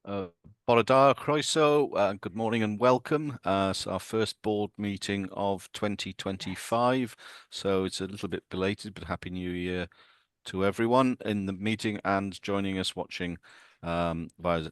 Bwrdd, croeso, good morning and welcome. It's our first board meeting of 2025, so it's a little bit belated, but Happy New Year to everyone in the meeting and joining us watching via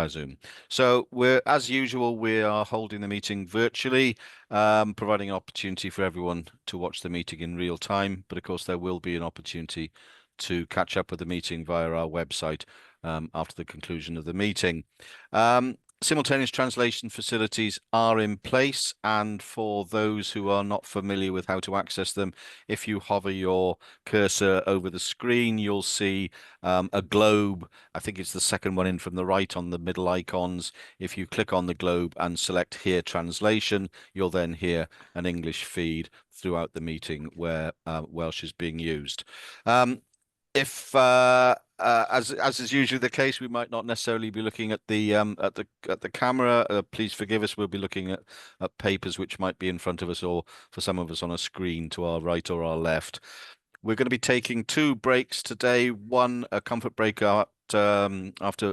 Zoom. So as usual, we are holding the meeting virtually, providing an opportunity for everyone to watch the meeting in real time, but of course there will be an opportunity to catch up with the meeting via our website after the conclusion of the meeting. Simultaneous translation facilities are in place, and for those who are not familiar with how to access them, if you hover your cursor over the screen, you'll see a globe. I think it's the second one in from the right on the middle icons. If you click on the globe and select Hear Translation, you'll then hear an English feed throughout the meeting where Welsh is being used. If as is usually the case, we might not necessarily be looking at the camera. Please forgive us. We'll be looking at papers which might be in front of us, or for some of us on a screen to our right or our left. We're going to be taking two breaks today. One, a comfort break after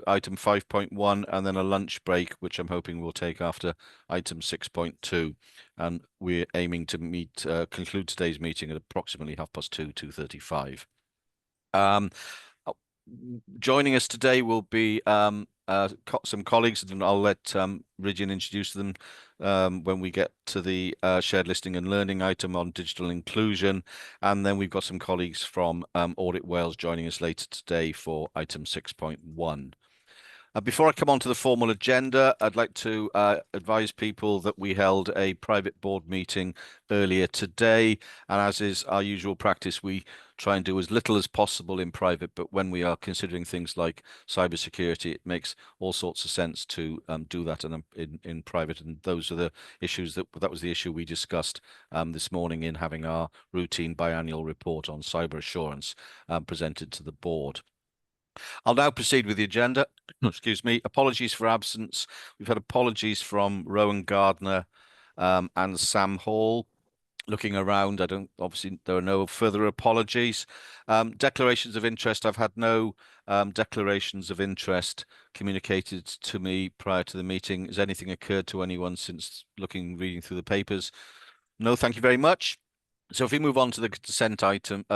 item 5.1, and then a lunch break, which I'm hoping we'll take after item 6.2. And we're aiming to conclude today's meeting at approximately 2:30, 2:35. Joining us today will be some colleagues, and I'll let Rydian introduce them when we get to the shared listening and learning item on digital inclusion. And then we've got some colleagues from Audit Wales joining us later today for item 6.1. Before I come on to the formal agenda, I'd like to advise people that we held a private board meeting earlier today, and as is our usual practice, we try and do as little as possible in private, but when we are considering things like cybersecurity, it makes all sorts of sense to do that in private, and those are the issues that was the issue we discussed this morning in having our routine biannual report on cyber assurance presented to the board. I'll now proceed with the agenda. Excuse me. Apologies for absence. We've had apologies from Rowan Gardner and Sam Hall. Looking around, obviously there are no further apologies. Declarations of interest. I've had no declarations of interest communicated to me prior to the meeting. Has anything occurred to anyone since reading through the papers? No, thank you very much. So if we move on to the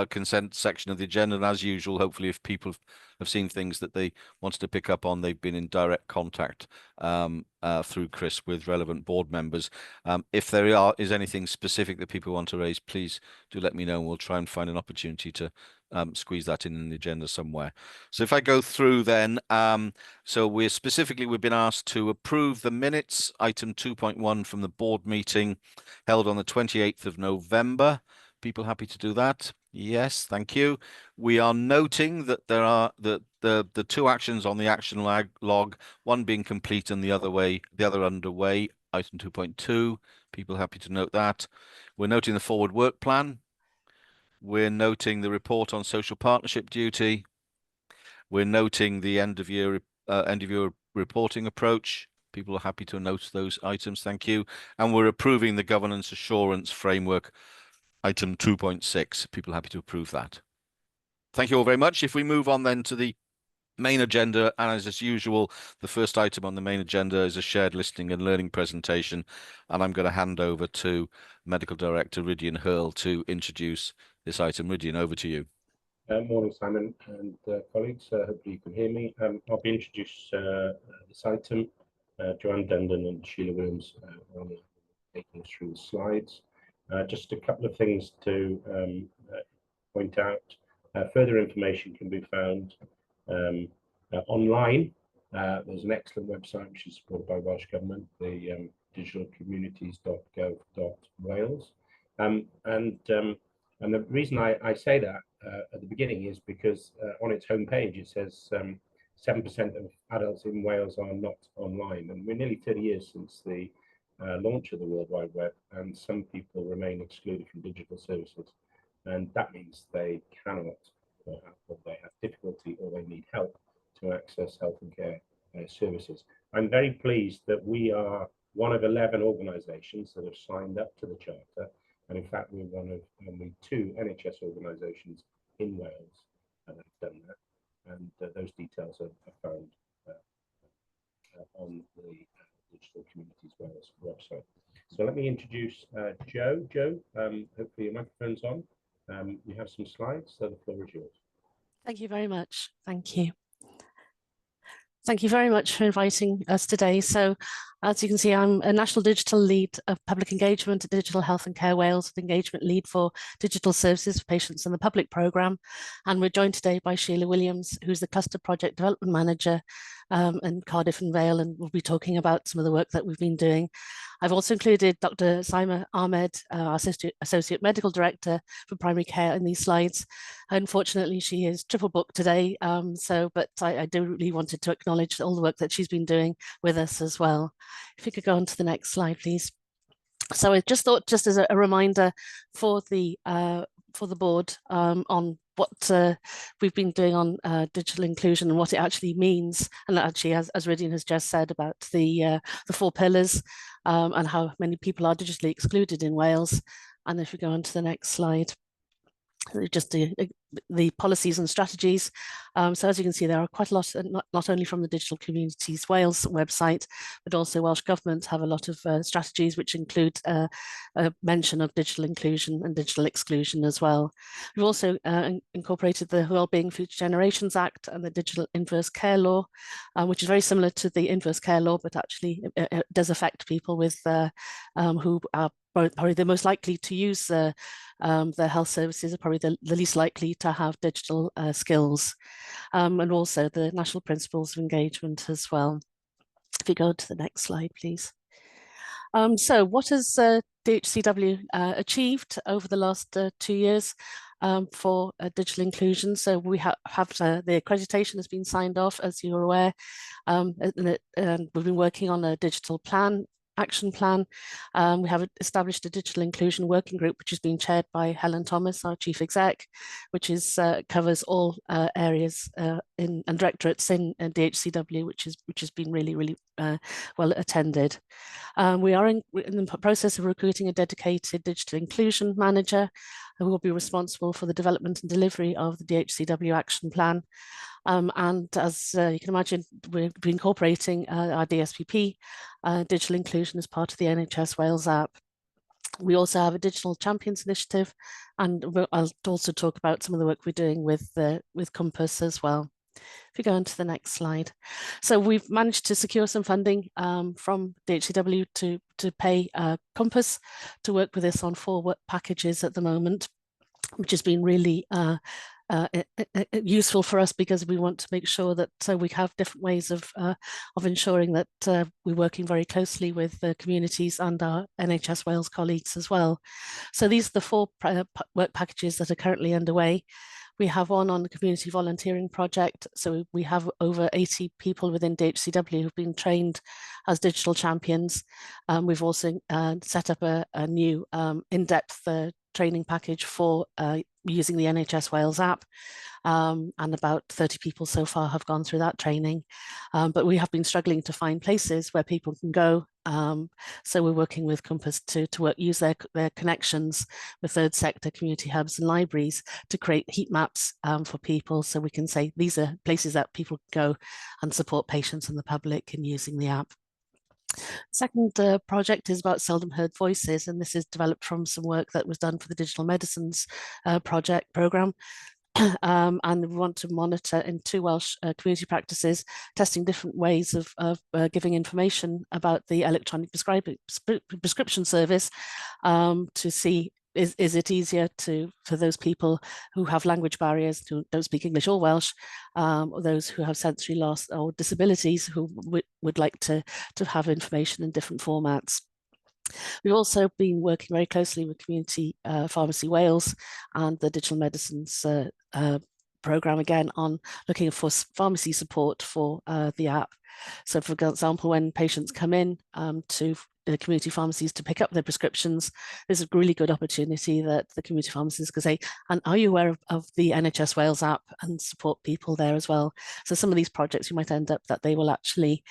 consent section of the agenda, and as usual, hopefully if people have seen things that they wanted to pick up on, they've been in direct contact through Chris with relevant board members. If there is anything specific that people want to raise, please do let me know, and we'll try and find an opportunity to squeeze that in the agenda somewhere. So if I go through then, so we've been asked to approve the minutes, item 2.1 from the board meeting held on the 28th of November. People happy to do that? Yes, thank you. We are noting that there are the two actions on the action log, one being complete and the other underway, item 2.2. People happy to note that. We're noting the forward work plan. We're noting the report on social partnership duty. We're noting the end of year reporting approach. People are happy to note those items. Thank you. And we're approving the governance assurance framework, item 2.6. People happy to approve that. Thank you all very much. If we move on then to the main agenda, and as usual, the first item on the main agenda is a shared listening and learning presentation, and I'm going to hand over to Medical Director Rydian Hurl to introduce this item. Rydian, over to you. Morning, Simon and colleagues. Hopefully you can hear me. I'll be introducing this item. Joanne Dundon and Sheila Williams will be taking us through the slides. Just a couple of things to point out. Further information can be found online. There's an excellent website which is supported by Welsh Government, the digitalcommunities.gov.wales. And the reason I say that at the beginning is because on its homepage it says 7% of adults in Wales are not online, and we're nearly 30 years since the launch of the World Wide Web, and some people remain excluded from digital services, and that means they cannot, or they have difficulty, or they need help to access health and care services. I'm very pleased that we are one of 11 organisations that have signed up to the Charter, and in fact we're one of only 2 NHS organisations in Wales that have done that, and those details are found on the Digital Communities Wales website. So let me introduce Joe. Joe, hopefully your microphone's on. You have some slides, so the floor is yours. Thank you very much. Thank you. Thank you very much for inviting us today. So, as you can see, I'm a National Digital Lead of Public Engagement at Digital Health and Care Wales, the Engagement Lead for Digital Services for Patients in the Public Programme. And we're joined today by Sheila Williams, who's the Cluster Project Development Manager in Cardiff and Vale, and we'll be talking about some of the work that we've been doing. I've also included Dr. Saima Ahmed, our Associate Medical Director for Primary Care, in these slides. Unfortunately, she is triple booked today, but I do really wanted to acknowledge all the work that she's been doing with us as well. If you could go on to the next slide, please. So I just thought, just as a reminder for the board on what we've been doing on digital inclusion and what it actually means, and actually, as Rydian has just said, about the 4 pillars and how many people are digitally excluded in Wales. And if we go on to the next slide, just the policies and strategies. So as you can see, there are quite a lot, not only from the Digital Communities Wales website, but also Welsh Government have a lot of strategies which include a mention of digital inclusion and digital exclusion as well. We've also incorporated the Wellbeing Future Generations Act and the Digital Inverse Care Law, which is very similar to the Inverse Care Law, but actually it does affect people with who are probably the most likely to use the health services, are probably the least likely to have digital skills, and also the national principles of engagement as well. If you go to the next slide, please. So what has DHCW achieved over the last 2 years for digital inclusion? So we have the accreditation has been signed off, as you're aware, and we've been working on a digital action plan. We have established a digital inclusion working group, which has been chaired by Helen Thomas, our chief exec, which covers all areas and directorates in DHCW, which has been really well attended. We are in the process of recruiting a dedicated digital inclusion manager who will be responsible for the development and delivery of the DHCW action plan. And as you can imagine, we're incorporating our DSPP digital inclusion as part of the NHS Wales app. We also have a digital champions initiative, and I'll also talk about some of the work we're doing with Compass as well. If you go on to the next slide. So we've managed to secure some funding from DHCW to pay Compass to work with us on 4 work packages at the moment, which has been really useful for us, because we want to make sure that we have different ways of ensuring that we're working very closely with the communities and our NHS Wales colleagues as well. So these are the 4 work packages that are currently underway. We have one on the community volunteering project. So we have over 80 people within DHCW who've been trained as digital champions. We've also set up a new in-depth training package for using the NHS Wales app, and about 30 people so far have gone through that training. But we have been struggling to find places where people can go. So we're working with Compass to use their connections with third sector community hubs and libraries to create heat maps for people, so we can say these are places that people can go and support patients and the public in using the app. Second project is about seldom heard voices, and this is developed from some work that was done for the Digital Medicines programme. And we want to monitor in 2 Welsh community practices, testing different ways of giving information about the electronic prescription service to see is it easier for those people who have language barriers, who don't speak English or Welsh, or those who have sensory loss or disabilities who would like to have information in different formats. We've also been working very closely with Community Pharmacy Wales and the Digital Medicines programme, again on looking for pharmacy support for the app. So for example, when patients come in to the community pharmacies to pick up their prescriptions, there's a really good opportunity that the community pharmacists can say, and are you aware of the NHS Wales app, and support people there as well. So some of these projects, you might end up that they will actually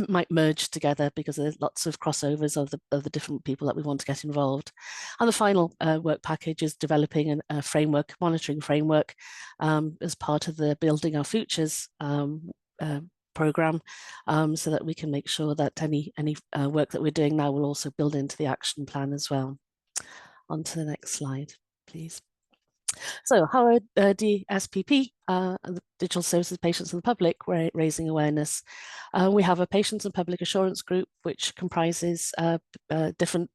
might merge together, because there's lots of crossovers of the different people that we want to get involved. And the final work package is developing a framework, monitoring framework, as part of the Building Our Futures programme, so that we can make sure that any work that we're doing now will also build into the action plan as well. On to the next slide, please. So how are DSPP, the Digital Services Patients and the Public, raising awareness? We have a Patients and Public Assurance Group, which comprises different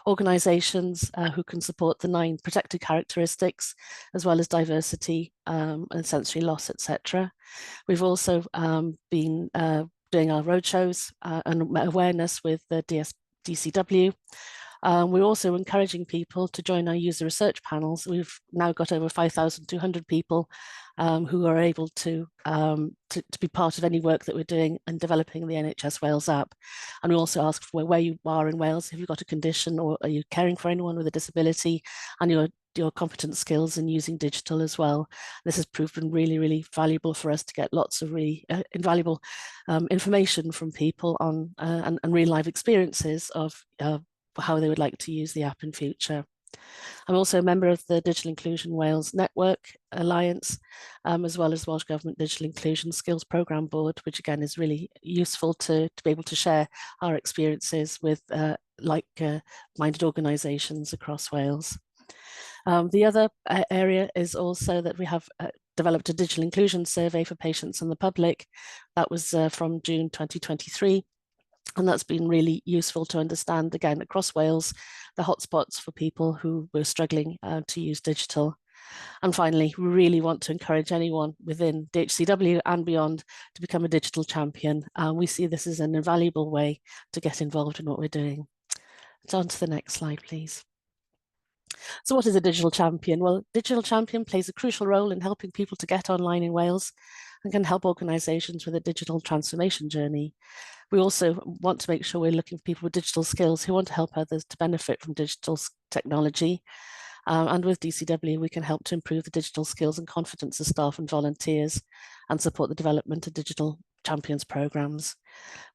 organisations who can support the 9 protected characteristics, as well as diversity and sensory loss, etc. We've also been doing our roadshows and awareness with the DHCW. We're also encouraging people to join our user research panels. We've now got over 5,200 people who are able to be part of any work that we're doing and developing the NHS Wales app. And we also ask for where you are in Wales, if you've got a condition or are you caring for anyone with a disability, and your competent skills in using digital as well. This has proven really, really valuable for us to get lots of really invaluable information from people on and real life experiences of how they would like to use the app in future. I'm also a member of the Digital Inclusion Wales Network Alliance, as well as Welsh Government Digital Inclusion Skills Programme Board, which again is really useful to be able to share our experiences with like-minded organisations across Wales. The other area is also that we have developed a digital inclusion survey for patients and the public. That was from June 2023. And that's been really useful to understand, again, across Wales, the hotspots for people who were struggling to use digital. And finally, we really want to encourage anyone within DHCW and beyond to become a digital champion. We see this as an invaluable way to get involved in what we're doing. So on to the next slide, please. So what is a digital champion? Well, digital champion plays a crucial role in helping people to get online in Wales and can help organisations with a digital transformation journey. We also want to make sure we're looking for people with digital skills who want to help others to benefit from digital technology. And with DCW, we can help to improve the digital skills and confidence of staff and volunteers and support the development of digital champions programs.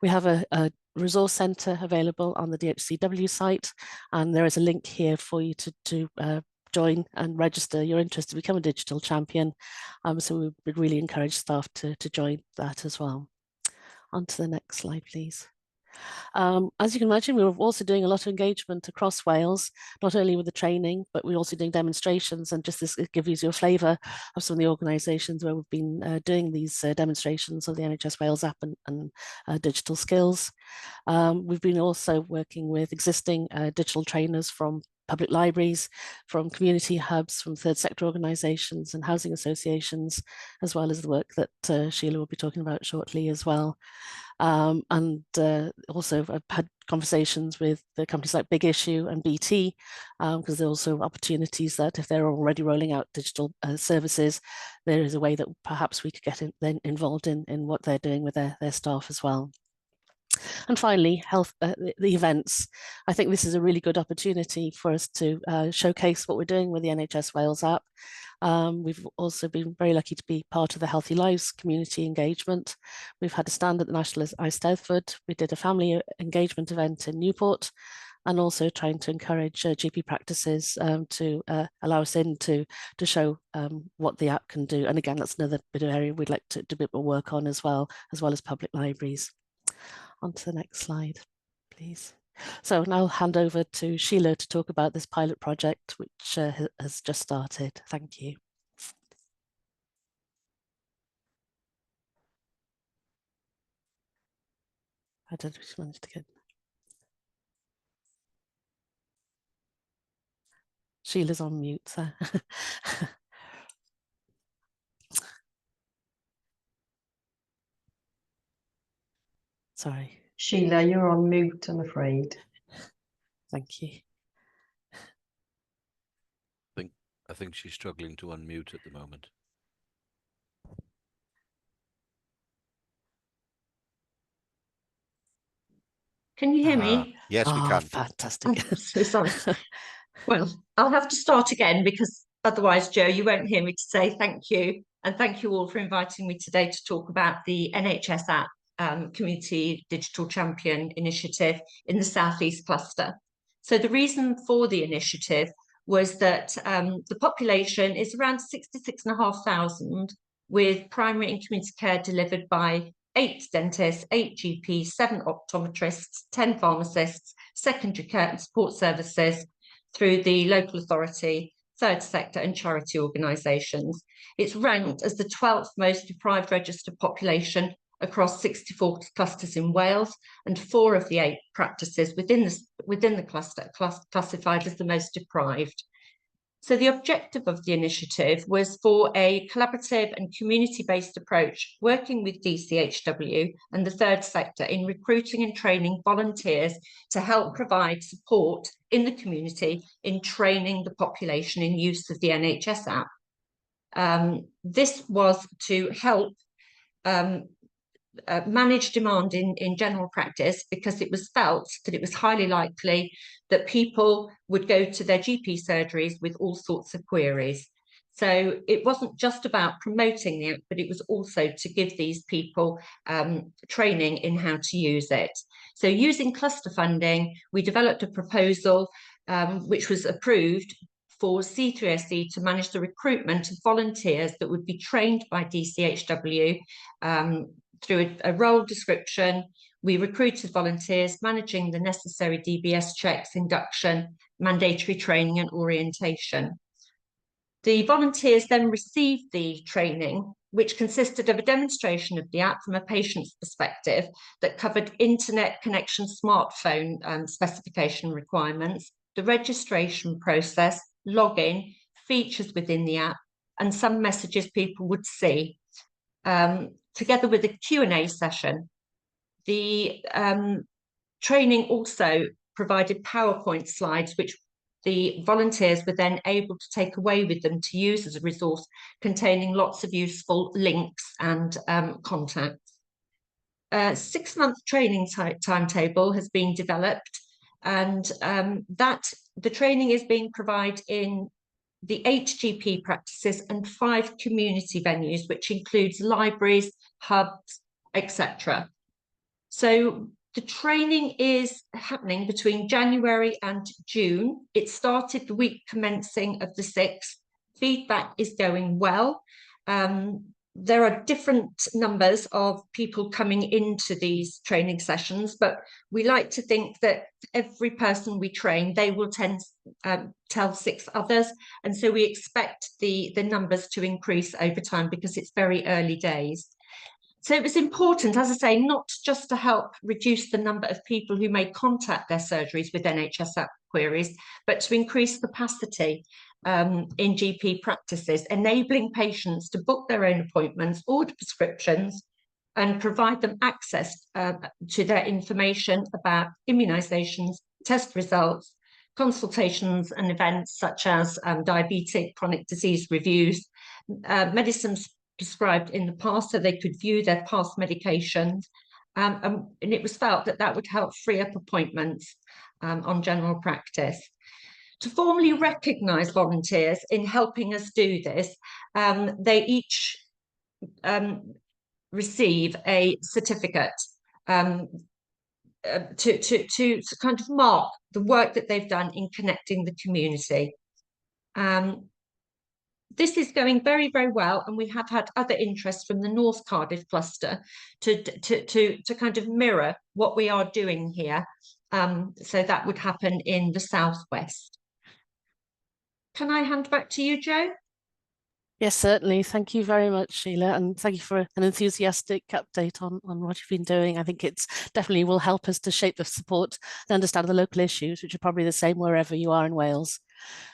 We have a resource centre available on the DHCW site, and there is a link here for you to join and register your interest to become a digital champion. So we would really encourage staff to join that as well. On to the next slide, please. As you can imagine, we're also doing a lot of engagement across Wales, not only with the training, but we're also doing demonstrations, and just this gives you a flavour of some of the organisations where we've been doing these demonstrations of the NHS Wales app and digital skills. We've been also working with existing digital trainers from public libraries, from community hubs, from third sector organisations and housing associations, as well as the work that Sheila will be talking about shortly as well. Also I've had conversations with the companies like Big Issue and BT, because there are also opportunities that if they're already rolling out digital services, there is a way that perhaps we could get involved in what they're doing with their staff as well. And finally, the events. I think this is a really good opportunity for us to showcase what we're doing with the NHS Wales app. We've also been very lucky to be part of the Healthy Lives community engagement. We've had a stand at the National Eisteddfod. We did a family engagement event in Newport, and also trying to encourage GP practices to allow us in to show what the app can do. And again, that's another bit of area we'd like to do a bit more work on as well as public libraries. On to the next slide, please. So now I'll hand over to Sheila to talk about this pilot project, which has just started. Thank you. I don't know if she managed to get. Sheila's on mute, so. Sorry. Sheila, you're on mute, I'm afraid. Thank you. I think she's struggling to unmute at the moment. Can you hear me? Yes, we can. Fantastic. I'm so sorry. Well, I'll have to start again because otherwise, Joe, you won't hear me to say thank you. And thank you all for inviting me today to talk about the NHS app Community Digital Champion Initiative in the South East Cluster. So the reason for the initiative was that the population is around 66,500 with primary and community care delivered by 8 dentists, 8 GPs, 7 optometrists, 10 pharmacists, secondary care and support services through the local authority, third sector and charity organisations. It's ranked as the 12th most deprived registered population across 64 clusters in Wales, and 4 of the 8 practices within the cluster classified as the most deprived. So the objective of the initiative was for a collaborative and community-based approach, working with DCHW and the third sector in recruiting and training volunteers to help provide support in the community in training the population in use of the NHS app. This was to help manage demand in general practice, because it was felt that it was highly likely that people would go to their GP surgeries with all sorts of queries. So it wasn't just about promoting the app, but it was also to give these people training in how to use it. So using cluster funding, we developed a proposal which was approved for C3SE to manage the recruitment of volunteers that would be trained by DCHW through a role description. We recruited volunteers, managing the necessary DBS checks, induction, mandatory training and orientation. The volunteers then received the training, which consisted of a demonstration of the app from a patient's perspective that covered internet connection, smartphone specification requirements, the registration process, login, features within the app, and some messages people would see. Together with a Q&A session. The training also provided PowerPoint slides, which the volunteers were then able to take away with them to use as a resource, containing lots of useful links and contacts. A 6-month training timetable has been developed, and the training is being provided in the 8 GP practices and 5 community venues, which includes libraries, hubs, etc. So the training is happening between January and June. It started the week commencing of the 6th. Feedback is going well. There are different numbers of people coming into these training sessions, but we like to think that every person we train, they will tell 6 others. And so we expect the numbers to increase over time, because it's very early days. So it was important, as I say, not just to help reduce the number of people who may contact their surgeries with NHS app queries, but to increase capacity in GP practices, enabling patients to book their own appointments, order prescriptions, and provide them access to their information about immunisations, test results, consultations and events such as diabetic chronic disease reviews, medicines prescribed in the past, so they could view their past medications. And it was felt that that would help free up appointments on general practice. To formally recognise volunteers in helping us do this, they each receive a certificate to kind of mark the work that they've done in connecting the community. This is going very, very well, and we have had other interest from the North Cardiff cluster to kind of mirror what we are doing here. So that would happen in the Southwest. Can I hand back to you, Jo? Yes, certainly. Thank you very much, Sheila, and thank you for an enthusiastic update on what you've been doing. I think it's definitely will help us to shape the support and understand the local issues, which are probably the same wherever you are in Wales.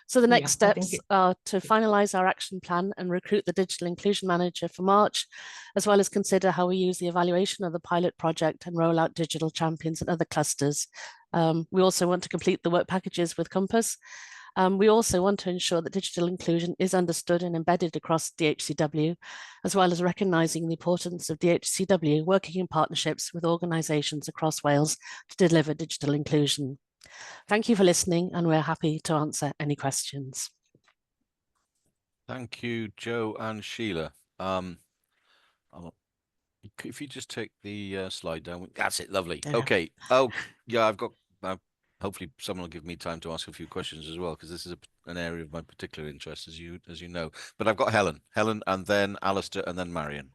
So the next steps are to finalise our action plan and recruit the digital inclusion manager for March, as well as consider how we use the evaluation of the pilot project and roll out digital champions in other clusters. We also want to complete the work packages with Compass. We also want to ensure that digital inclusion is understood and embedded across DHCW, as well as recognising the importance of DHCW working in partnerships with organisations across Wales to deliver digital inclusion. Thank you for listening, and we're happy to answer any questions. Thank you, Jo and Sheila. If you just take the slide down, that's it, lovely. Okay. Oh, yeah, I've got, hopefully someone will give me time to ask a few questions as well, because this is an area of my particular interest, as you know. But I've got Helen, and then Alistair, and then Marion.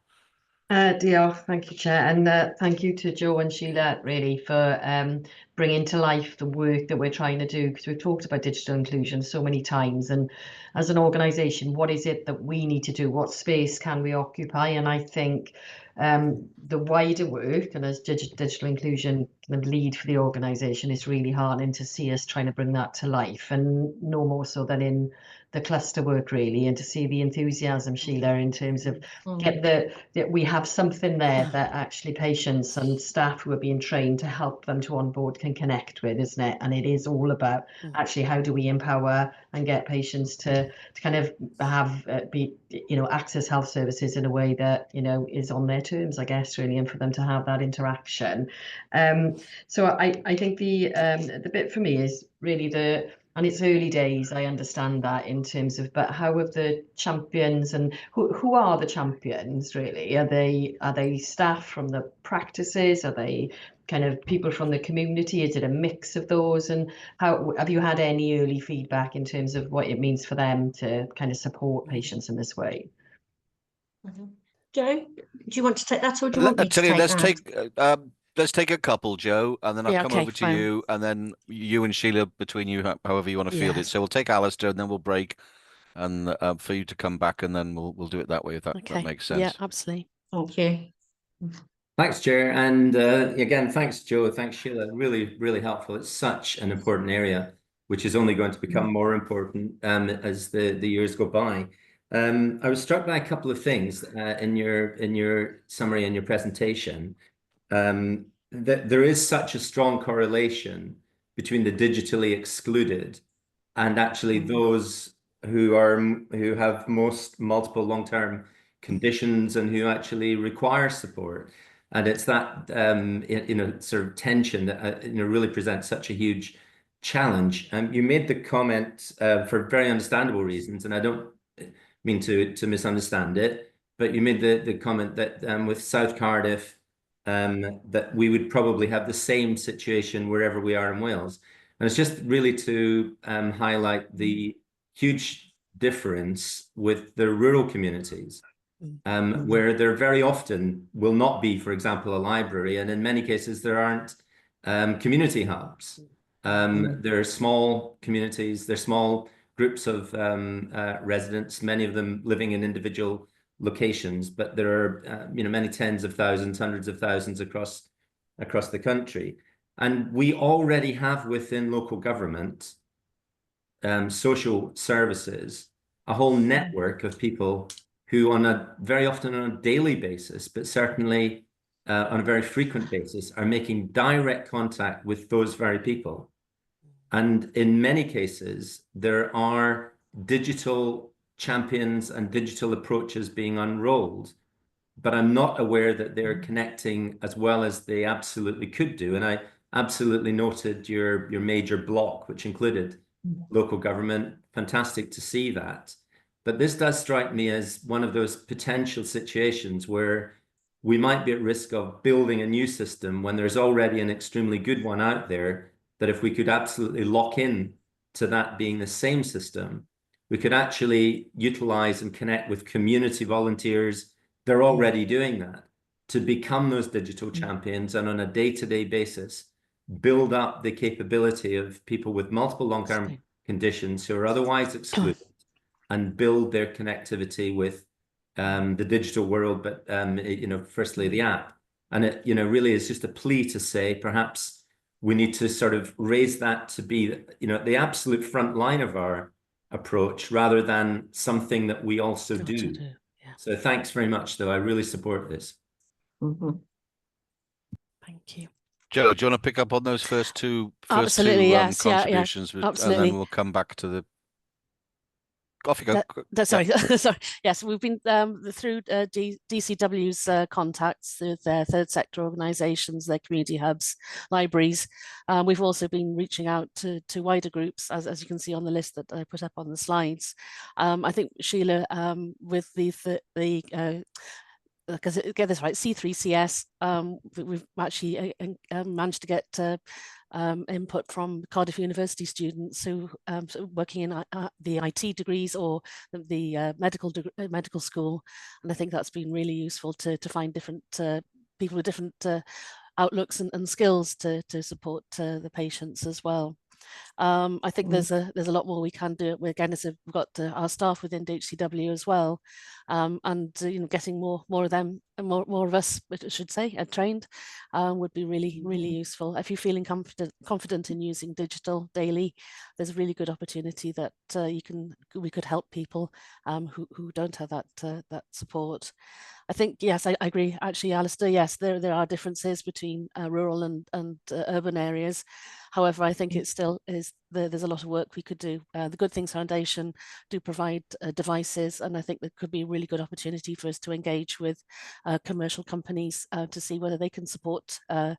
Diolch, thank you, Chair, and thank you to Joe and Sheila really for bringing to life the work that we're trying to do, because we've talked about digital inclusion so many times, and as an organisation, what is it that we need to do? What space can we occupy? And I think the wider work, and as digital inclusion kind of lead for the organisation, is really heartening to see us trying to bring that to life, and no more so than in the cluster work really, and to see the enthusiasm, Sheila, in terms of get that we have something there that actually patients and staff who are being trained to help them to onboard can connect with, isn't it? And it is all about actually how do we empower and get patients to kind of have access health services in a way that is on their terms, I guess, really, and for them to have that interaction. So I think the bit for me is really and it's early days, I understand that, in terms of, but how have the champions, and who are the champions really? Are they staff from the practices? Are they kind of people from the community? Is it a mix of those? And how have you had any early feedback in terms of what it means for them to kind of support patients in this way? Joe, do you want to take that, or do you want me to take that? Let's take a couple, Joe, and then I'll come okay, over to fine. you, and then you and Sheila, between you, however you want to field it. Yes. So we'll take Alistair, and then we'll break, and for you to come back, and then we'll do it that way, if that makes sense. Yeah, absolutely. Thank you. Thanks, Chair, and again, thanks, Joe, thanks, Sheila. Really, really helpful. It's such an important area, which is only going to become more important as the years go by. I was struck by a couple of things in your summary and your presentation. That there is such a strong correlation between the digitally excluded and actually those who have multiple long-term conditions and who actually require support. And it's that sort of tension that really presents such a huge challenge. You made the comment for very understandable reasons, and I don't mean to misunderstand it, but you made the comment that with South Cardiff, that we would probably have the same situation wherever we are in Wales. And it's just really to highlight the huge difference with the rural communities, where there very often will not be, for example, a library, and in many cases there aren't community hubs. There are small communities, they're small groups of residents, many of them living in individual locations, but there are many tens of thousands, hundreds of thousands across the country. And we already have within local government social services, a whole network of people who very often on a daily basis, but certainly on a very frequent basis, are making direct contact with those very people. And in many cases, there are digital champions and digital approaches being unrolled, but I'm not aware that they're connecting as well as they absolutely could do. And I absolutely noted your major block, which included local government. Fantastic to see that. But this does strike me as one of those potential situations where we might be at risk of building a new system when there's already an extremely good one out there, that if we could absolutely lock in to that being the same system, we could actually utilize and connect with community volunteers. They're already doing that, to become those digital champions, and on a day-to-day basis, build up the capability of people with multiple long-term conditions who are otherwise excluded, and build their connectivity with the digital world, but firstly the app. And it really is just a plea to say perhaps we need to sort of raise that to be the absolute front line of our approach, rather than something that we also do. Yeah. So thanks very much, though. I really support this. Thank you. Joe, do you want to pick up on those first two Absolutely, yes. contributions, Yeah, absolutely. and then we'll come back to the. Off you go. Sorry, sorry. Yes, we've been through DCW's contacts with their third sector organisations, their community hubs, libraries. We've also been reaching out to wider groups, as you can see on the list that I put up on the slides. I think Sheila, with the because get this right, C3CS, we've actually managed to get input from Cardiff University students who working in the IT degrees or the medical school, and I think that's been really useful to find different people with different outlooks and skills to support the patients as well. I think there's a lot more we can do. Again, we've got our staff within DHCW as well, and getting more of them and more of us, I should say, trained would be really useful. If you're feeling confident in using digital daily, there's a really good opportunity that we could help people who don't have that support. I think, yes, I agree. Actually, Alistair, yes, there are differences between rural and urban areas. However, I think it still is, there's a lot of work we could do. The Good Things Foundation do provide devices, and I think there could be a really good opportunity for us to engage with commercial companies to see whether they can support the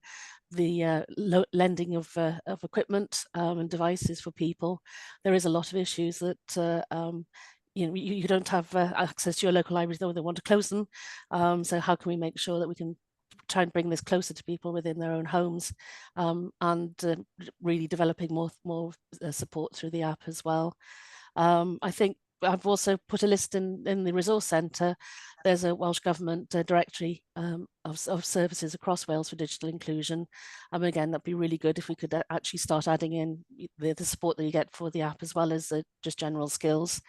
lending of equipment and devices for people. There is a lot of issues that you don't have access to your local libraries, though they want to close them. So how can we make sure that we can try and bring this closer to people within their own homes, and really developing more support through the app as well. I think I've also put a list in the resource centre. There's a Welsh Government directory of services across Wales for digital inclusion. Again, that'd be really good if we could actually start adding in the support that you get for the app, as well as just general skills.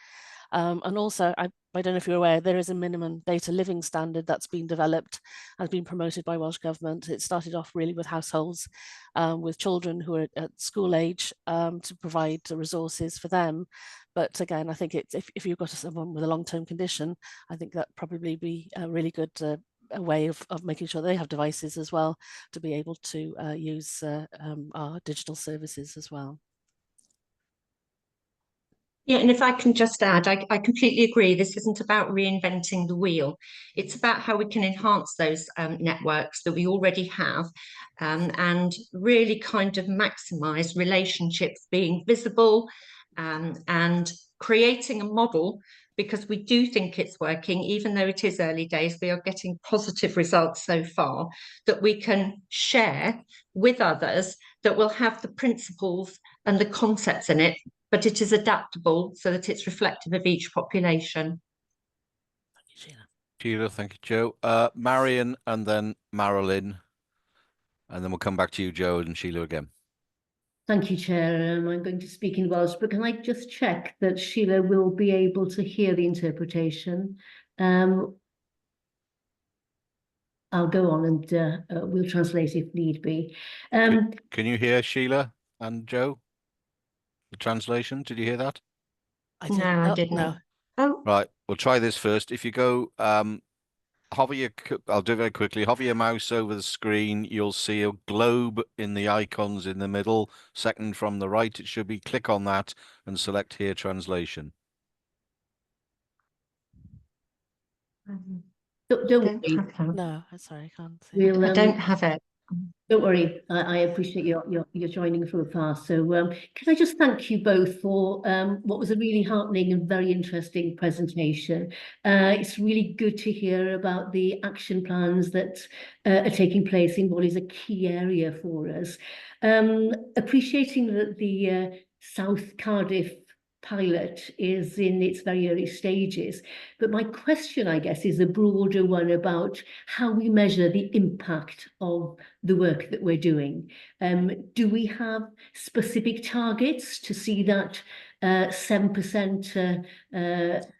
And also, I don't know if you're aware, there is a minimum data living standard that's been developed and been promoted by Welsh Government. It started off really with households with children who are at school age to provide resources for them. But again, I think if you've got someone with a long-term condition, I think that probably be a really good a way of making sure they have devices as well to be able to use our digital services as well. Yeah, and if I can just add, I completely agree. This isn't about reinventing the wheel. It's about how we can enhance those networks that we already have, and really kind of maximise relationships being visible, and creating a model, because we do think it's working, even though it is early days. We are getting positive results so far that we can share with others, that will have the principles and the concepts in it, but it is adaptable so that it's reflective of each population. Thank you, Sheila. Sheila, thank you, Joe. Marion, and then Marilyn, and then we'll come back to you, Joe, and Sheila again. Thank you, Chair. I'm going to speak in Welsh, but can I just check that Sheila will be able to hear the interpretation? I'll go on and we'll translate if need be. Can you hear Sheila and Joe? The translation, did you hear that? I think, No, I didn't. No. Oh, Right, we'll try this first. If you go, hover your, I'll do it very quickly. Hover your mouse over the screen. You'll see a globe in the icons in the middle. Second from the right, it should be. Click on that and select Hear Translation. Don't worry. No, I'm sorry, I can't see. I don't have it. Don't worry, I appreciate you're joining from afar. So can I just thank you both for what was a really heartening and very interesting presentation. It's really good to hear about the action plans that are taking place in what is a key area for us. Appreciating that the South Cardiff pilot is in its very early stages. But my question, I guess, is a broader one about how we measure the impact of the work that we're doing. Do we have specific targets to see that 7%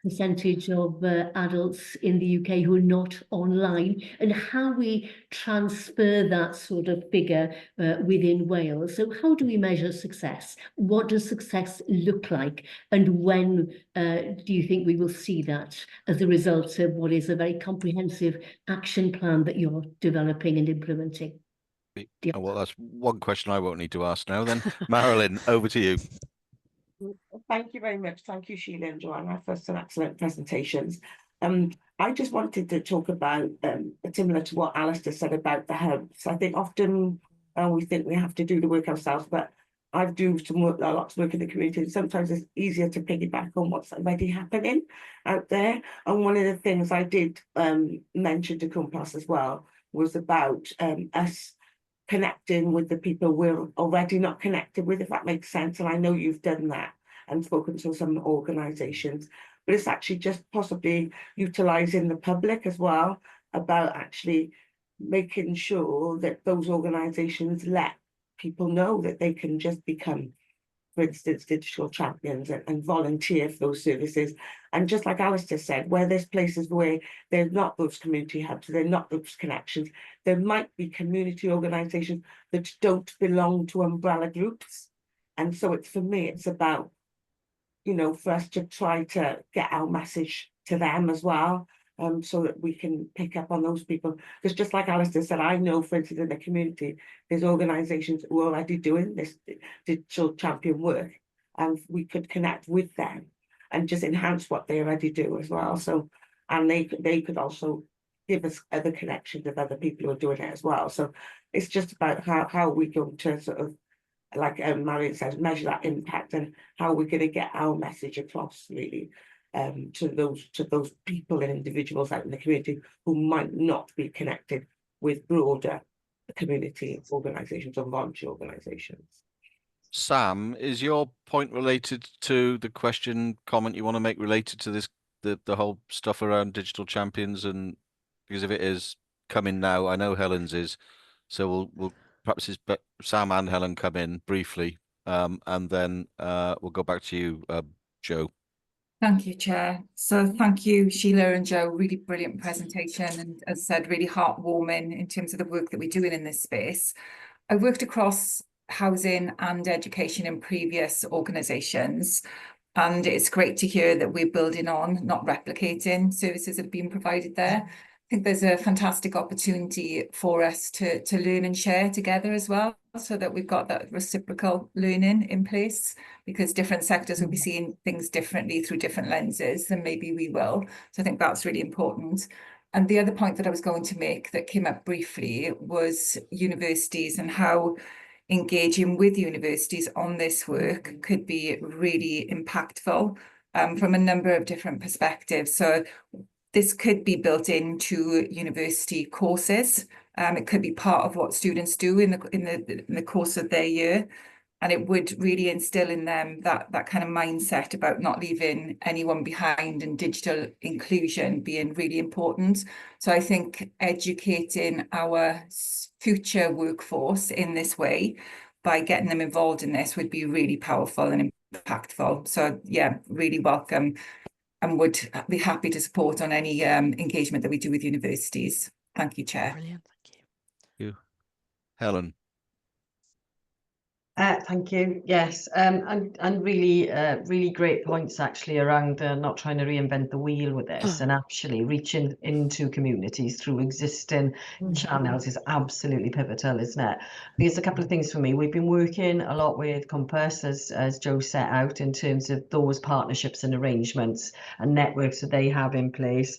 percentage of adults in the UK who are not online, and how we transfer that sort of figure within Wales? So how do we measure success? What does success look like? And when do you think we will see that as a result of what is a very comprehensive action plan that you're developing and implementing? Yeah. Well, that's one question I won't need to ask now then. Marilyn, over to you. Thank you very much. Thank you, Sheila and Joanna, for some excellent presentations. I just wanted to talk about, similar to what Alistair said about the hubs. I think often we think we have to do the work ourselves, but I do lots of work in the community, and sometimes it's easier to piggyback on what's already happening out there. And one of the things I did mention to Compass as well was about us connecting with the people we're already not connected with, if that makes sense. And I know you've done that and spoken to some organisations, but it's actually just possibly utilising the public as well, about actually making sure that those organisations let people know that they can just become, for instance, digital champions and volunteer for those services. And just like Alistair said, where there's places where there's not those community hubs, they're not those connections, there might be community organisations that don't belong to umbrella groups. And so it's, for me, it's about, you know, for us to try to get our message to them as well, so that we can pick up on those people. Because just like Alistair said, I know, for instance, in the community, there's organisations who are already doing this digital champion work, and we could connect with them and just enhance what they already do as well. So, and they could also give us other connections of other people who are doing it as well. So it's just about how we go to sort of, like Marion says, measure that impact and how we're going to get our message across, really, to those people and individuals out in the community who might not be connected with broader community organisations or voluntary organisations. Sam, is your point related to the comment you want to make related to this, the whole stuff around digital champions? And because if it is, come in now. I know Helen's is, so we'll perhaps Sam and Helen come in briefly, and then we'll go back to you, Joe. Thank you, Chair. So thank you, Sheila and Joe. Really brilliant presentation, and as I said, really heartwarming in terms of the work that we're doing in this space. I worked across housing and education in previous organisations, and it's great to hear that we're building on, not replicating services that have been provided there. I think there's a fantastic opportunity for us to learn and share together as well, so that we've got that reciprocal learning in place, because different sectors will be seeing things differently through different lenses than maybe we will. So I think that's really important. And the other point that I was going to make that came up briefly was universities, and how engaging with universities on this work could be really impactful from a number of different perspectives. So this could be built into university courses. It could be part of what students do in the course of their year, and it would really instill in them that kind of mindset about not leaving anyone behind, and digital inclusion being really important. So I think educating our future workforce in this way, by getting them involved in this, would be really powerful and impactful. So yeah, really welcome, and would be happy to support on any engagement that we do with universities. Thank you, Chair. Brilliant, thank you. Helen. Thank you. Yes, and really great points actually around not trying to reinvent the wheel with this, and actually reaching into communities through existing channels is absolutely pivotal, isn't it? There's a couple of things for me. We've been working a lot with Compass, as Joe set out, in terms of those partnerships and arrangements and networks that they have in place.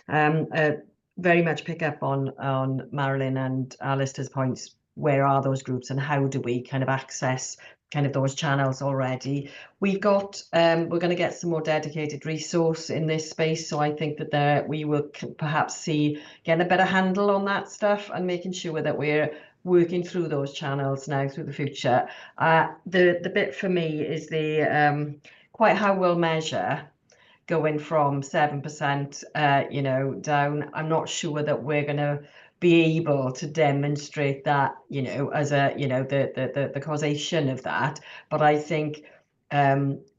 Very much pick up on Marilyn and Alistair's points. Where are those groups, and how do we kind of access kind of those channels already? We've got, we're going to get some more dedicated resource in this space. So I think that we will perhaps see getting a better handle on that stuff, and making sure that we're working through those channels now through the future. The bit for me is the quite how we'll measure going from 7%, you know, down. I'm not sure that we're going to be able to demonstrate that, you know, as a, you know, the causation of that. But I think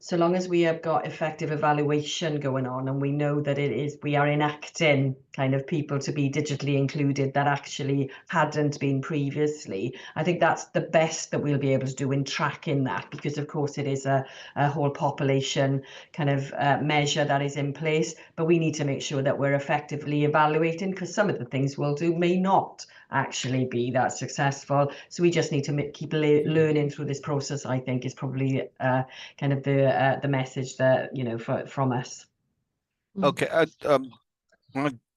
so long as we have got effective evaluation going on, and we know that we are enacting kind of people to be digitally included that actually hadn't been previously, I think that's the best that we'll be able to do in tracking that, because of course it is a whole population kind of measure that is in place, but we need to make sure that we're effectively evaluating, because some of the things we'll do may not actually be that successful. So we just need to keep learning through this process, I think, is probably kind of the message that, you know, from us. Okay, I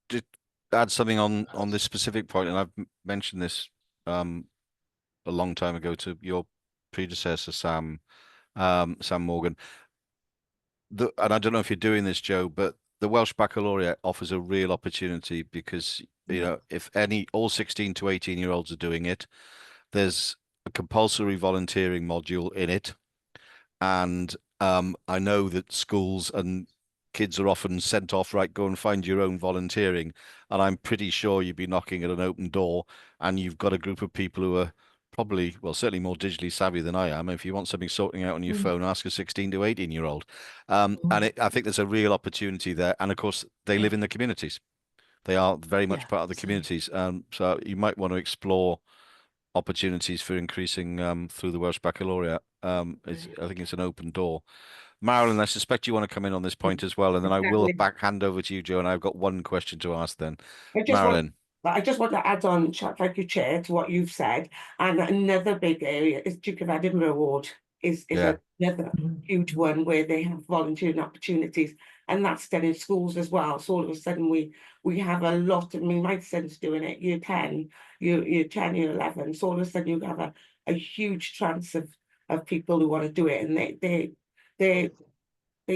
did add something on this specific point, and I've mentioned this a long time ago to your predecessor, Sam Morgan. And I don't know if you're doing this, Joe, but the Welsh Baccalaureate offers a real opportunity because, you know, if all 16 to 18-year-olds are doing it, there's a compulsory volunteering module in it. And I know that schools and kids are often sent off, right, go and find your own volunteering. And I'm pretty sure you'd be knocking at an open door and you've got a group of people who are probably, well, certainly more digitally savvy than I am. If you want something sorting out on your phone, ask a 16 to 18-year-old. And I think there's a real opportunity there. And of course, they live in the communities. They are very much part of the communities. So you might want to explore opportunities for increasing through the Welsh Baccalaureate. I think it's an open door. Marilyn, I suspect you want to come in on this point as well, and then I will hand over to you, Joe, and I've got one question to ask then. Marilyn. I just want to add on, thank you, Chair, to what you've said. And another big area is Duke of Edinburgh Award is another huge one where they have volunteering opportunities, and that's done in schools as well. So all of a sudden we have a lot. I mean, my son's doing it, year 10, year 10, year 11. So all of a sudden you have a huge chance of people who want to do it, and they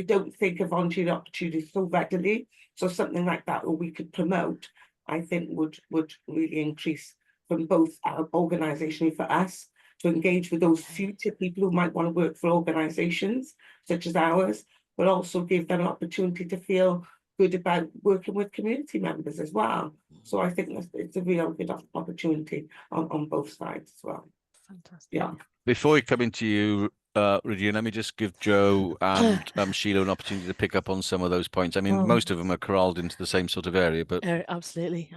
don't think of volunteering opportunities so readily. So something like that, or we could promote, I think would really increase from both our organisation for us to engage with those future people who might want to work for organisations such as ours, but also give them an opportunity to feel good about working with community members as well. So I think it's a real good opportunity on both sides as well. Fantastic. Yeah. Before we come into you, Regina, let me just give Joe and Sheila an opportunity to pick up on some of those points. I mean, most of them are corralled into the same sort of area, but absolutely.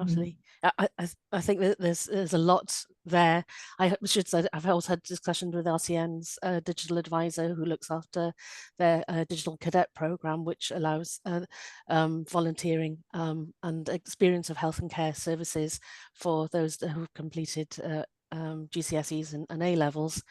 I think that there's a lot there. I should say I've also had discussions with RCN's digital advisor who looks after their digital cadet program, which allows volunteering and experience of health and care services for those who've completed GCSEs and A levels.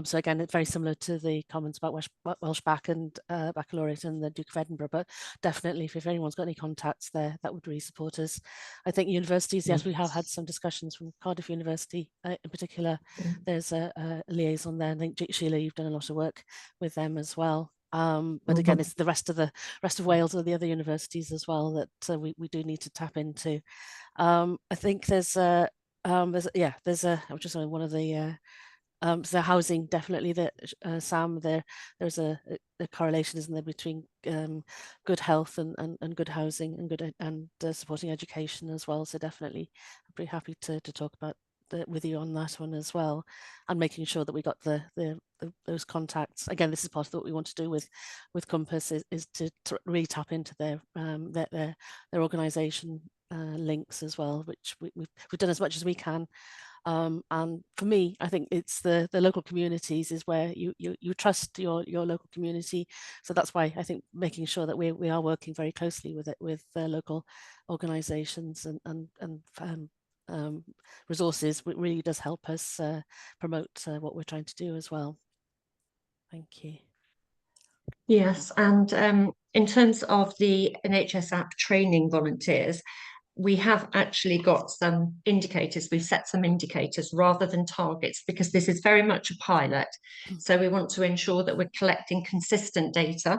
So again, it's very similar to the comments about Welsh Bac and Baccalaureate and the Duke of Edinburgh, but definitely if anyone's got any contacts there, that would really support us. I think universities, yes, we have had some discussions from Cardiff University in particular. There's a liaison there. I think Sheila, you've done a lot of work with them as well. But again, it's the rest of Wales or the other universities as well that we do need to tap into. I think there's I'm just on one of the housing, definitely that Sam, there's a correlation, isn't there, between good health and good housing and good and supporting education as well. So definitely I'd be happy to talk about with you on that one as well, and making sure that we got those contacts. Again, this is part of what we want to do with Compass is to really tap into their organisation links as well, which we've done as much as we can. And for me, I think it's the local communities is where you trust your local community. So that's why I think making sure that we are working very closely with local organisations and resources really does help us promote what we're trying to do as well. Thank you. Yes, and in terms of the NHS app training volunteers, we have actually got some indicators. We've set some indicators rather than targets because this is very much a pilot. So we want to ensure that we're collecting consistent data.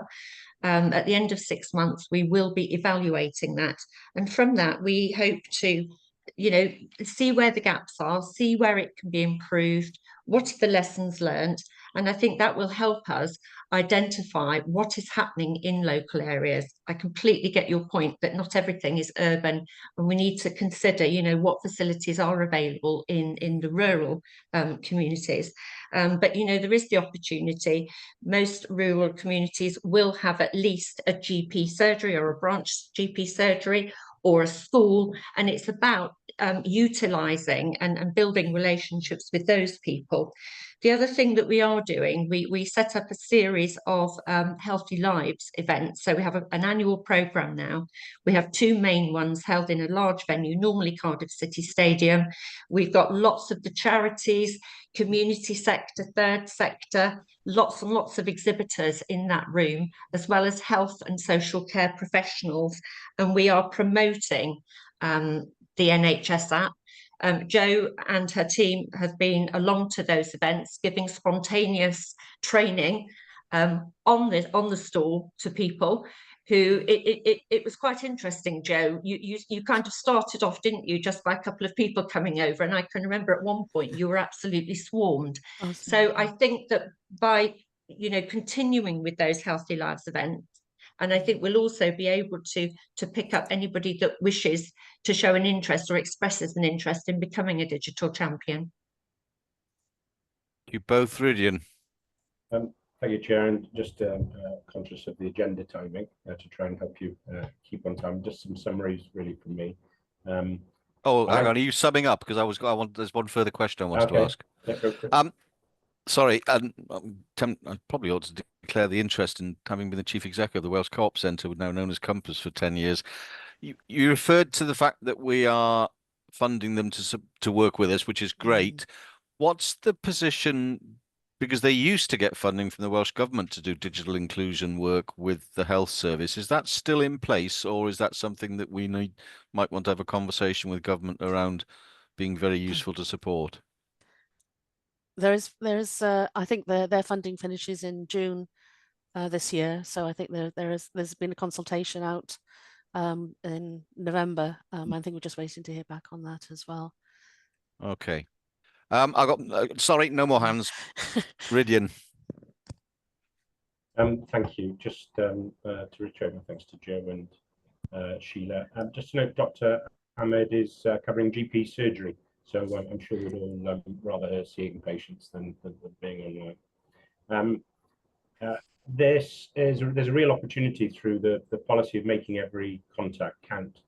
At the end of 6 months, we will be evaluating that. And from that, we hope to, see where the gaps are, see where it can be improved, what are the lessons learned. And I think that will help us identify what is happening in local areas. I completely get your point that not everything is urban, and we need to consider, what facilities are available in the rural communities. But, there is the opportunity. Most rural communities will have at least a GP surgery or a branch GP surgery or a school, and it's about utilising and building relationships with those people. The other thing that we are doing, we set up a series of Healthy Lives events. So we have an annual programme now. We have 2 main ones held in a large venue, normally Cardiff City Stadium. We've got lots of the charities, community sector, third sector, lots and lots of exhibitors in that room, as well as health and social care professionals. And we are promoting the NHS app. Jo and her team have been along to those events, giving spontaneous training on the stall to people who it was quite interesting. Jo, you kind of started off, didn't you, just by a couple of people coming over, and I can remember at one point you were absolutely swarmed. So I think that by continuing with those Healthy Lives events, and I think we'll also be able to pick up anybody that wishes to show an interest or expresses an interest in becoming a digital champion. You both, Ridian. Thank you, Chair, and just conscious of the agenda timing to try and help you keep on time. Just some summaries really from me. Hang on, are you summing up? Because there's one further question I wanted to ask. Yeah, go for it. Sorry, I probably ought to declare the interest in having been the Chief Executive of the Welsh Co-op Centre, now known as Compass, for 10 years. You referred to the fact that we are funding them to work with us, which is great. What's the position? Because they used to get funding from the Welsh Government to do digital inclusion work with the health service. Is that still in place, or is that something that we might want to have a conversation with government around being very useful to support? There is I think their funding finishes in June this year, so I think there's been a consultation out in November. I think we're just waiting to hear back on that as well. Okay. I got sorry, no more hands. Ridian. Thank you. Just to reiterate my thanks to Jo and Sheila. Just to note, Dr. Ahmed is covering GP surgery, so I'm sure we'd all rather seeing patients than being online. There's a real opportunity through the policy of making every contact count,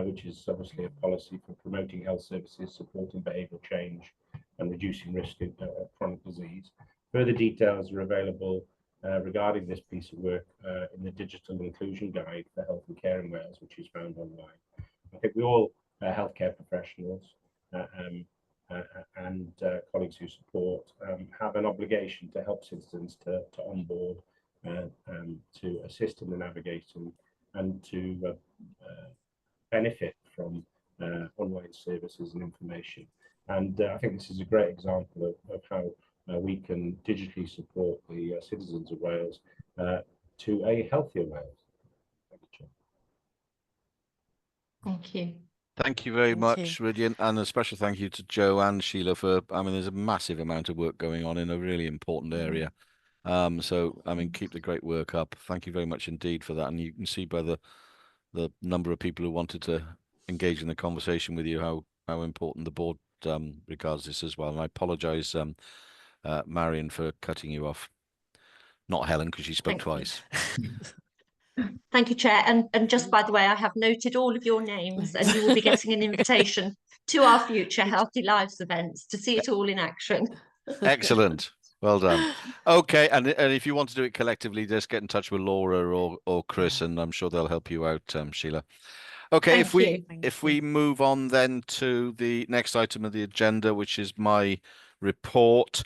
which is obviously a policy for promoting health services, supporting behavioural change, and reducing risk of chronic disease. Further details are available regarding this piece of work in the Digital Inclusion Guide for Health and Care in Wales, which is found online. I think we all, healthcare professionals and colleagues who support, have an obligation to help citizens to onboard, to assist in the navigation, and to benefit from online services and information. And I think this is a great example of how we can digitally support the citizens of Wales to a healthier Wales. Thank you, Chair. Thank you. Thank you very much, you. Ridian, and a special thank you to Jo and Sheila for, there's a massive amount of work going on in a really important area. So, keep the great work up. Thank you very much indeed for that. And you can see by the number of people who wanted to engage in the conversation with you how important the board regards this as well. And I apologise, Marion, for cutting you off. Not Helen, because she spoke twice. Thank you, Chair. And just by the way, I have noted all of your names, and you will be getting an invitation to our future Healthy Lives events to see it all in action. Excellent. Well done. Okay, and if you want to do it collectively, just get in touch with Laura or Chris, and I'm sure they'll help you out, Sheila. Okay, if we move on then to the next item of the agenda, which is my report.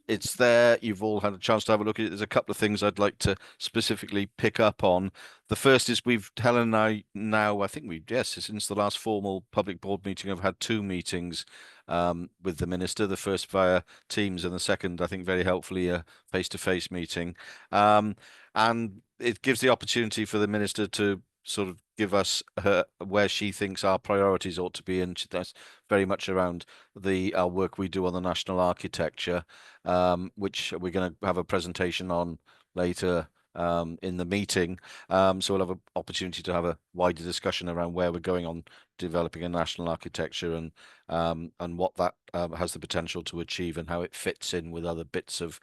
It's there. You've all had a chance to have a look at it. There's a couple of things I'd like to specifically pick up on. The first is Helen and I now, I think since the last formal public board meeting, I've had 2 meetings with the Minister, the first via Teams and the second, I think very helpfully, a face-to-face meeting. And it gives the opportunity for the Minister to sort of give us where she thinks our priorities ought to be, and that's very much around the work we do on the national architecture, which we're going to have a presentation on later in the meeting. So we'll have an opportunity to have a wider discussion around where we're going on developing a national architecture and what that has the potential to achieve and how it fits in with other bits of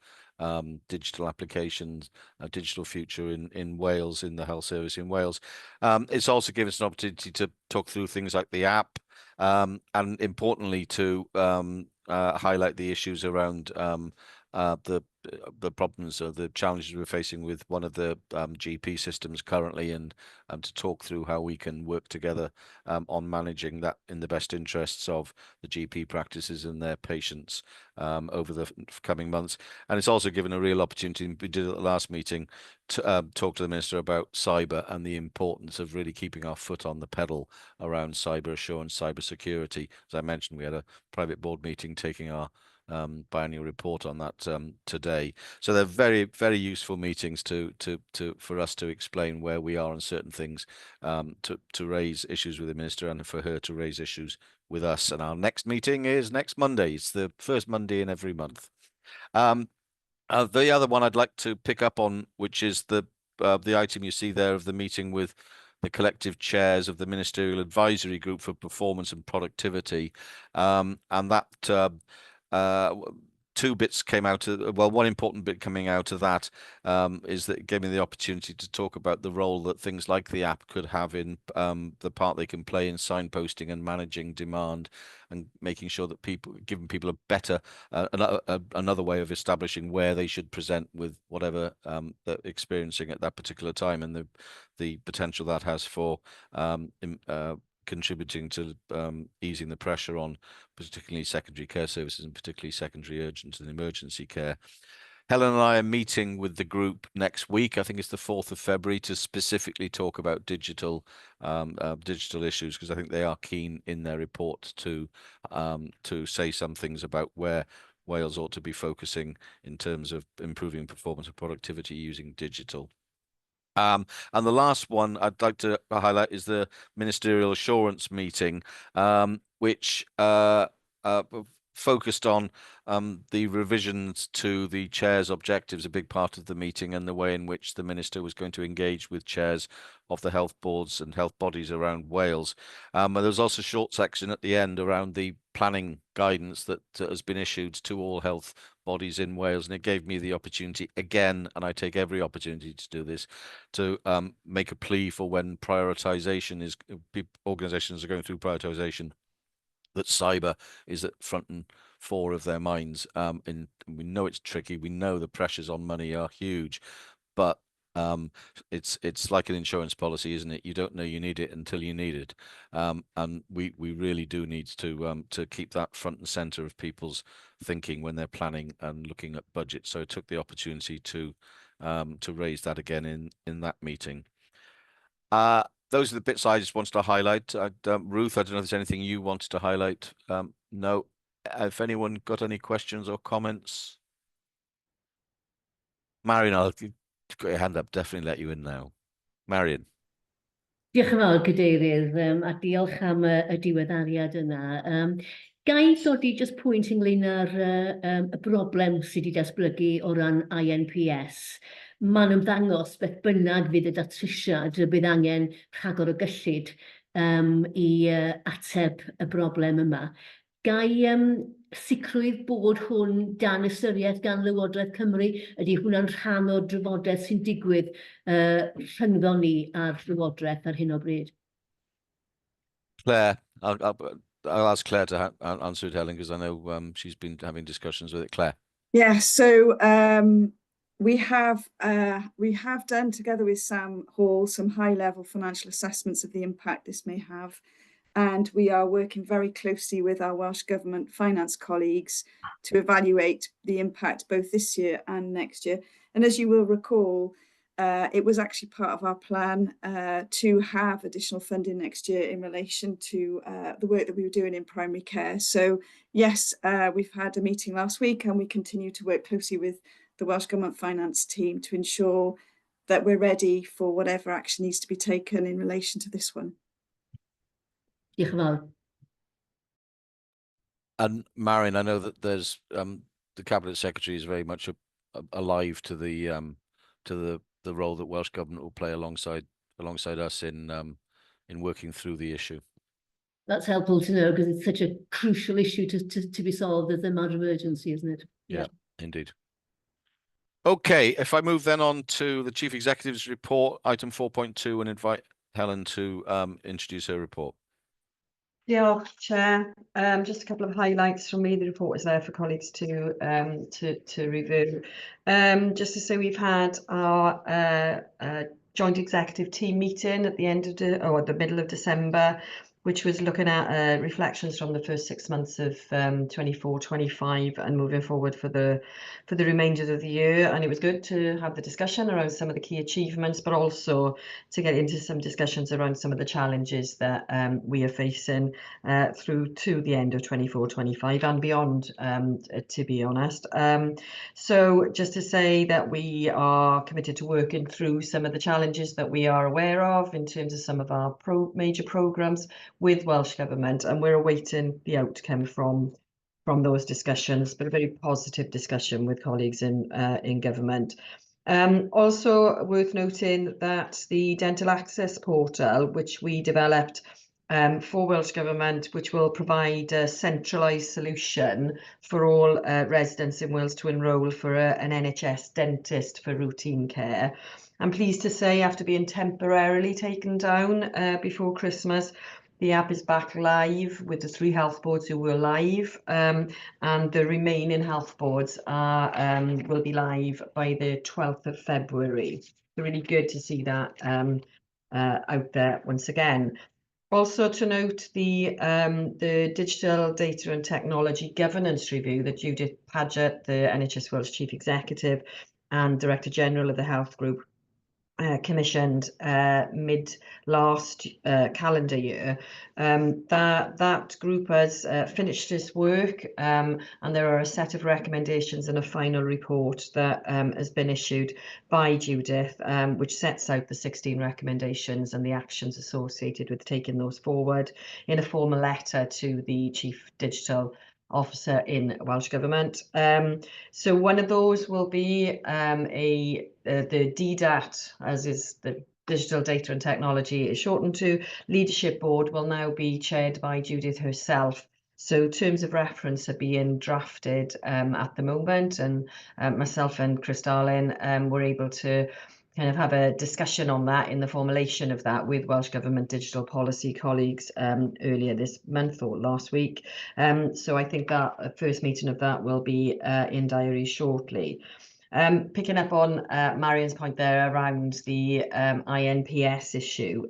digital applications, digital future in Wales, in the health service in Wales. It's also given us an opportunity to talk through things like the app, and importantly to highlight the issues around the the problems or the challenges we're facing with one of the GP systems currently, and to talk through how we can work together on managing that in the best interests of the GP practices and their patients over the coming months. And it's also given a real opportunity, we did at the last meeting, to talk to the Minister about cyber and the importance of really keeping our foot on the pedal around cyber assurance, cyber security. As I mentioned, we had a private board meeting taking our biannual report on that today. So they're very, very useful meetings for us to explain where we are on certain things, to raise issues with the Minister and for her to raise issues with us. And our next meeting is next Monday. It's the first Monday in every month. The other one I'd like to pick up on, which is the item you see there of the meeting with the collective chairs of the Ministerial Advisory Group for Performance and Productivity, and that two bits came out of, well, one important bit coming out of that is that it gave me the opportunity to talk about the role that things like the app could have in the part they can play in signposting and managing demand, and making sure that giving people a better, another way of establishing where they should present with whatever they're experiencing at that particular time, and the potential that has for contributing to easing the pressure on particularly secondary care services, and particularly secondary urgent and emergency care. Helen and I are meeting with the group next week. I think it's the 4th of February, to specifically talk about digital issues, because I think they are keen in their report to say some things about where Wales ought to be focusing in terms of improving performance and productivity using digital. And the last one I'd like to highlight is the Ministerial Assurance meeting, which focused on the revisions to the chair's objectives, a big part of the meeting, and the way in which the minister was going to engage with chairs of the health boards and health bodies around Wales. And there was also a short section at the end around the planning guidance that has been issued to all health bodies in Wales, and it gave me the opportunity again, and I take every opportunity to do this, to make a plea for when prioritisation is, organisations are going through prioritisation, that cyber is at front and fore of their minds. And we know it's tricky. We know the pressures on money are huge, but it's like an insurance policy, isn't it? You don't know you need it until you need it. And we really do need to keep that front and center of people's thinking when they're planning and looking at budget. So I took the opportunity to raise that again in that meeting. Those are the bits I just wanted to highlight. Ruth, I don't know if there's anything you wanted to highlight. No. If anyone got any questions or comments? Marion, you've got your hand up, definitely let you in now. Marion. Diolch yn fawr, Cadeirydd, a diolch am y diweddariad yna. Ga i ddodi just pwynt ynglyn â'r y broblem sydd wedi datblygu o ran INPS. Ma'n ymddangos beth bynnag fydd y datrysiad, bydd angen rhagor o gyllid i ateb y broblem yma. Ga i sicrwydd bod hwn dan ystyriaeth gan Lywodraeth Cymru? Ydy hwnna'n rhan o'r drafodaeth sy'n digwydd rhyngddon ni ar Lywodraeth ar hyn o bryd? Claire, I'll ask Claire to answer it, Helen, because I know she's been having discussions with it. Claire. Yeah, so we have done, together with Sam Hall, some high-level financial assessments of the impact this may have. And we are working very closely with our Welsh Government finance colleagues to evaluate the impact both this year and next year. And as you will recall, it was actually part of our plan to have additional funding next year in relation to the work that we were doing in primary care. So yes, we've had a meeting last week, and we continue to work closely with the Welsh Government finance team to ensure that we're ready for whatever action needs to be taken in relation to this one. Diolch yn fawr. And Marion, I know that there's the Cabinet Secretary is very much alive to the role that Welsh Government will play alongside us in working through the issue. That's helpful to know, because it's such a crucial issue to be solved as a matter of urgency, isn't it? Yeah, indeed. Okay, if I move then on to the Chief Executive's report, item 4.2, and invite Helen to introduce her report. Diolch, Chair. Just a couple of highlights from me. The report is there for colleagues to review. Just to say, we've had our joint executive team meeting at the end of the middle of December, which was looking at reflections from the first 6 months of 24-25 and moving forward for the remainder of the year. And it was good to have the discussion around some of the key achievements, but also to get into some discussions around some of the challenges that we are facing through to the end of 24-25 and beyond, to be honest. So just to say that we are committed to working through some of the challenges that we are aware of in terms of some of our major programmes with Welsh Government, and we're awaiting the outcome from those discussions, but a very positive discussion with colleagues in government. Also worth noting that the dental access portal, which we developed for Welsh Government, which will provide a centralised solution for all residents in Wales to enrol for an NHS dentist for routine care. I'm pleased to say, after being temporarily taken down before Christmas, the app is back live with the 3 health boards who were live, and the remaining health boards will be live by the 12th of February. So really good to see that out there once again. Also to note the Digital Data and Technology Governance Review that Judith Paget, the NHS Wales Chief Executive and Director General of the Health Group, commissioned mid last calendar year. That group has finished its work, and there are a set of recommendations and a final report that has been issued by Judith, which sets out the 16 recommendations and the actions associated with taking those forward in a formal letter to the Chief Digital Officer in Welsh Government. So one of those will be the DDAT, as is the Digital Data and Technology is shortened to. Leadership Board will now be chaired by Judith herself. So terms of reference are being drafted at the moment, and myself and Chris Darling were able to kind of have a discussion on that in the formulation of that with Welsh Government digital policy colleagues earlier this month or last week. So I think that first meeting of that will be in diary shortly. Picking up on Marion's point there around the INPS issue,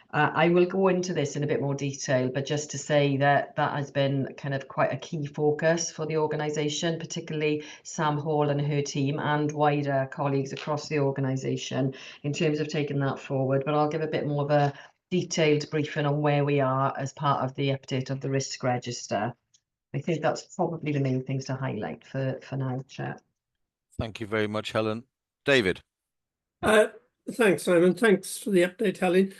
I will go into this in a bit more detail, but just to say that that has been kind of quite a key focus for the organisation, particularly Sam Hall and her team and wider colleagues across the organisation in terms of taking that forward. But I'll give a bit more of a detailed briefing on where we are as part of the update of the risk register. I think that's probably the main things to highlight for now, Chair. Thank you very much, Helen. David. Thanks, Simon. Thanks for the update, Helen.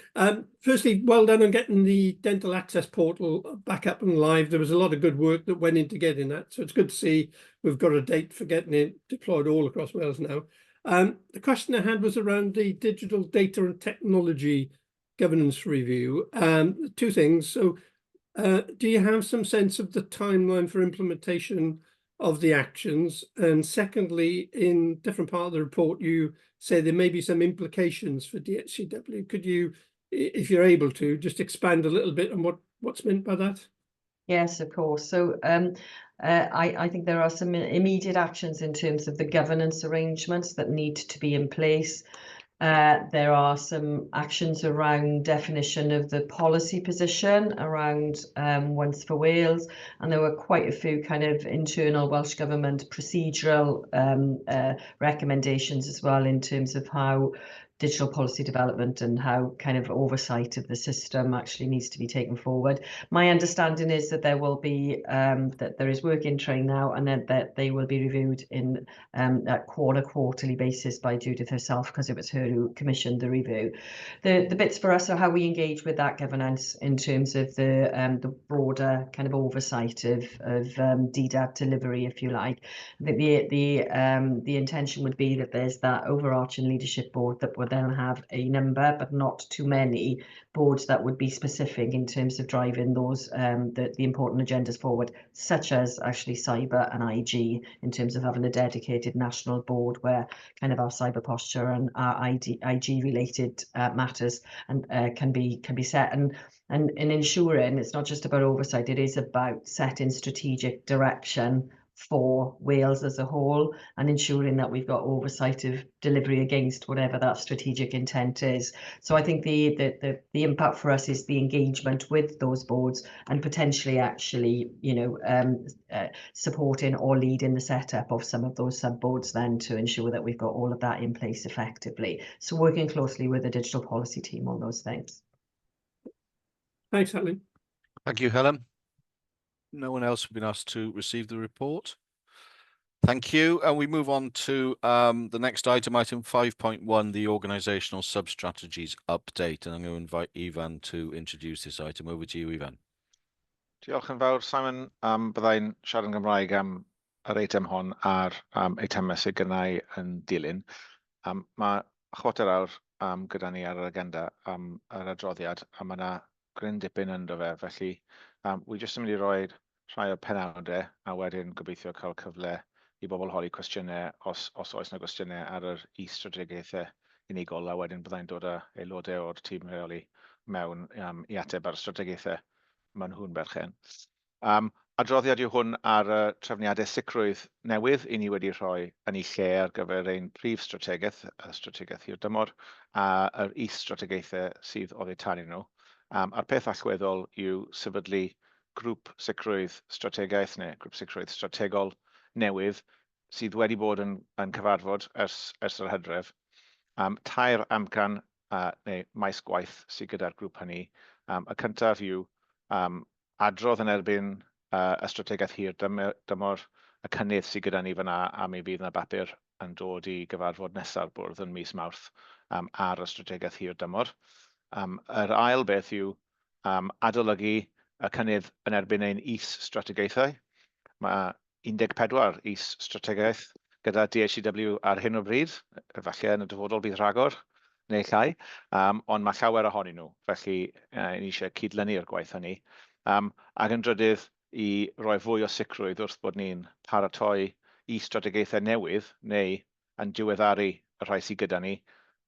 Firstly, well done on getting the dental access portal back up and live. There was a lot of good work that went into getting that. So it's good to see we've got a date for getting it deployed all across Wales now. The question I had was around the Digital Data and Technology Governance Review. 2 things. So do you have some sense of the timeline for implementation of the actions? And secondly, in different part of the report, you say there may be some implications for DHCW. Could you, if you're able to, just expand a little bit on what's meant by that? Yes, of course. So I think there are some immediate actions in terms of the governance arrangements that need to be in place. There are some actions around definition of the policy position around Once for Wales, and there were quite a few kind of internal Welsh Government procedural recommendations as well in terms of how digital policy development and how kind of oversight of the system actually needs to be taken forward. My understanding is that there will be that there is work in train now, and that they will be reviewed in that quarterly basis by Judith herself, because it was her who commissioned the review. The bits for us are how we engage with that governance in terms of the broader kind of oversight of DDAT delivery, if you like. I think the intention would be that there's that overarching leadership board that would then have a number, but not too many boards that would be specific in terms of driving those the important agendas forward, such as actually cyber and IG, in terms of having a dedicated national board where kind of our cyber posture and our IG related matters and can be set. And and ensuring it's not just about oversight, it is about setting strategic direction for Wales as a whole and ensuring that we've got oversight of delivery against whatever that strategic intent is. So I think the impact for us is the engagement with those boards and potentially actually, you know, supporting or leading the setup of some of those sub boards then to ensure that we've got all of that in place effectively. So working closely with the digital policy team on those things. Thanks, Helen. Thank you, Helen. No one else has been asked to receive the report. Thank you. And we move on to the next item, item 5.1, the organisational sub-strategies update. And I'm going to invite Ifan to introduce this item. Over to you, Ifan. Diolch yn fawr, Simon. Byddai'n siarad yn Gymraeg am yr eitem hon a'r eitemau sydd gynnau yn dilyn. Mae chwarter awr gyda ni ar yr agenda am yr adroddiad, a mae yna gryn dipyn ynddo fe, felly wi jyst yn mynd i roi rhai o penawdau, a wedyn gobeithio cael cyfle i bobl holi cwestiynau os oes yna gwestiynau ar yr is-strategaethau unigol, a wedyn byddai'n dod â aelodau o'r tîm reoli mewn i ateb ar y strategaethau maen nhw'n berchen. Adroddiad yw hwn ar trefniadau sicrwydd newydd i ni wedi rhoi yn ei lle ar gyfer ein prif strategaeth, y strategaeth hir dymor, a yr is-strategaethau sydd oddi tan nhw. A'r peth allweddol yw sefydlu grŵp sicrwydd strategaeth neu grŵp sicrwydd strategol newydd sydd wedi bod yn cyfarfod ers yr Hydref. Tair amcan neu maes gwaith sydd gyda'r grŵp hynny. Y cyntaf yw adrodd yn erbyn y strategaeth hir dymor, y cynnydd sydd gyda ni fyna a mi fydd yna bapur yn dod i gyfarfod nesaf bwrdd yn mis Mawrth ar y strategaeth hir dymor. Yr ail beth yw adolygu y cynnydd yn erbyn ein is-strategaethau. Mae 14 is-strategaeth gyda DHCW ar hyn o bryd, efallai yn y dyfodol bydd rhagor neu llai, ond mae llawer ohonyn nhw, felly ni eisiau cydlynu'r gwaith hynny. Ac yn drydydd i roi fwy o sicrwydd wrth bod ni'n paratoi i strategaethau newydd neu yn diweddaru y rhai sydd gyda ni.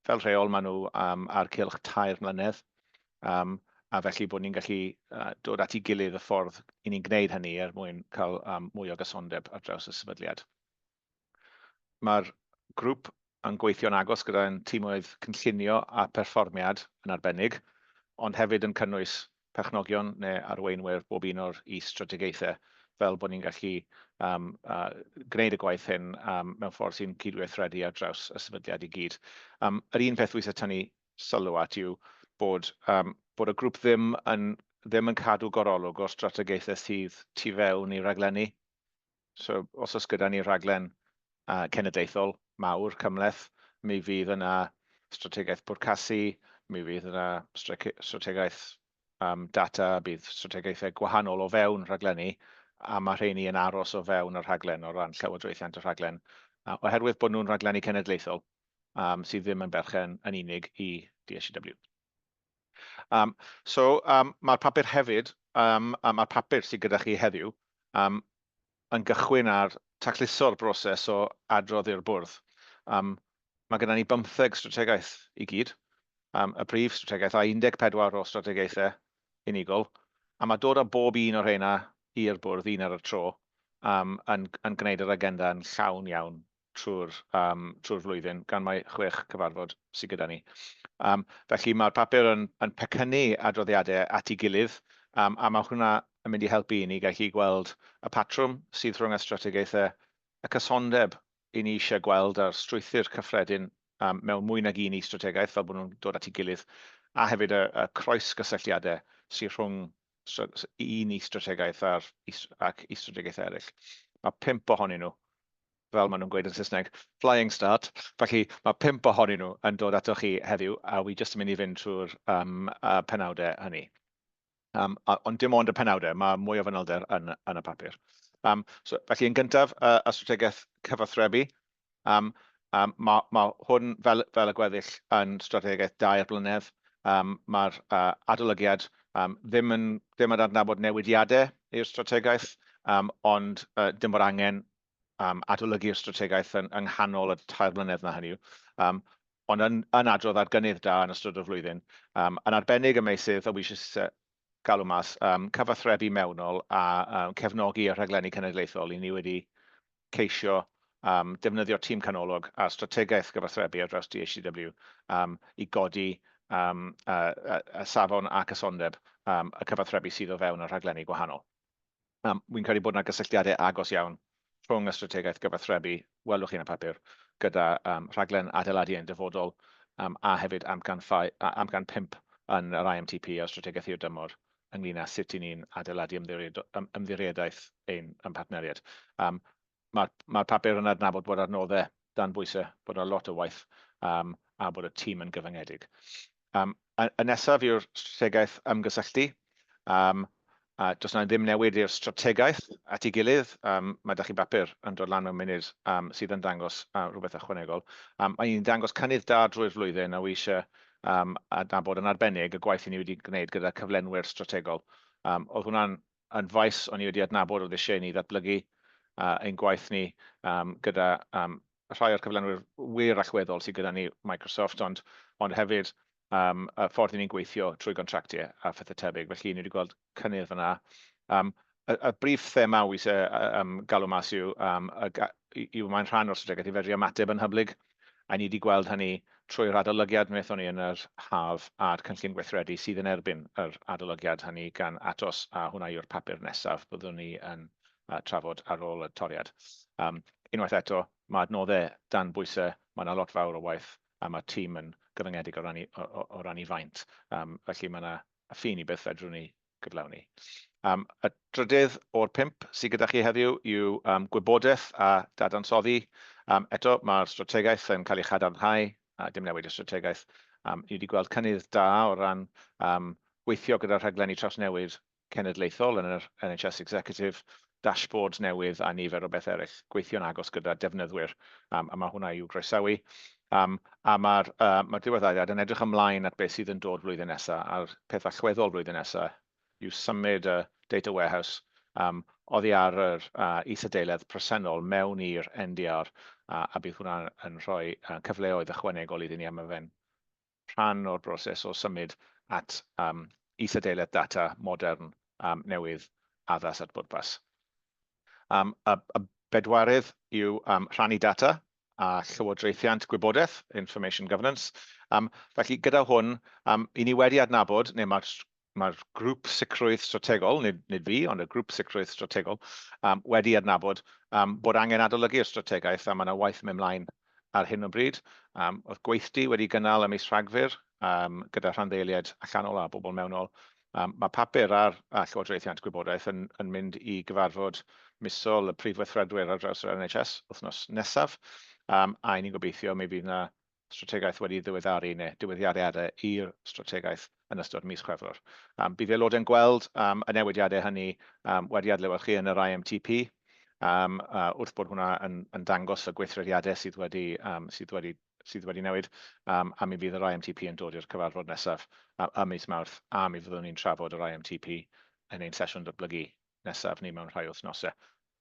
Fel rheol maen nhw ar cylch 3 mlynedd, a felly bod ni'n gallu dod at ei gilydd y ffordd i ni'n gwneud hynny mwyn cael mwy o gysondeb ar draws y sefydliad. Mae'r grŵp yn gweithio'n agos gyda'n tîmoedd cynllunio a perfformiad yn arbennig, ond hefyd yn cynnwys perchnogion neu arweinwyr bob un o'r is-strategaethau, fel bod ni'n gallu gwneud y gwaith hyn mewn ffordd sy'n cydweithredu ar draws y sefydliad i gyd. Yr un peth wysau tynnu sylw at yw bod y grŵp ddim yn cadw gorolwg o'r strategaethau sydd tu fewn i raglenni. So, os oes gyda ni raglen cenedlaethol mawr cymhleth, mi fydd yna strategaeth bwrcasu, mi fydd yna strategaeth data, bydd strategaethau gwahanol o fewn rhaglenni, a mae rheini yn aros o fewn y rhaglen o ran llywodraethiant y rhaglen, oherwydd bod nhw'n rhaglenni cenedlaethol sydd ddim yn berchen yn unig i DHCW. Mae'r papur hefyd, mae'r papur sydd gyda chi heddiw, yn gychwyn ar tacluso'r broses o adrodd i'r bwrdd. Mae gyda ni 15 strategaeth i gyd, y prif strategaeth a 14 o strategaethau unigol, a mae dod â bob un o'r rheina i'r bwrdd, un ar y tro, yn gwneud yr agenda yn llawn iawn trwy'r flwyddyn, gan mai 6 cyfarfod sydd gyda ni. Felly mae'r papur yn pecynnu adroddiadau at ei gilydd, a mae hwnna yn mynd i helpu i ni gallu gweld y patrwm sydd rhwng y strategaethau, y cysondeb i ni eisiau gweld ar strwythur cyffredin mewn mwy nag un is-strategaeth fel bod nhw'n dod at ei gilydd, a hefyd y croes gysylltiadau sydd rhwng un is-strategaeth ac is-strategaethau eraill. Mae 5 ohonyn nhw, fel maen nhw'n gweud yn Saesneg, flying start. Felly mae 5 ohonyn nhw yn dod atoch chi heddiw, a wi jyst yn mynd i fynd trwy'r penawdau hynny. Ond dim ond y penawdau, mae mwy o fanylder yn y papur. Felly yn gyntaf, y strategaeth cyfathrebu. Mae hwn fel y gweddill yn strategaeth 2 blynedd. Mae'r adolygiad ddim yn adnabod newidiadau i'r strategaeth, ond dim bod angen adolygu'r strategaeth yng nghanol y 2 blynedd na hynny. Ond yn adrodd ar gynnydd da yn ystod y flwyddyn. Yn arbennig y meysydd, o galw mas cyfathrebu mewnol a cefnogi y rhaglenni cenedlaethol i ni wedi ceisio defnyddio tîm canolog a strategaeth gyfathrebu ar draws DHCW i godi y safon a cysondeb y cyfathrebu sydd o fewn y rhaglenni gwahanol. Wy'n credu bod yna gysylltiadau agos iawn rhwng y strategaeth gyfathrebu, welwch chi'n y papur, gyda rhaglen adeiladu yn dyfodol a hefyd amcan 5 yn yr IMTP a strategaeth i'r dymor ynglyn â sut i ni'n adeiladu ymddirieddaeth ein partneriad. Mae'r papur yn adnabod bod adnoddau dan bwysau, bod yna lot o waith a bod y tîm yn gyfyngedig. Y nesaf yw'r strategaeth ymgysylltu. Does yna ddim newid i'r strategaeth at ei gilydd. Mae ydych chi bapur yn dod lan mewn munud sydd yn dangos rhywbeth ychwanegol. Mae'n dangos cynnydd da drwy'r flwyddyn a wy eisiau adnabod yn arbennig y gwaith i ni wedi gwneud gyda cyflenwyr strategol. Oedd hwnna'n faes o'n i wedi adnabod oedd eisiau ni ddatblygu ein gwaith ni gyda rhai o'r cyflenwyr wir allweddol sydd gyda ni Microsoft, ond hefyd y ffordd i ni'n gweithio trwy gontractiau a phethau tebyg. Felly ni wedi gweld cynnydd fyna. Y brif thema wy eisiau galw mas yw mae'n rhan o'r strategaeth i fedru ymateb yn hyblyg. A ni wedi gweld hynny trwy'r adolygiad wnaethon ni yn yr haf a'r cynllun gweithredu sydd yn erbyn yr adolygiad hynny gan Atos, a hwnna yw'r papur nesaf byddwn ni yn trafod ar ôl y toriad. Unwaith eto, mae adnoddau dan bwysau, mae yna lot fawr o waith a mae tîm yn gyfyngedig o ran i faint. Felly mae yna ffin i beth fedrwn ni gyflawni. Y drydydd o'r 5 sydd gyda chi heddiw yw gwybodaeth a dadansoddi. Eto, mae'r strategaeth yn cael ei chadarnhau, dim newid y strategaeth. Ni wedi gweld cynnydd da o ran gweithio gyda'r rhaglenni trawsnewid cenedlaethol yn yr NHS Executive, dashboards newydd a nifer o beth eraill, gweithio'n agos gyda defnyddwyr, a mae hwnna i'w groesawu. A mae'r diweddariad yn edrych ymlaen at beth sydd yn dod flwyddyn nesaf, a'r peth allweddol flwyddyn nesaf yw symud y data warehouse oddi ar yr is-adeiledd presennol mewn i'r NDR, a bydd hwnna yn rhoi cyfleoedd ychwanegol iddyn ni am y fe'n rhan o'r broses o symud at is-adeiledd data modern newydd addas at bwrpas. Y bedwarydd yw rhannu data a llywodraethiant gwybodaeth, information governance. Felly gyda hwn, i ni wedi adnabod, neu mae'r grŵp sicrwydd strategol, nid fi, ond y grŵp sicrwydd strategol, wedi adnabod bod angen adolygu'r strategaeth a mae yna waith yn mynd mlaen ar hyn o bryd. Oedd gweithdi wedi gynnal ym mis Rhagfyr gyda rhanddeiliad allanol a bobl mewnol. Mae papur ar llywodraethiant gwybodaeth yn mynd i gyfarfod misol y prif weithredwyr ar draws yr NHS wythnos nesaf. A ni'n gobeithio mi fydd yna strategaeth wedi ddiweddaru neu diweddiadau i'r strategaeth yn ystod mis Chwefror. Bydd aelodau'n gweld y newidiadau hynny wedi adlewyrchu yn yr IMTP, wrth bod hwnna yn dangos y gweithrediadau sydd wedi newid, a mi fydd yr IMTP yn dod i'r cyfarfod nesaf ym mis Mawrth, a mi fyddwn ni'n trafod yr IMTP yn ein sesiwn datblygu nesaf ni mewn rhai wythnosau.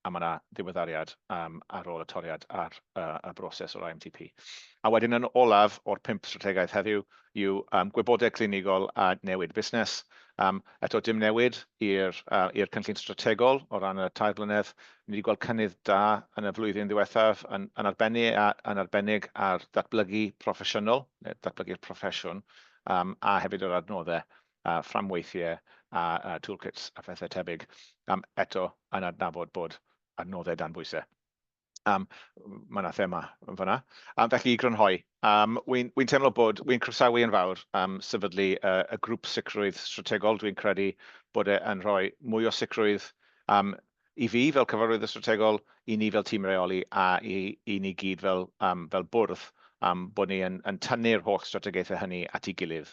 A mae yna ddiweddariad ar ôl y toriad ar y broses o'r IMTP. A wedyn yn olaf o'r 5 strategaeth heddiw yw gwybodaeth clinigol a newid busnes. Eto dim newid i'r cynllun strategol o ran y 3 blynedd. Ni wedi gweld cynnydd da yn y flwyddyn ddiwethaf yn arbennig ar datblygu proffesiynol, datblygu'r proffesiwn, a hefyd yr adnoddau, fframweithiau a toolkits a phethau tebyg. Eto yn adnabod bod adnoddau dan bwysau. Mae yna thema yn fyna. Felly i grynhoi, wy'n teimlo bod wy'n croesawu yn fawr sefydlu y grŵp sicrwydd strategol. Dwi'n credu bod e'n rhoi mwy o sicrwydd i fi fel cyfarwydd y strategol, i ni fel tîm reoli a i ni gyd fel bwrdd, bod ni yn tynnu'r holl strategaethau hynny at ei gilydd.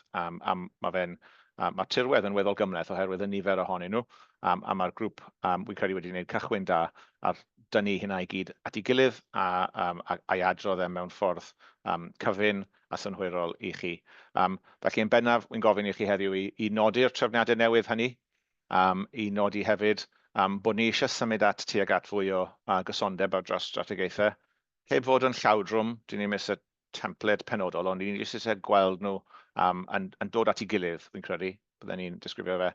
Mae'r tirwedd yn weddol gymleth oherwydd y nifer ohonyn nhw, a mae'r grŵp wy'n credu wedi gwneud cychwyn da ar dynnu hynna i gyd at ei gilydd a'i adrodd mewn ffordd cyfun a synhwyrol i chi. Felly yn bennaf, wy'n gofyn i chi heddiw i nodi'r trefniadau newydd hynny, i nodi hefyd bod ni eisiau symud at tuag at fwy o gysondeb ar dros strategaethau. Heb fod yn llawdrwm, dwi'n ei mis y template penodol, ond ni'n eisiau gweld nhw yn dod at ei gilydd, fi'n credu, bydden ni'n disgrifio fe,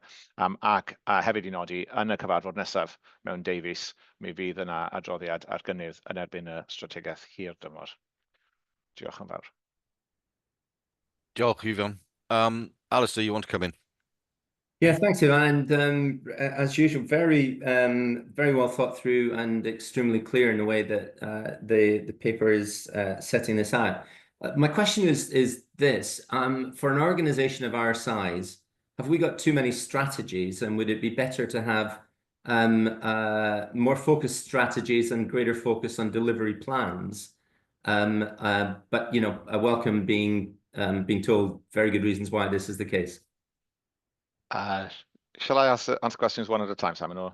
ac hefyd i nodi yn y cyfarfod nesaf mewn Davies, mi fydd yna adroddiad ar gynnydd yn erbyn y strategaeth hir dymor. Diolch yn fawr. Diolch, Ifan. Alistair, you want to come in? Yeah, thanks, Ivan. And as usual, very well thought through and extremely clear in the way that the paper is setting this out. My question is this: for an organisation of our size, have we got too many strategies, and would it be better to have more focused strategies and greater focus on delivery plans? But you know, I welcome being told very good reasons why this is the case. Shall I answer questions one at a time, Simon? Or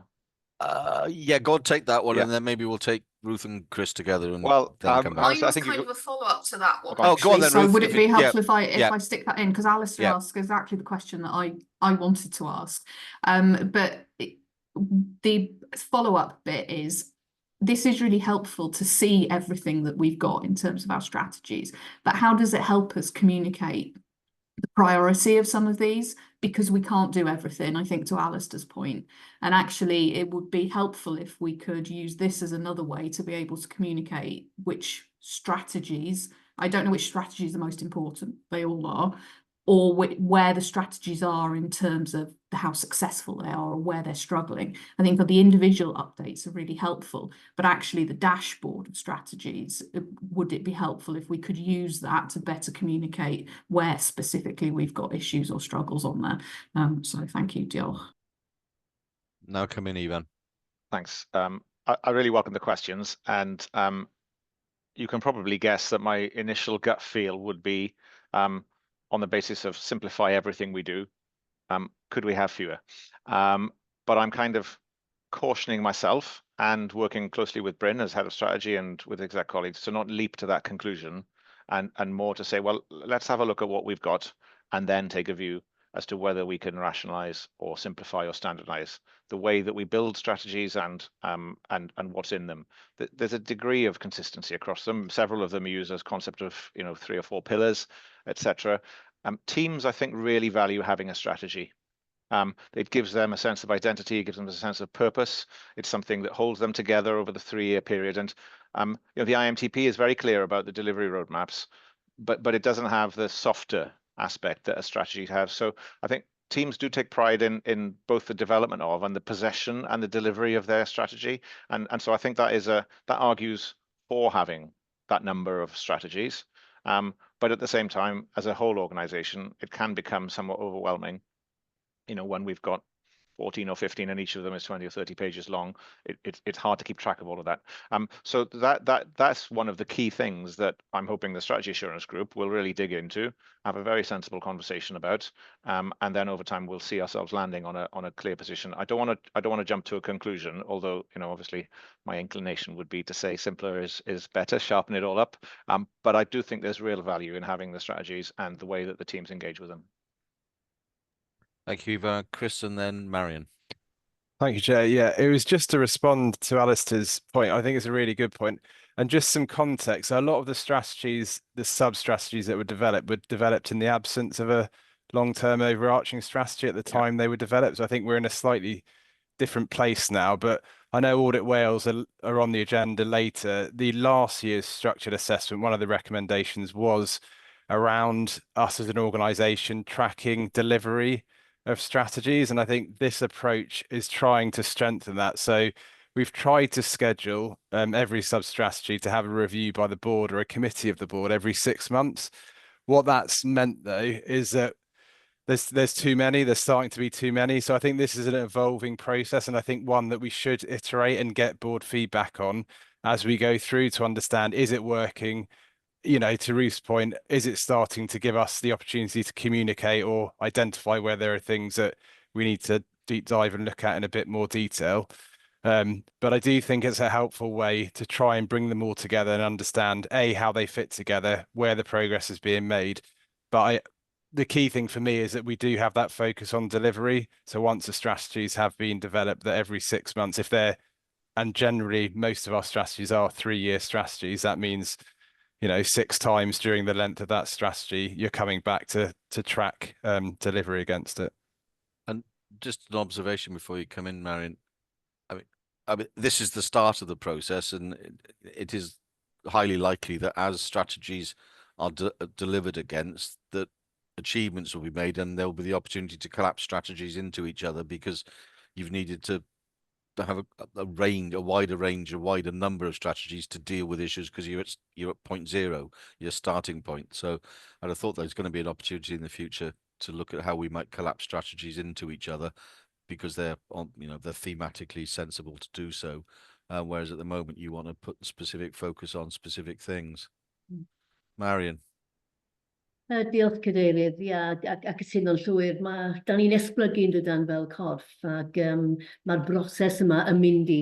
Yeah, go on, take that one, Yeah. and then maybe we'll take Ruth and Chris together, and Well, then come back. Alice, I Mine was think kind you've of a follow-up to that one. Oh, go on actually. then, So Ruth, would if it be you- helpful yeah, if I stick that in? Because Alistair Yeah. asked exactly the question that I wanted to ask. But the follow-up bit is, this is really helpful to see everything that we've got in terms of our strategies, but how does it help us communicate the priority of some of these? Because we can't do everything, I think, to Alistair's point. And actually, it would be helpful if we could use this as another way to be able to communicate which strategies, I don't know which strategies are most important, they all are, or where the strategies are in terms of how successful they are or where they're struggling. I think that the individual updates are really helpful, but actually the dashboard of strategies, would it be helpful if we could use that to better communicate where specifically we've got issues or struggles on there? So thank you, Diolch. Now come in, Ivan. Thanks. I really welcome the questions, and you can probably guess that my initial gut feel would be, on the basis of simplify everything we do, could we have fewer? But I'm kind of cautioning myself and working closely with Bryn as head of strategy and with exec colleagues to not leap to that conclusion, and more to say, well, let's have a look at what we've got and then take a view as to whether we can rationalize or simplify or standardize the way that we build strategies and what's in them. There's a degree of consistency across them. Several of them use as concept of 3 or 4 pillars, etc. Teams, I think, really value having a strategy. It gives them a sense of identity, it gives them a sense of purpose. It's something that holds them together over the 3-year period. And the IMTP is very clear about the delivery roadmaps, but it doesn't have the softer aspect that a strategy has. So I think teams do take pride in both the development of and the possession and the delivery of their strategy. And so I think that argues for having that number of strategies. But at the same time, as a whole organization, it can become somewhat overwhelming. When we've got 14 or 15 and each of them is 20 or 30 pages long, it's hard to keep track of all of that. So that's one of the key things that I'm hoping the strategy assurance group will really dig into, have a very sensible conversation about, and then over time we'll see ourselves landing on a clear position. I don't want to jump to a conclusion, although obviously my inclination would be to say simpler is better, sharpen it all up. But I do think there's real value in having the strategies and the way that the teams engage with them. Thank you, Eva. Chris, and then Marion. Thank you, Chair. Yeah, it was just to respond to Alistair's point. I think it's a really good point. And just some context, a lot of the strategies, the sub-strategies that were developed in the absence of a long-term overarching strategy at the time they were developed. So I think we're in a slightly different place now, but I know Audit Wales are on the agenda later. The last year's structured assessment, one of the recommendations was around us as an organisation tracking delivery of strategies, and I think this approach is trying to strengthen that. So we've tried to schedule every sub-strategy to have a review by the board or a committee of the board every 6 months. What that's meant, though, is that there's too many, there's starting to be too many. So I think this is an evolving process, and I think one that we should iterate and get board feedback on as we go through to understand, is it working? To Ruth's point, is it starting to give us the opportunity to communicate or identify where there are things that we need to deep dive and look at in a bit more detail? But I do think it's a helpful way to try and bring them all together and understand, A, how they fit together, where the progress is being made. But the key thing for me is that we do have that focus on delivery. So once the strategies have been developed, that every 6 months, and generally most of our strategies are 3-year strategies, that means 6 times during the length of that strategy, you're coming back to track delivery against it. just an observation before you come in, Marion. I mean, this is the start of the process, and it is highly likely that as strategies are delivered against, that achievements will be made, and there will be the opportunity to collapse strategies into each other because you've needed to have a wider range, a wider number of strategies to deal with issues because you're at point zero, your starting point. So I'd have thought there's going to be an opportunity in the future to look at how we might collapse strategies into each other because they're on, they're thematically sensible to do so. Whereas at the moment you want to put specific focus on specific things. Marion. Diolch Cadeirydd, ac cytuno'n llwyr. Da ni'n esblygu yn dydan fel corff ac mae'r broses yma yn mynd i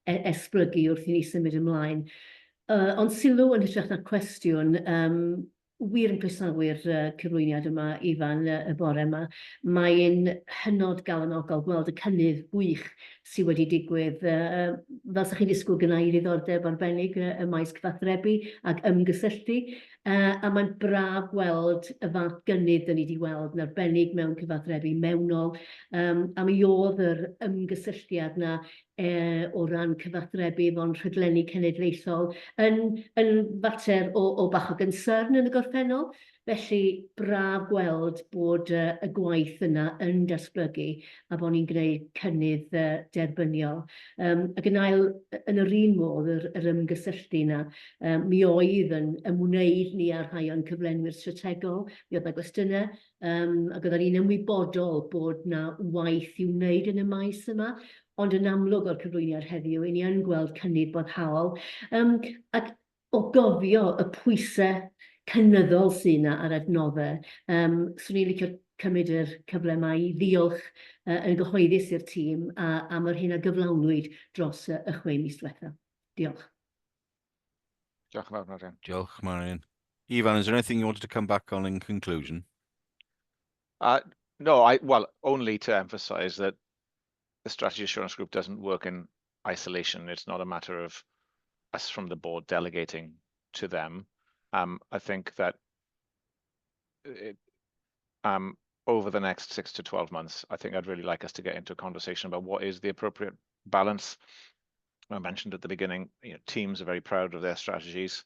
esblygu wrth i ni symud ymlaen. Ond sylw yn hytrach na'r cwestiwn, wir yn croesawu'r cyflwyniad yma, Ifan, y bore yma. Mae'n hynod galonogol gweld y cynnydd gwych sydd wedi digwydd. Fel sy'ch chi'n disgwyl gyda i ddiddordeb arbennig y maes cyfathrebu ac ymgysylltu. A mae'n braf gweld y fath gynnydd dyn ni wedi weld yn arbennig mewn cyfathrebu mewnol. A mi oedd yr ymgysylltiad na o ran cyfathrebu fo'n rhydlenni cenedlaethol yn fater o bach o gynsyrn yn y gorffennol. Felly, braf gweld bod y gwaith yna yn datblygu a bod ni'n gwneud cynnydd derbyniol. Ac yn ail, yn yr un modd, yr ymgysylltu yna, mi oedd yn ymwneud ni ar rhai o'n cyflenwyr strategol, mi oedd na gwestiynau, ac oedd ni'n ymwybodol bod na waith i'w wneud yn y maes yma. Ond yn amlwg o'r cyflwyniad heddiw, i ni yn gweld cynnydd boddhaol. Ac o gofio y pwysau cynyddol sy'n yna ar adnoddau. Swn i'n licio cymryd yr cyfle yma i ddiolch yn gyhoeddus i'r tîm am yr hyn a gyflawnwyd dros y 6 mis diwethaf. Diolch. Diolch yn fawr, Marion. Diolch, Marion. Ifan, is there anything you wanted to come back on in conclusion? No, well, only to emphasize that the strategy assurance group doesn't work in isolation. It's not a matter of us from the board delegating to them. I think that over the next 6 to 12 months, I think I'd really like us to get into a conversation about what is the appropriate balance. I mentioned at the beginning, teams are very proud of their strategies,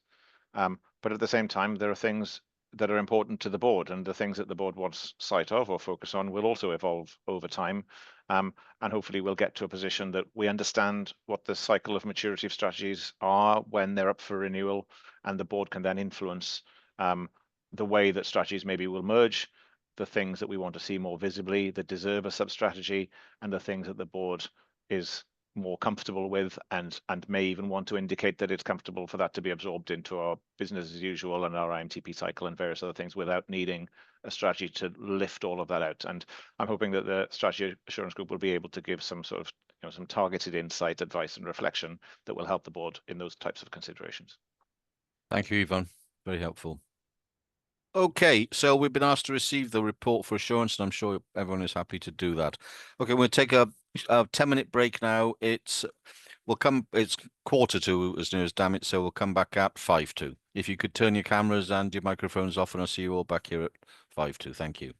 but at the same time, there are things that are important to the board, and the things that the board wants sight of or focus on will also evolve over time. And hopefully we'll get to a position that we understand what the cycle of maturity of strategies are when they're up for renewal, and the board can then influence the way that strategies maybe will merge, the things that we want to see more visibly that deserve a sub-strategy, and the things that the board is more comfortable with and may even want to indicate that it's comfortable for that to be absorbed into our business as usual and our IMTP cycle and various other things without needing a strategy to lift all of that out. And I'm hoping that the strategy assurance group will be able to give some sort of some targeted insight, advice and reflection that will help the board in those types of considerations. Thank you, Ifan. Very helpful. Okay, so we've been asked to receive the report for assurance, and I'm sure everyone is happy to do that. Okay, we'll take a 10-minute break now. It's 1:45 as near as damn it, so we'll come back at 5:55. If you could turn your cameras and your microphones off, and I'll see you all back here at 5:55. Thank you.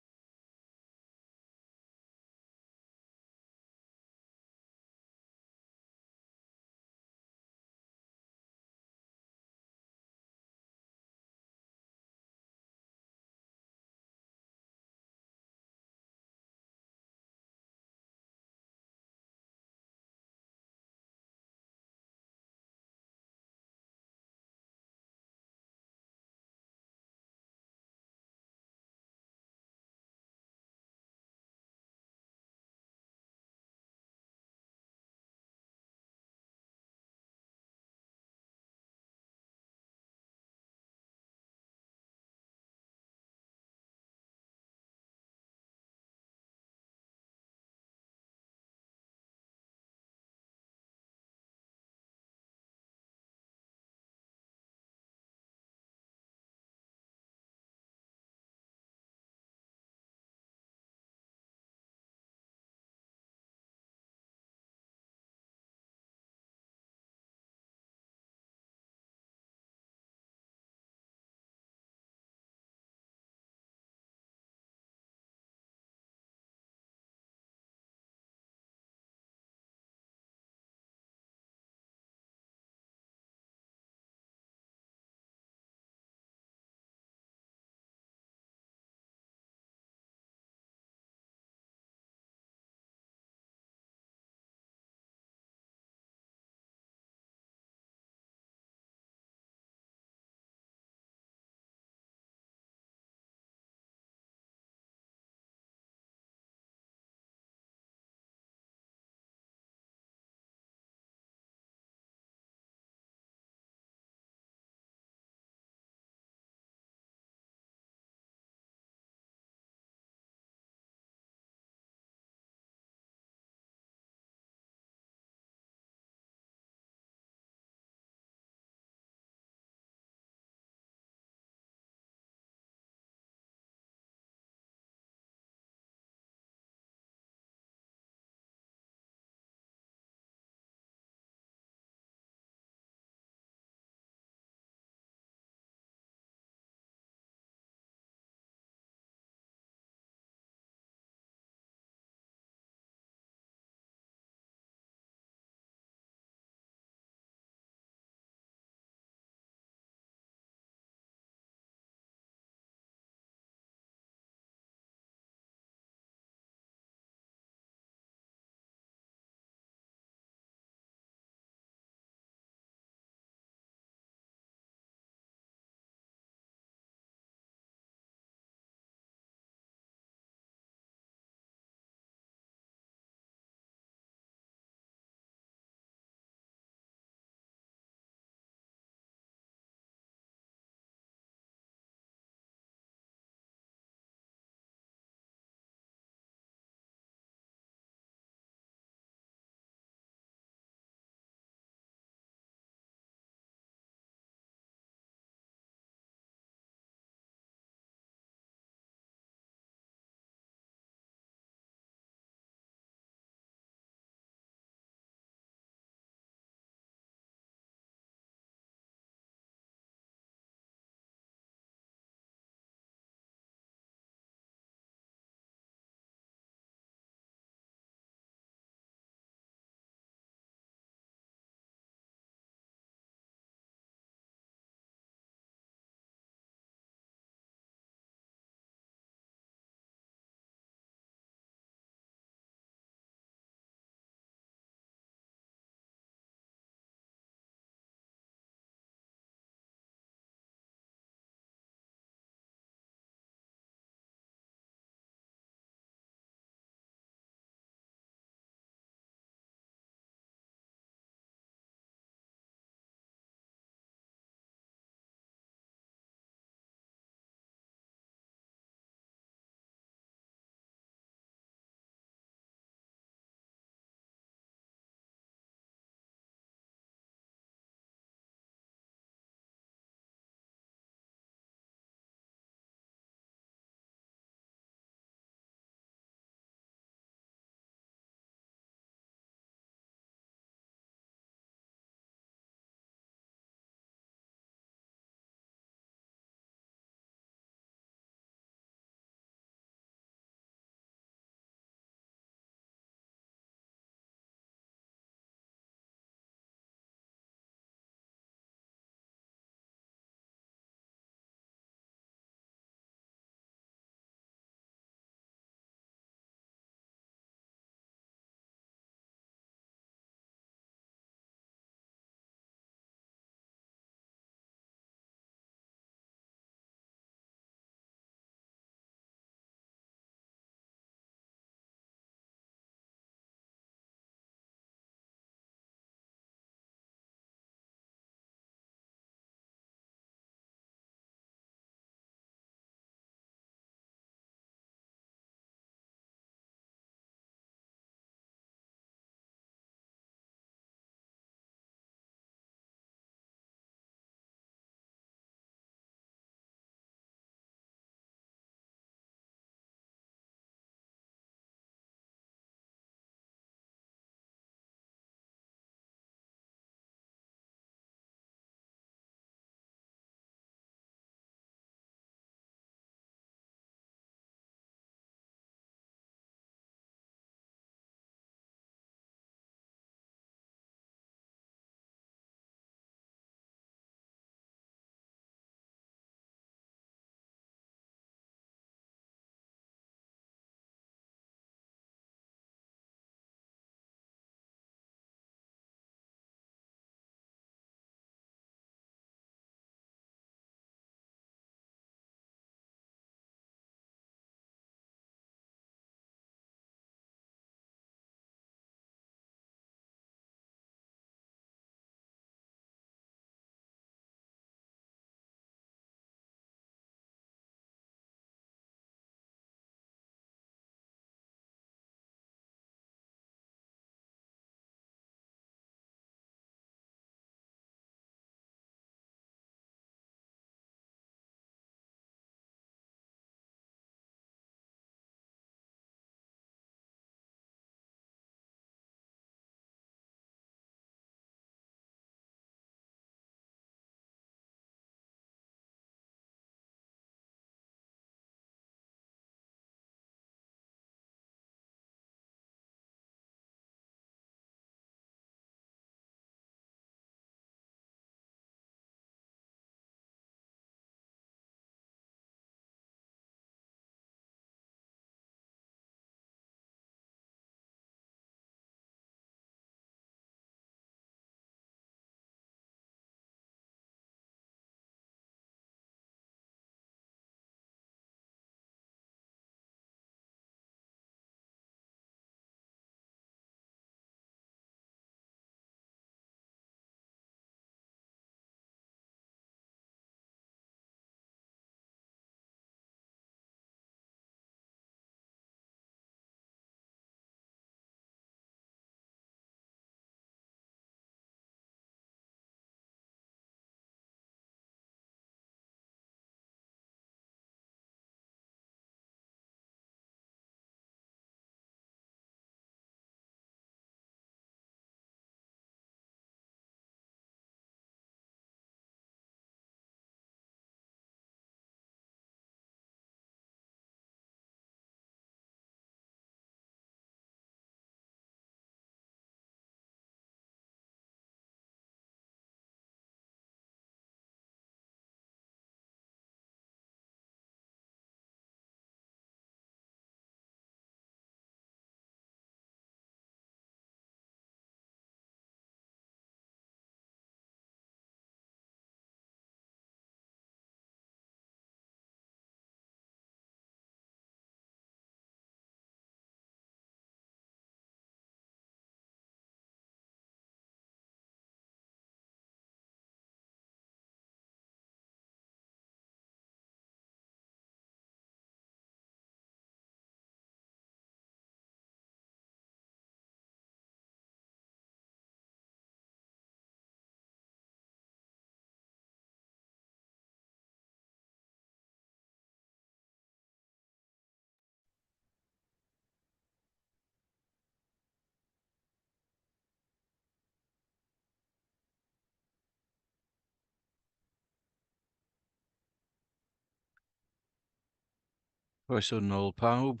Croeso nôl pawb.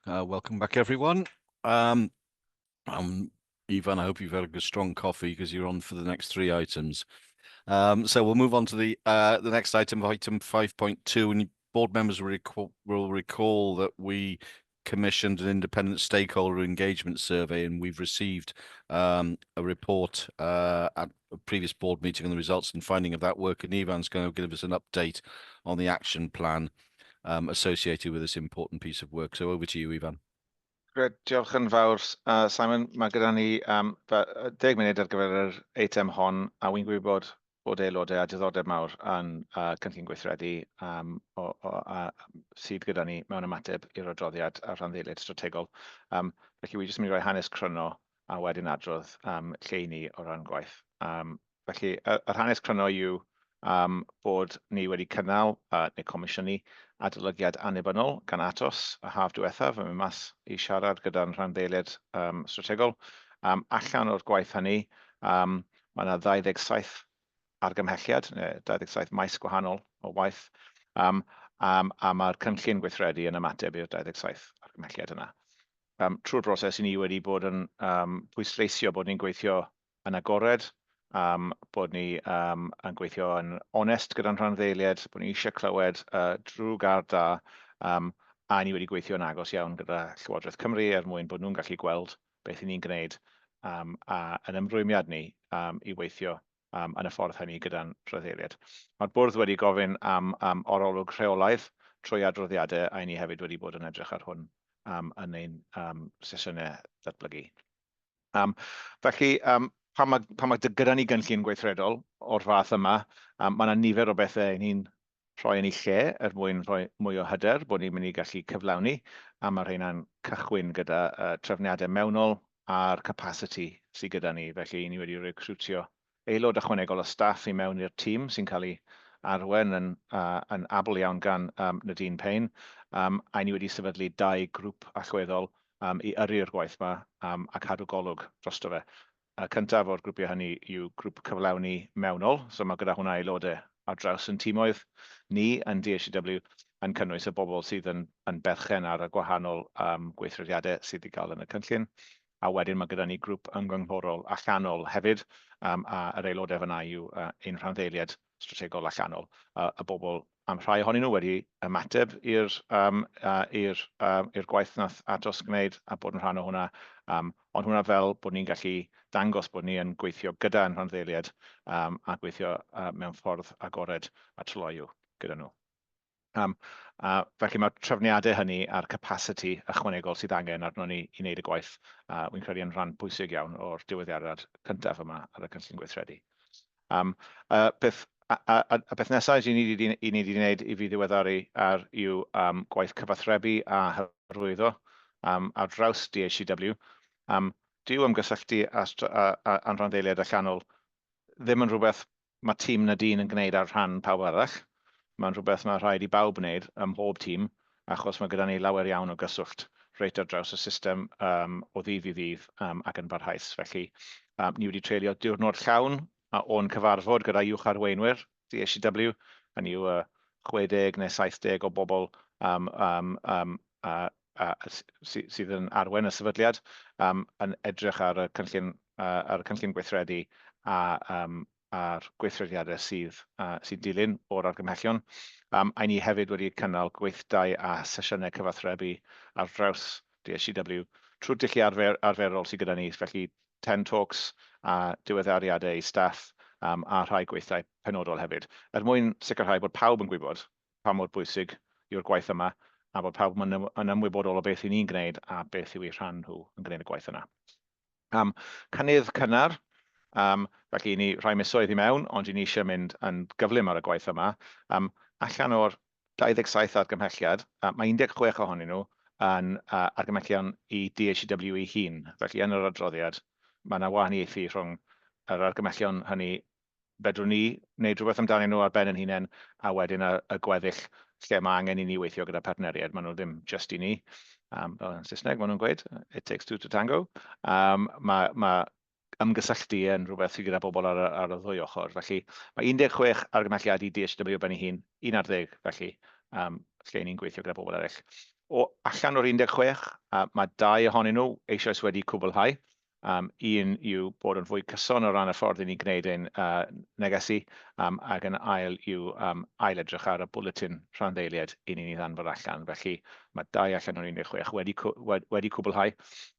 Welcome back, everyone. Ivan, I hope you've had a good strong coffee because you're on for the next 3 items. So we'll move on to the next item, item 5.2, and board members will recall that we commissioned an independent stakeholder engagement survey, and we've received a report at a previous board meeting on the results and finding of that work, and Ivan's going to give us an update on the action plan associated with this important piece of work. So over to you, Ivan. Gred, diolch yn fawr, Simon. Mae gyda ni 10 munud ar gyfer yr eitem hon, a wy'n gwybod bod aelodau a diddordeb mawr yn cynllun gweithredu sydd gyda ni mewn ymateb i'r adroddiad a rhanddeiliad strategol. Felly wi jyst yn mynd i roi hanes cryno a wedyn adrodd lle i ni o ran gwaith. Felly yr hanes cryno yw bod ni wedi cynnal neu comisiynu adolygiad annibynnol gan Atos y haf diwethaf yn mynd mas i siarad gyda'n rhanddeiliad strategol. Allan o'r gwaith hynny, mae yna 27 argymhelliad, neu 27 maes gwahanol o waith, a mae'r cynllun gweithredu yn ymateb i'r 27 argymhelliad yna. Trwy'r broses i ni wedi bod yn pwysleisio bod ni'n gweithio yn agored, bod ni yn gweithio yn onest gyda'n rhanddeiliad, bod ni eisiau clywed drwy gar da, a ni wedi gweithio yn agos iawn gyda Llywodraeth Cymru mwyn bod nhw'n gallu gweld beth i ni'n gwneud yn ymrwymiad ni i weithio yn y ffordd hynny gyda'n rhanddeiliad. Mae'r bwrdd wedi gofyn am orolwg rheolaidd trwy adroddiadau, a ni hefyd wedi bod yn edrych ar hwn yn ein sesiynau datblygu. Felly, pan mae gyda ni gynllun gweithredol o'r fath yma, mae yna nifer o bethau ni'n rhoi yn ei lle mwyn rhoi mwy o hyder bod ni'n mynd i gallu cyflawni, a mae rheina'n cychwyn gyda trefniadau mewnol a'r capacity sydd gyda ni. Felly, ni wedi recrwtio aelod ychwanegol o staff i mewn i'r tîm sy'n cael ei arwen yn abl iawn gan Nadine Payne, a ni wedi sefydlu 2 grŵp allweddol i yrru'r gwaith yma a cadw golwg drosto fe. Y cyntaf o'r grwpiau hynny yw grŵp cyflawni mewnol, so mae gyda hwnna aelodau ar draws yn tîmoedd ni yn DHCW yn cynnwys y bobl sydd yn berchen ar y gwahanol gweithrediadau sydd i gael yn y cynllun. A wedyn mae gyda ni grŵp ymgynghorol allanol hefyd, a yr aelodau fyna yw ein rhanddeiliad strategol allanol. Y bobl am rhai ohonyn nhw wedi ymateb i'r gwaith nath Atos gwneud a bod yn rhan o hwnna, ond hwnna fel bod ni'n gallu dangos bod ni yn gweithio gyda'n rhanddeiliad a gweithio mewn ffordd agored a tryloyw gyda nhw. Felly mae trefniadau hynny a'r capacity ychwanegol sydd angen arno ni i wneud y gwaith. Wy'n credu yn rhan bwysig iawn o'r diweddiad cyntaf yma ar y cynllun gweithredu. Y beth nesaf i ni wedi gwneud i fi ddiweddaru yw gwaith cyfathrebu a hyrwyddo ar draws DHCW. Dyw ymgysylltu a'n rhanddeiliad allanol ddim yn rhywbeth mae tîm Nadine yn gwneud ar rhan pawb arall. Mae'n rhywbeth mae rhaid i bawb wneud ym mhob tîm, achos mae gyda ni lawer iawn o gyswllt reit ar draws y system o ddydd i ddydd ac yn barhaus. Felly, ni wedi treulio diwrnod llawn o'n cyfarfod gyda uwch arweinwyr DHCW, hynny yw 60 neu 70 o bobl sydd yn arwen y sefydliad yn edrych ar y cynllun gweithredu a'r gweithrediadau sydd dilyn o'r argymhellion. A ni hefyd wedi cynnal gweithdai a sesiynau cyfathrebu ar draws DHCW trwy'r dulliau arferol sydd gyda ni, felly 10 talks a diweddariadau i staff a rhai gweithdai penodol hefyd. Mwyn sicrhau bod pawb yn gwybod pa mor bwysig yw'r gwaith yma a bod pawb yn ymwybodol o beth i ni'n gwneud a beth yw eu rhan nhw yn gwneud y gwaith yna. Cynnydd cynnar. Felly ni rhai misoedd i mewn, ond ni eisiau mynd yn gyflym ar y gwaith yma. Allan o'r 27 argymhelliad, mae 16 ohonyn nhw yn argymhellion i DHCW ei hun. Felly yn yr adroddiad, mae yna wahaniaethu rhwng yr argymhellion hynny fedrwn ni wneud rhywbeth amdanyn nhw ar ben yn hunain, a wedyn y gweddill lle mae angen i ni weithio gyda partneriaid. Maen nhw ddim just i ni. Fel yn Saesneg, maen nhw'n gweud, it takes two to tango. Mae ymgysylltu yn rhywbeth sydd gyda bobl ar y ddwy ochr. Felly mae 16 argymhelliad i DHCW ben ei hun, 11 felly, lle ni'n gweithio gyda bobl eraill. O allan o'r 16, mae 2 ohonyn nhw eisoes wedi cwblhau. Un yw bod yn fwy cyson o ran y ffordd i ni gwneud ein negesu, ac yn ail yw ail edrych ar y bwletin rhanddeiliad i ni'n ei ddanfod allan. Felly mae 2 allan o'r 16 wedi cwblhau,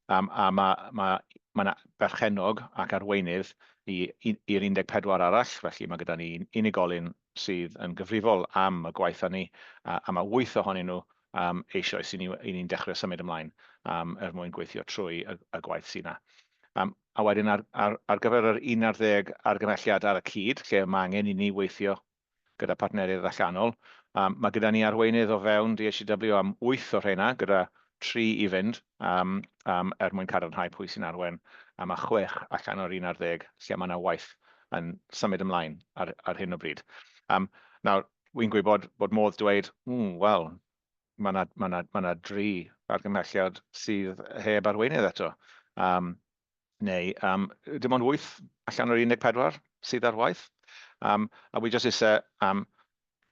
a mae berchenog ac arweinydd i'r 14 arall. Felly mae gyda ni unigolyn sydd yn gyfrifol am y gwaith hynny, a mae 8 ohonyn nhw eisoes i ni'n dechrau symud ymlaen mwyn gweithio trwy y gwaith sy'n yna. A wedyn ar gyfer yr 11 argymhelliad ar y cyd, lle mae angen i ni weithio gyda partneriaid allanol, mae gyda ni arweinydd o fewn DHCW am 8 o'r rheina, gyda 3 i fynd mwyn cadarnhau pwy sy'n arwen, a mae 6 allan o'r 11 lle mae yna waith yn symud ymlaen ar hyn o bryd. Nawr, wy'n gwybod bod modd dweud, wel, mae yna 3 argymhelliad sydd heb arweinydd eto. Neu dim ond 8 allan o'r 14 sydd ar waith. A wi jyst eisiau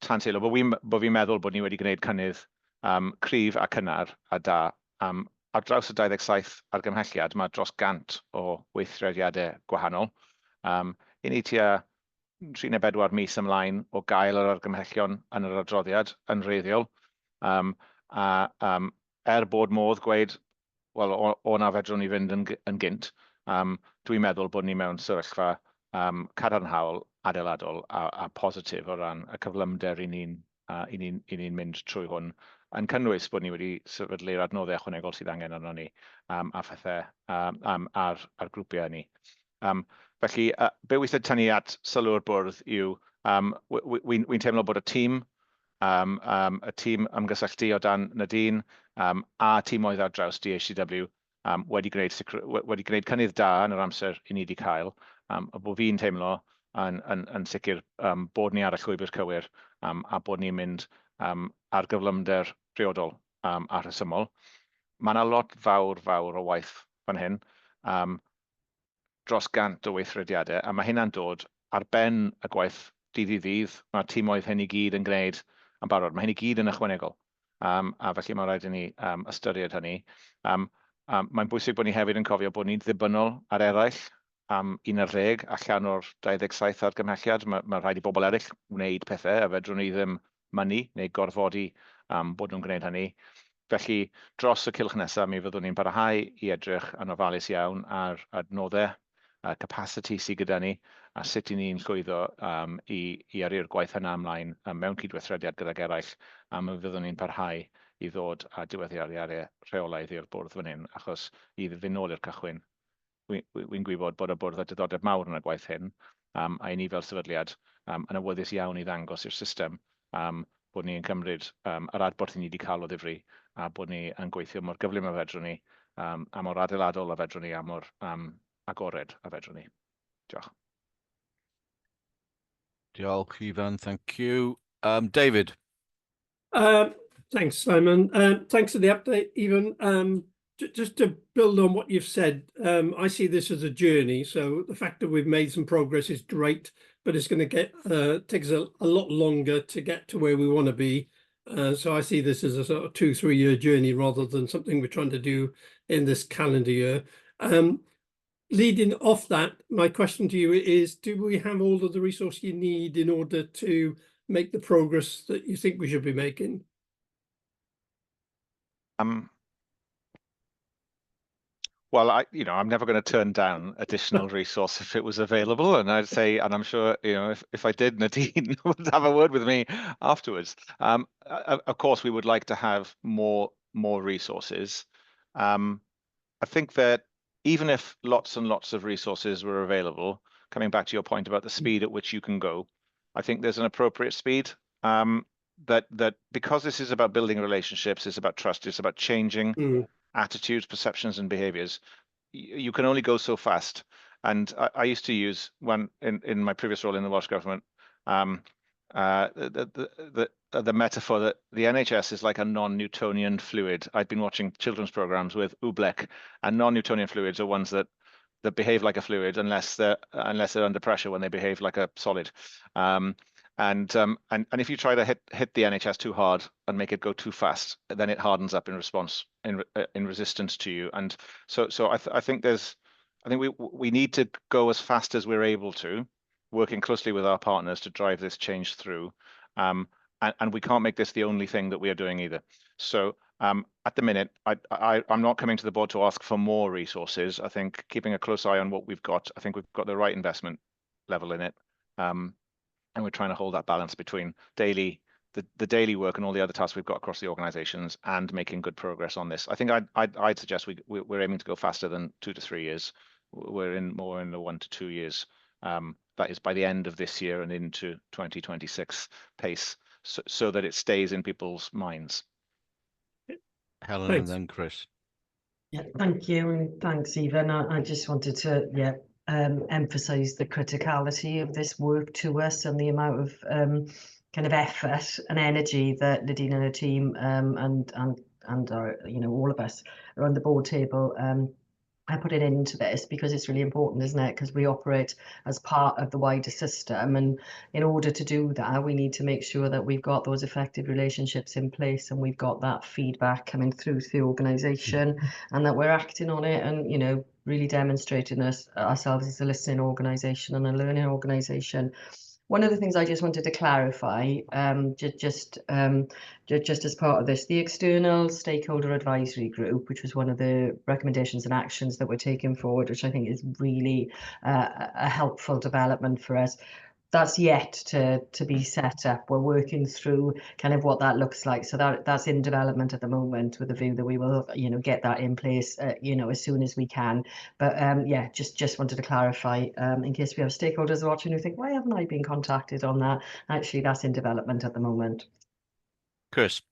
tan teilo bod fi'n meddwl bod ni wedi gwneud cynnydd cryf a cynnar a da. Ar draws y 27 argymhelliad, mae dros 100 o weithrediadau gwahanol. I ni tua 3 neu 4 mis ymlaen o gael yr argymhellion yn yr adroddiad yn reiddiol. Bod modd gweud, wel, o'na fedrwn ni fynd yn gynt, dwi'n meddwl bod ni mewn sefyllfa cadarnhaol, adeiladol a positif o ran y cyflymder i ni'n mynd trwy hwn, yn cynnwys bod ni wedi sefydlu'r adnoddau ychwanegol sydd angen arno ni a phethau ar grwpiau ni. Felly, be weithio tynnu at sylw'r bwrdd yw, wy'n teimlo bod y tîm ymgysylltu o dan Nadine a tîmoedd ar draws DHCW wedi gwneud cynnydd da yn yr amser i ni wedi cael, a bod fi'n teimlo yn sicr bod ni ar y llwybr cywir a bod ni'n mynd ar gyflymder priodol a rhesymol. Mae yna lot fawr o waith fan hyn, dros 100 o weithrediadau, a mae hynna'n dod ar ben y gwaith dydd i ddydd. Mae'r tîmoedd hyn i gyd yn gwneud yn barod. Mae hyn i gyd yn ychwanegol, a felly mae'n rhaid i ni ystyried hynny. Mae'n bwysig bod ni hefyd yn cofio bod ni'n ddibynnol ar eraill 11 allan o'r 27 argymhelliad. Mae rhaid i bobl eraill wneud pethau, a fedrwn ni ddim mynnu neu gorfodi bod nhw'n gwneud hynny. Felly, dros y cylch nesaf, mi fyddwn ni'n parhau i edrych yn ofalus iawn ar adnoddau, capacity sydd gyda ni, a sut i ni'n llwyddo i ari'r gwaith yna ymlaen mewn cydweithrediad gyda'r eraill, a mi fyddwn ni'n parhau i ddod a diweddiadau rheolaidd i'r bwrdd fan hyn, achos i fynd nôl i'r cychwyn, wy'n gwybod bod y bwrdd a diddordeb mawr yn y gwaith hyn, a i ni fel sefydliad yn awyddus iawn i ddangos i'r system bod ni'n cymryd yr adborth ni wedi cael o ddifri, a bod ni yn gweithio mor gyflym a fedrwn ni, a mor adeiladol a fedrwn ni, a mor agored a fedrwn ni. Diolch. Diolch, Ifan. Thank you. David. Thanks, Simon. Thanks for the update, Ifan. Just to build on what you've said, I see this as a journey. So the fact that we've made some progress is great, but it's going to take us a lot longer to get to where we want to be. So I see this as a sort of 2-3 year journey rather than something we're trying to do in this calendar year. Leading off that, my question to you is, do we have all of the resources you need in order to make the progress that you think we should be making? Well, I'm never going to turn down additional resource if it was available, and I'd say, and I'm sure, if I did, Nadine would have a word with me afterwards. Of course, we would like to have more resources. I think that even if lots and lots of resources were available, coming back to your point about the speed at which you can go, I think there's an appropriate speed. That because this is about building relationships, it's about trust, it's about changing attitudes, perceptions, and behaviors. You can only go so fast. And I used to use one in my previous role in the Welsh Government, the metaphor that the NHS is like a non-Newtonian fluid. I'd been watching children's programs with Oobleck, and non-Newtonian fluids are ones that behave like a fluid unless they're under pressure, when they behave like a solid. And if you try to hit the NHS too hard and make it go too fast, then it hardens up in response, in resistance to you. And so I think we need to go as fast as we're able to, working closely with our partners to drive this change through. And we can't make this the only thing that we are doing either. So at the minute, I'm not coming to the board to ask for more resources. I think keeping a close eye on what we've got, I think we've got the right investment level in it. And we're trying to hold that balance between the daily work and all the other tasks we've got across the organisations and making good progress on this. I think I'd suggest we're aiming to go faster than 2 to 3 years. We're more in the 1 to 2 years. That is by the end of this year and into 2026 pace, so that it stays in people's minds. Helen, Thanks. and then Chris. Yeah, thank you, and thanks, Evan. I just wanted to emphasize the criticality of this work to us and the amount of kind of effort and energy that Nadine and her team and our, all of us around the board table I put it into this because it's really important, isn't it? Because we operate as part of the wider system, and in order to do that, we need to make sure that we've got those effective relationships in place and we've got that feedback coming through to the organisation, and that we're acting on it and really demonstrating ourselves as a listening organisation and a learning organisation. One of the things I just wanted to clarify, just as part of this, the external stakeholder advisory group, which was one of the recommendations and actions that we're taking forward, which I think is really a helpful development for us. That's yet to be set up. We're working through kind of what that looks like. So that's in development at the moment, with a view that we will, get that in place, as soon as we can. But yeah, just wanted to clarify in case we have stakeholders watching who think, why haven't I been contacted on that? Actually, that's in development at the moment. Chris.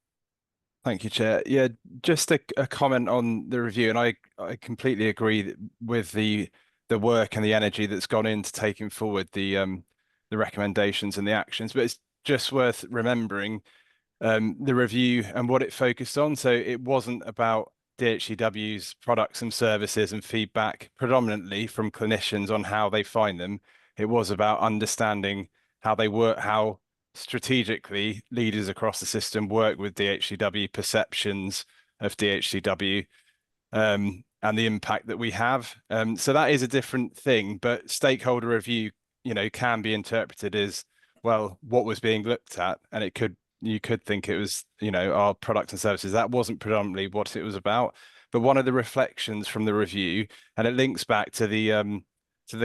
Thank you, Chair. Yeah, just a comment on the review, and I completely agree with the work and the energy that's gone into taking forward the recommendations and the actions, but it's just worth remembering the review and what it focused on. So it wasn't about DHCW's products and services and feedback predominantly from clinicians on how they find them. It was about understanding how they work, how strategically leaders across the system work with DHCW, perceptions of DHCW, and the impact that we have. So that is a different thing, but stakeholder review can be interpreted as, well, what was being looked at, and you could think it was our products and services. That wasn't predominantly what it was about. But one of the reflections from the review, and it links back to the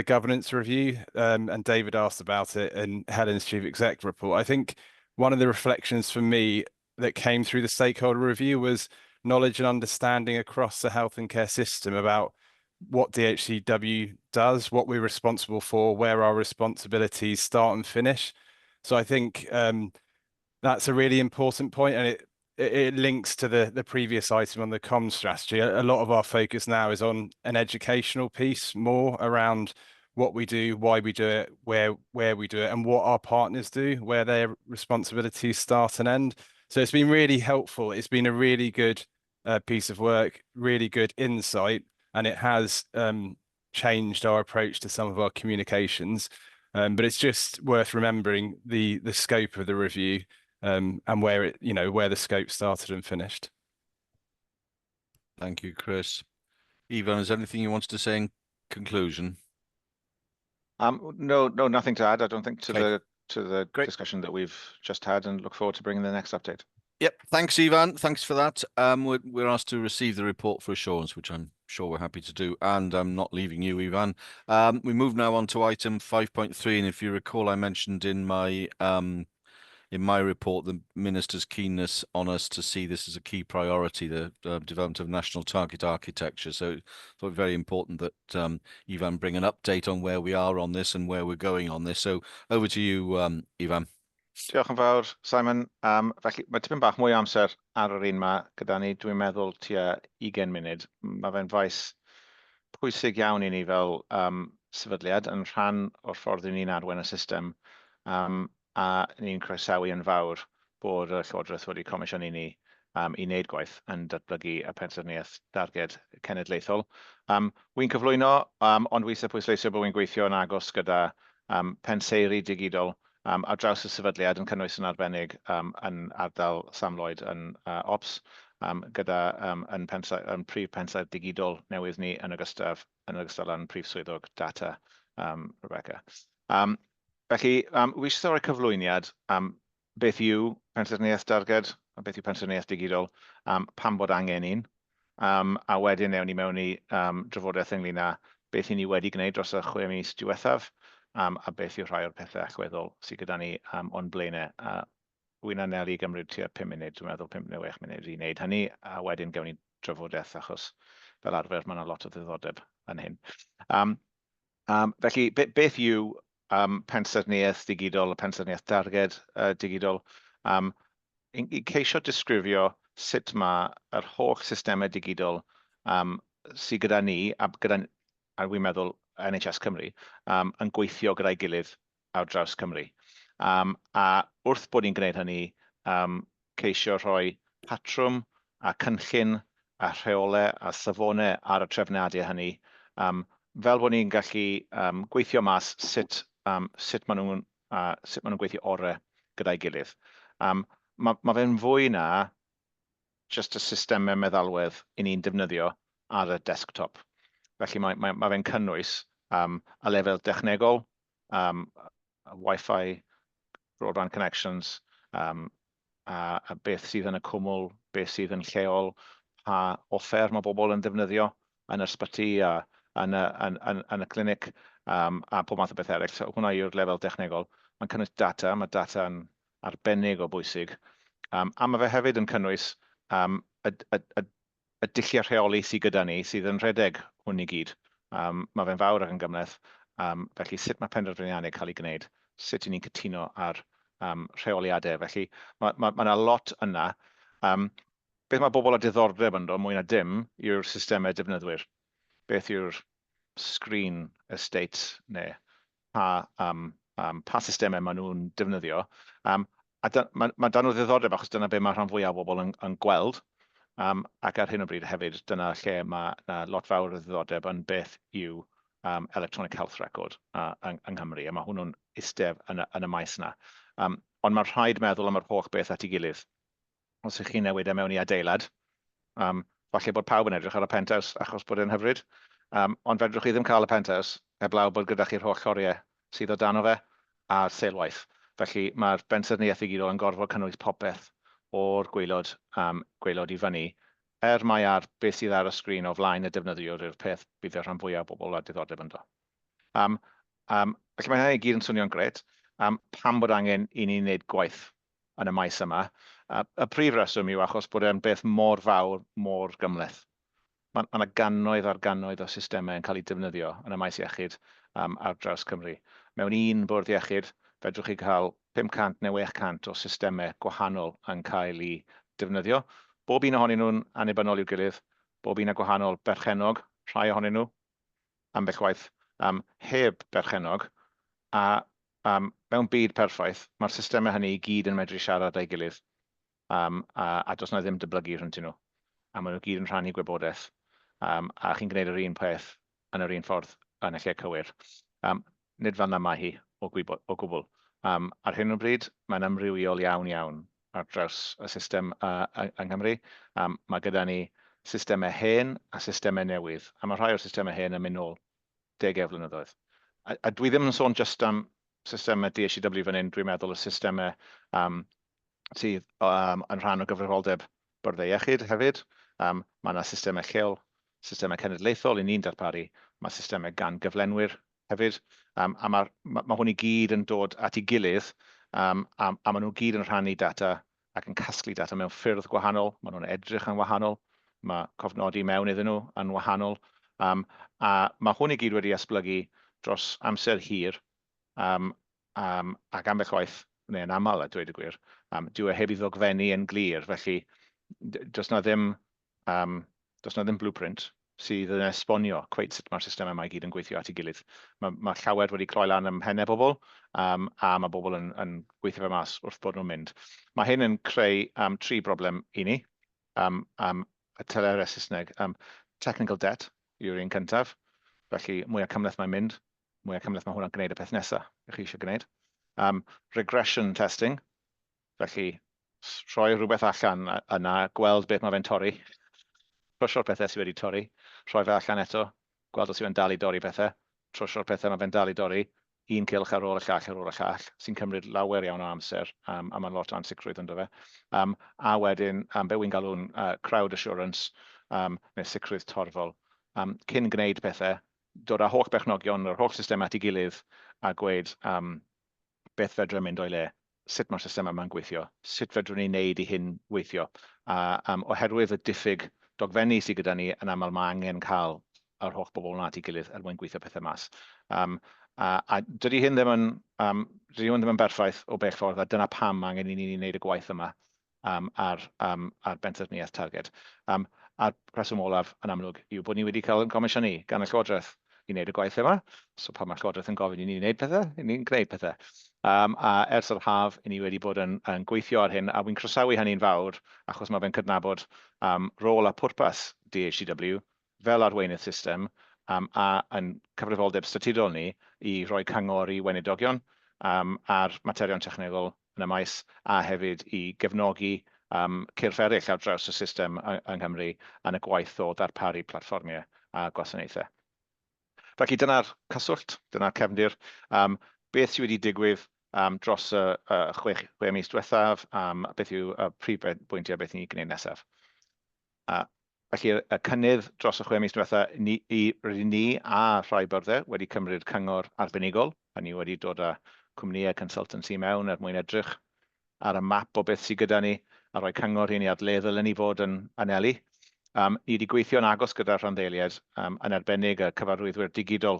governance review, and David asked about it in Helen's chief exec report. I think one of the reflections for me that came through the stakeholder review was knowledge and understanding across the health and care system about what DHCW does, what we're responsible for, where our responsibilities start and finish. So I think that's a really important point, and it links to the previous item on the comms strategy. A lot of our focus now is on an educational piece, more around what we do, why we do it, where we do it, and what our partners do, where their responsibilities start and end. So it's been really helpful. It's been a really good piece of work, really good insight, and it has changed our approach to some of our communications. But it's just worth remembering the scope of the review and where where the scope started and finished. Thank you, Chris. Ivan, is there anything you wanted to say in conclusion? No, nothing to add. I don't think to Okay. the Great. discussion that we've just had, and look forward to bringing the next update. Yep. Thanks, Ivan. Thanks for that. We're asked to receive the report for assurance, which I'm sure we're happy to do, and I'm not leaving you, Ivan. We move now on to item 5.3, and if you recall, I mentioned in my report the Minister's keenness on us to see this as a key priority, the development of national target architecture. So I thought very important that Ivan bring an update on where we are on this and where we're going on this. So over to you, Ivan. Diolch yn fawr, Simon. Felly, mae tipyn bach mwy o amser ar yr un 'ma gyda ni, dwi'n meddwl tua 20 munud. Mae fe'n faes pwysig iawn i ni fel sefydliad yn rhan o'r ffordd i ni'n arwain y system, a ni'n croesawu yn fawr bod y Llywodraeth wedi comisiynu ni i wneud gwaith yn datblygu y pensaerniaeth darged cenedlaethol. Wy'n cyflwyno, ond weithio pwysleisio bod wy'n gweithio yn agos gyda penseiri digidol ar draws y sefydliad yn cynnwys yn arbennig yn ardal Sam Lloyd yn Ops, gyda yn prif pensaer digidol newydd ni yn ogystal â'n prif swyddog data, Rebecca. Felly, wi eisiau rhoi cyflwyniad beth yw pensaerniaeth darged, a beth yw pensaerniaeth digidol, pam bod angen un, a wedyn ewn ni mewn i drafodaeth ynglyn â beth i ni wedi gwneud dros y 6 mis diwethaf, a beth yw rhai o'r pethau allweddol sydd gyda ni o'n blaenau. Wy'n anelu gymryd tua 5 munud, dwi'n meddwl 5 neu 6 munud i wneud hynny, a wedyn gewn ni drafodaeth achos fel arfer mae yna lot o ddiddordeb yn hyn. Felly, beth yw pensaerniaeth digidol, y pensaerniaeth darged digidol? I ceisio disgrifio sut mae yr holl systemau digidol sydd gyda ni, a wy'n meddwl NHS Cymru, yn gweithio gyda'i gilydd ar draws Cymru. A wrth bod ni'n gwneud hynny, ceisio rhoi patrwm a cynllun a rheolau a safonau ar y trefniadau hynny, fel bod ni'n gallu gweithio mas sut maen nhw'n gweithio orau gyda'i gilydd. Mae fe'n fwy na just y systemau meddalwedd i ni'n defnyddio ar y desktop. Felly mae fe'n cynnwys y lefel dechnegol, Wi-Fi, broadband connections, a beth sydd yn y cwmwl, beth sydd yn lleol, pa offer mae bobl yn defnyddio yn yr ysbyty a yn y clinic, a pob math o beth eraill. So, hwnna yw'r lefel dechnegol. Mae'n cynnwys data, mae data yn arbennig o bwysig. A mae fe hefyd yn cynnwys y dulliau rheoli sydd gyda ni, sydd yn rhedeg hwn i gyd. Mae fe'n fawr ac yn gymleth. Felly, sut mae penderfyniadau cael ei gwneud? Sut i ni'n cytuno ar rheoliadau? Felly, mae yna lot yna. Beth mae bobl â diddordeb ynddo, mwy na dim, yw'r systemau defnyddwyr. Beth yw'r screen estate neu pa systemau maen nhw'n defnyddio. Mae dan nhw ddiddordeb achos dyna be mae rhan fwyaf o bobl yn gweld. Ac ar hyn o bryd hefyd, dyna lle mae lot fawr o ddiddordeb yn beth yw electronic health record yng Nghymru, a mae hwnnw'n istef yn y maes yna. Ond mae'n rhaid meddwl am yr holl beth at ei gilydd. Os ych chi'n newid mewn i adeilad, falle bod pawb yn edrych ar y penthouse achos bod e'n hyfryd, ond fedrwch chi ddim cael y penthouse heblaw bod gyda chi'r holl oriau sydd o dano fe a'r seilwaith. Felly mae'r bensaerniaeth digidol yn gorfod cynnwys popeth o'r gwaelod i fyny, mai ar beth sydd ar y sgrin o flaen y defnyddiwr yw'r peth bydd y rhan fwyaf o bobl a diddordeb ynddo. Felly mae hynny gyd yn swnio'n gret. Pam bod angen i ni wneud gwaith yn y maes yma? Y prif reswm yw achos bod e'n beth mor fawr, mor gymleth. Mae yna gannoedd ar gannoedd o systemau yn cael eu defnyddio yn y maes iechyd ar draws Cymru. Mewn un bwrdd iechyd, fedrwch chi cael 500 neu 600 o systemau gwahanol yn cael eu defnyddio. Bob un ohonyn nhw'n annibynnol i'w gilydd, bob un â gwahanol berchenog, rhai ohonyn nhw, ambell waith heb berchenog, a mewn byd perffaith, mae'r systemau hynny i gyd yn medru siarad â'i gilydd, a does na ddim dyblygu rhwntyn nhw. A maen nhw gyd yn rhannu gwybodaeth, a chi'n gwneud yr un peth yn yr un ffordd yn y lle cywir. Nid fel yna mae hi o gwbl. Ar hyn o bryd, mae'n amrywiol iawn ar draws y system yng Nghymru. Mae gyda ni systemau hen a systemau newydd, a mae rhai o'r systemau hen yn mynd nôl 10 flynyddoedd. A dwi ddim yn sôn just am systemau DHCW fan hyn, dwi'n meddwl y systemau sydd yn rhan o gyfrifoldeb bwrdd iechyd hefyd. Mae yna systemau lleol, systemau cenedlaethol i ni'n darparu, mae systemau gan gyflenwyr hefyd, a mae hwn i gyd yn dod at ei gilydd, a maen nhw gyd yn rhannu data ac yn casglu data mewn ffyrdd gwahanol, maen nhw'n edrych yn wahanol, mae cofnodi mewn iddyn nhw yn wahanol, a mae hwn i gyd wedi esblygu dros amser hir, ac ambell waith, neu yn aml a dweud y gwir, dyw e heb i ddogfennu yn glir, felly does na ddim blueprint sydd yn esbonio cweit sut mae'r system yma i gyd yn gweithio at ei gilydd. Mae llawer wedi cloi lan ym mhennau bobl, a mae bobl yn gweithio fe mas wrth bod nhw'n mynd. Mae hyn yn creu 3 broblem i ni. Y telerau Saesneg, technical debt yw'r un cyntaf, felly mwy o cymleth mae'n mynd, mwy o cymleth mae hwnna'n gwneud y peth nesaf ych chi eisiau gwneud. Regression testing, felly rhoi rhywbeth allan yna, gweld beth mae fe'n torri, trwsio'r pethau sydd wedi torri, rhoi fe allan eto, gweld os yw fe'n dal i dorri pethau, trwsio'r pethau mae fe'n dal i dorri, un cylch ar ôl y llall, sy'n cymryd lawer iawn o amser, a mae'n lot o ansicrwydd ynddo fe. A wedyn, be wy'n galw'n crowd assurance, neu sicrwydd torfol. Cyn gwneud pethau, dod â holl bechnogion, yr holl system at ei gilydd, a gweud beth fedrwn mynd o'i le, sut mae'r system yma'n gweithio, sut fedrwn ni wneud i hyn weithio. Oherwydd y diffyg dogfennu sydd gyda ni, yn aml mae angen cael yr holl bobl yna at ei gilydd mwyn gweithio pethau mas. A dydy hyn ddim yn berffaith o bell ffordd, a dyna pam angen i ni wneud y gwaith yma ar bensaerniaeth targed. A'r rheswm olaf yn amlwg yw bod ni wedi cael yn comisiynu gan y Llywodraeth i wneud y gwaith yma. So pan mae'r Llywodraeth yn gofyn i ni wneud pethau, i ni'n gwneud pethau. A ers yr haf, i ni wedi bod yn gweithio ar hyn, a wy'n croesawu hynny'n fawr, achos mae fe'n cydnabod rôl a pwrpas DHCW fel arweinydd system, a yn cyfrifoldeb statudol ni i roi cyngor i weinidogion ar materion technegol yn y maes, a hefyd i gefnogi cyrff eraill ar draws y system yng Nghymru yn y gwaith o ddarparu platfformiau a gwasanaethau. Felly dyna'r cyswllt, dyna'r cefndir. Beth sydd wedi digwydd dros y 6 mis diwethaf, beth yw y prif bwyntiau beth ni'n gwneud nesaf. Felly y cynnydd dros y 6 mis diwethaf, rydyn ni a rhai byrddau wedi cymryd cyngor arbenigol, a ni wedi dod â cwmnïau consultancy mewn mwyn edrych ar y map o beth sydd gyda ni, a rhoi cyngor i ni adleddol yn ei fod yn anelu. Ni wedi gweithio'n agos gyda'r rhanddeiliad yn arbennig y cyfarwyddwyr digidol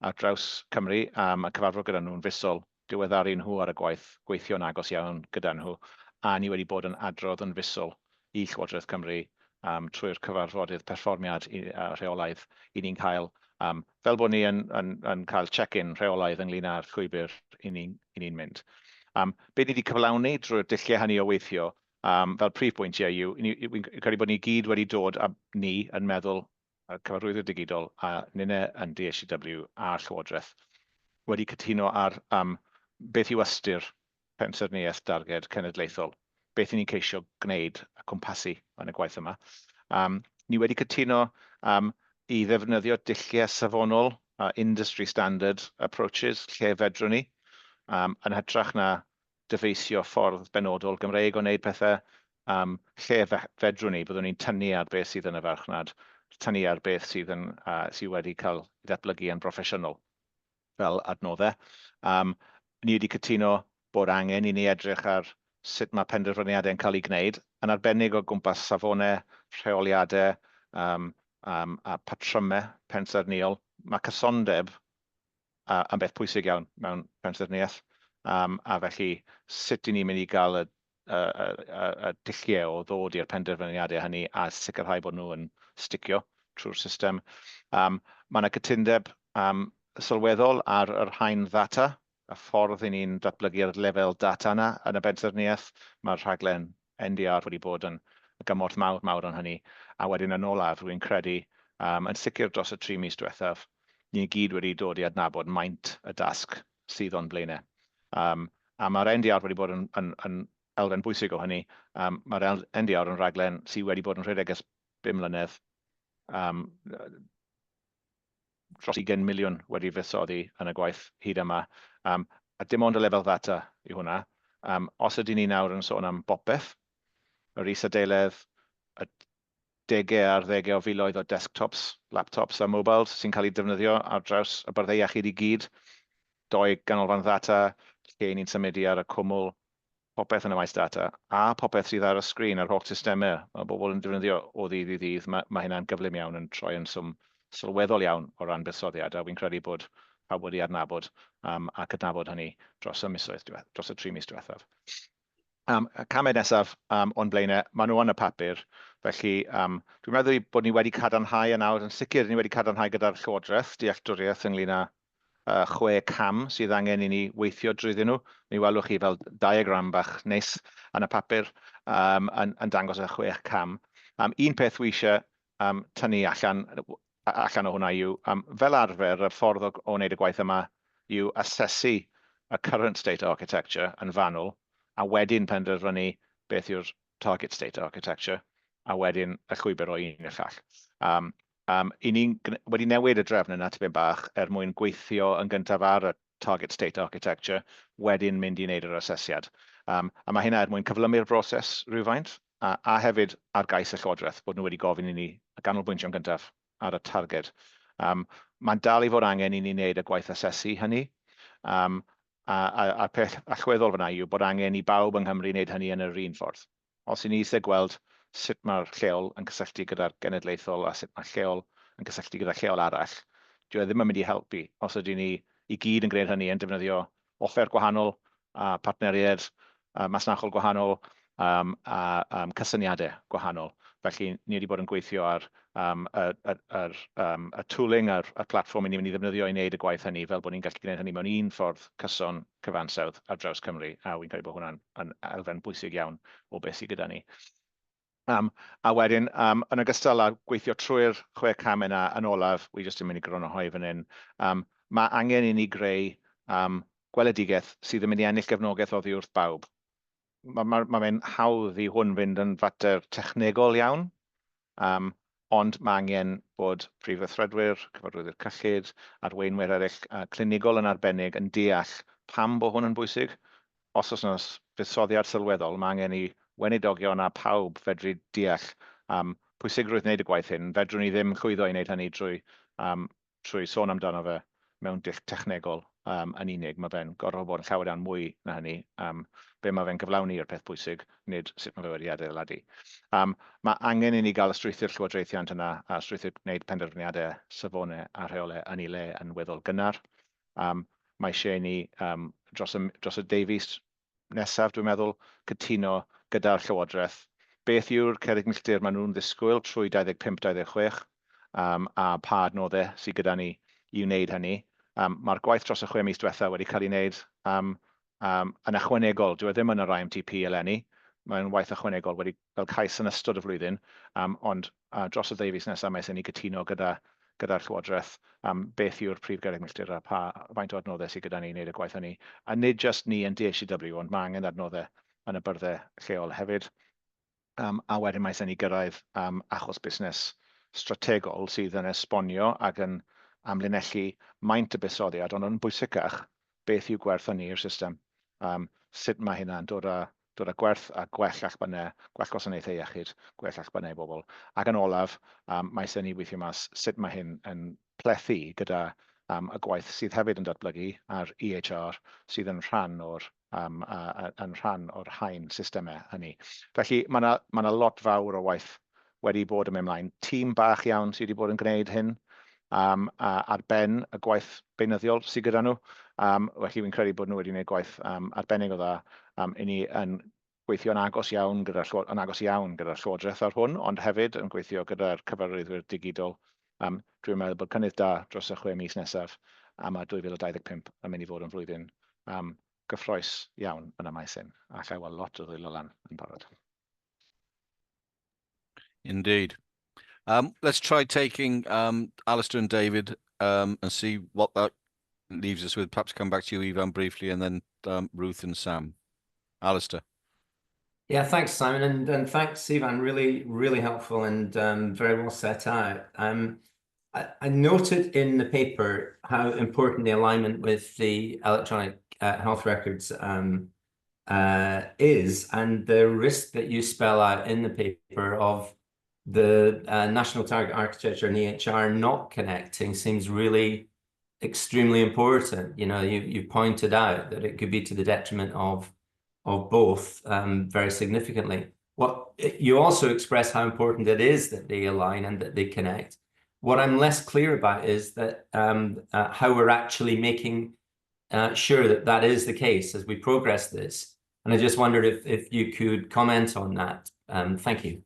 ar draws Cymru, a cyfarfod gyda nhw'n fusol, diweddaru nhw ar y gwaith, gweithio'n agos iawn gyda nhw, a ni wedi bod yn adrodd yn fusol i Llywodraeth Cymru trwy'r cyfarfodydd perfformiad rheolaidd i ni'n cael, fel bod ni yn cael check-in rheolaidd ynglyn â'r llwybr i ni'n mynd. Be ni wedi cyflawni drwy'r dulliau hynny o weithio, fel prif bwyntiau yw, wi'n credu bod ni gyd wedi dod, a ni yn meddwl, cyfarwyddwyr digidol, a ninne yn DHCW a'r Llywodraeth, wedi cytuno ar beth yw ystyr pensaerniaeth darged cenedlaethol, beth ni'n ceisio gwneud a cwmpasu yn y gwaith yma. Ni wedi cytuno i ddefnyddio dulliau safonol, industry standard approaches, lle fedrwn ni, yn hytrach na dyfeisio ffordd benodol Gymreig o wneud pethau, lle fedrwn ni, byddwn ni'n tynnu ar beth sydd yn y farchnad, tynnu ar beth sydd wedi cael ei ddatblygu yn broffesiynol fel adnoddau. Ni wedi cytuno bod angen i ni edrych ar sut mae penderfyniadau yn cael ei gwneud, yn arbennig o gwmpas safonau, rheoliadau a patrymau pensaerniol. Mae cysondeb yn beth pwysig iawn mewn pensaerniaeth, a felly sut i ni'n mynd i gael y dulliau o ddod i'r penderfyniadau hynny a sicrhau bod nhw yn sticio trwy'r system. Mae yna gytundeb sylweddol ar yr haen ddata, y ffordd i ni'n datblygu'r lefel data yna yn y pensaerniaeth. Mae'r rhaglen NDR wedi bod yn gymorth mawr o'n hynny, a wedyn yn olaf rwy'n credu yn sicr dros y 3 mis diwethaf, ni gyd wedi dod i adnabod maint y dasg sydd o'n blaenau. A mae'r NDR wedi bod yn elfen bwysig o hynny. Mae'r NDR yn rhaglen sydd wedi bod yn rhedeg ers 5 mlynedd. Dros 20 miliwn wedi fuddsoddi yn y gwaith hyd yma. A dim ond y lefel ddata yw hwnna. Os ydyn ni nawr yn sôn am bopeth, yr isadeiledd, y degau ar ddegau o filoedd o desktops, laptops a mobiles sy'n cael ei defnyddio ar draws y byrddau iechyd i gyd, 2 ganolfan ddata, lle ni'n symud ar y cwmwl, popeth yn y maes data, a popeth sydd ar y sgrin ar holl systemau. Mae bobl yn defnyddio o ddydd i ddydd. Mae hynna'n gyflym iawn yn troi yn sylweddol iawn o ran buddsoddiad, a wy'n credu bod pawb wedi adnabod a cydnabod hynny dros y 3 mis diwethaf. Y camau nesaf o'n blaenau, maen nhw yn y papur, felly dwi'n meddwl bod ni wedi cadarnhau yn nawr, yn sicr ni wedi cadarnhau gyda'r Llywodraeth, dealltwriaeth ynglyn â 6 cam sydd angen i ni weithio drwyddyn nhw. Mi welwch chi fel diagram bach neis yn y papur yn dangos y 6 cam. Un peth wi eisiau tynnu allan o hwnna yw, fel arfer, y ffordd o wneud y gwaith yma yw asesu y current state architecture yn fanwl, a wedyn penderfynu beth yw'r target state architecture, a wedyn y llwybr o un i'r llall. I ni'n wedi newid y drefn yna tipyn bach mwyn gweithio yn gyntaf ar y target state architecture, wedyn mynd i wneud yr asesiad. A mae hynna mwyn cyflymu'r broses rhywfaint, a hefyd ar gais y Llywodraeth bod nhw wedi gofyn i ni ganolbwyntio'n gyntaf ar y targed. Mae'n dal i fod angen i ni wneud y gwaith asesu hynny. A'r peth allweddol fyna yw bod angen i bawb yng Nghymru wneud hynny yn yr un ffordd. Os i ni eisiau gweld sut mae'r lleol yn cysylltu gyda'r genedlaethol a sut mae'r lleol yn cysylltu gyda'r lleol arall, dyw e ddim yn mynd i helpu os ydyn ni i gyd yn gwneud hynny yn defnyddio offer gwahanol, partneriaid masnachol gwahanol, a cysyniadau gwahanol. Felly ni wedi bod yn gweithio ar y tooling, y platform i ni'n mynd i ddefnyddio i wneud y gwaith hynny, fel bod ni'n gallu gwneud hynny mewn un ffordd cyson cyfansawdd ar draws Cymru, a wy'n credu bod hwnna'n elfen bwysig iawn o beth sydd gyda ni. A wedyn, yn ogystal â gweithio trwy'r 6 cam yna yn olaf, wi jyst yn mynd i gronhoi fan hyn, mae angen i ni greu gweledigaeth sydd yn mynd i ennill gefnogaeth oddi wrth bawb. Mae'n hawdd i hwn fynd yn fater technegol iawn, ond mae angen bod prif weithredwyr, cyfarwyddwyr cyllid, arweinwyr eraill clinigol yn arbennig yn deall pam bod hwn yn bwysig. Os oes yna fuddsoddiad sylweddol, mae angen i weinidogion a pawb fedru deall pwysigrwydd wneud y gwaith hyn. Fedrwn ni ddim llwyddo i wneud hynny trwy sôn amdano fe mewn technegol yn unig. Mae fe'n gorfod bod yn llawer iawn mwy na hynny. Be mae fe'n gyflawni i'r peth bwysig, nid sut mae fe wedi adeiladu. Mae angen i ni gael y strwythur llywodraethiant yna a strwythur gwneud penderfyniadau safonau a rheolau yn ei le yn weddol gynnar. Mae eisiau ni dros y deuddegfus nesaf, dwi'n meddwl, cytuno gyda'r Llywodraeth. Beth yw'r cerrig milltir maen nhw'n ddisgwyl trwy 25-26 a pa adnoddau sydd gyda ni i wneud hynny. Mae'r gwaith dros y 6 mis diwethaf wedi cael ei wneud yn ychwanegol. Dyw e ddim yn yr IMTP eleni. Mae'n waith ychwanegol wedi fel cais yn ystod y flwyddyn, ond dros y ddeufis nesaf mae eisiau ni gytuno gyda'r Llywodraeth beth yw'r prif gerrig milltir a faint o adnoddau sydd gyda ni i wneud y gwaith hynny. A nid jyst ni yn DHCW, ond mae angen adnoddau yn y byrdde lleol hefyd. A wedyn mae eisiau ni gyrraedd achos busnes strategol sydd yn esbonio ac yn amlinellu maint y buddsoddiad, ond yn bwysicach beth yw gwerth hynny i'r system. Sut mae hynna'n dod â gwerth a gwell allbynau, gwell gwasanaethau iechyd, gwell allbynau i bobl. Ac yn olaf, mae eisiau ni weithio mas sut mae hyn yn plethu gyda y gwaith sydd hefyd yn datblygu ar EHR sydd yn rhan o'r haen systemau hynny. Felly mae yna lot fawr o waith wedi bod yn mynd ymlaen. Tîm bach iawn sydd wedi bod yn gwneud hyn ar ben y gwaith beunyddiol sydd gyda nhw. Felly fi'n credu bod nhw wedi gwneud gwaith arbennig o dda. I ni yn gweithio yn agos iawn gyda'r Llywodraeth ar hwn, ond hefyd yn gweithio gyda'r cyfarwyddwyr digidol. Dwi'n meddwl bod cynnydd da dros y 6 mis nesaf a mae 2025 yn mynd i fod yn flwyddyn gyffroes iawn yn y maes hyn, a lle weld lot o ddwylo lan yn barod. Indeed. Let's try taking Alistair and David and see what that leaves us with. Perhaps come back to you, Ivan, briefly, and then Ruth and Sam. Alistair. Yeah, thanks, Simon, and thanks, Ivan. Really, really helpful and very well set out. I noted in the paper how important the alignment with the electronic health records is, and the risk that you spell out in the paper of the national target architecture and EHR not connecting seems really extremely important. You know, you pointed out that it could be to the detriment of both very significantly. You also express how important it is that they align and that they connect. What I'm less clear about is that how we're actually making sure that that is the case as we progress this. And I just wondered if you could comment on that. Thank you.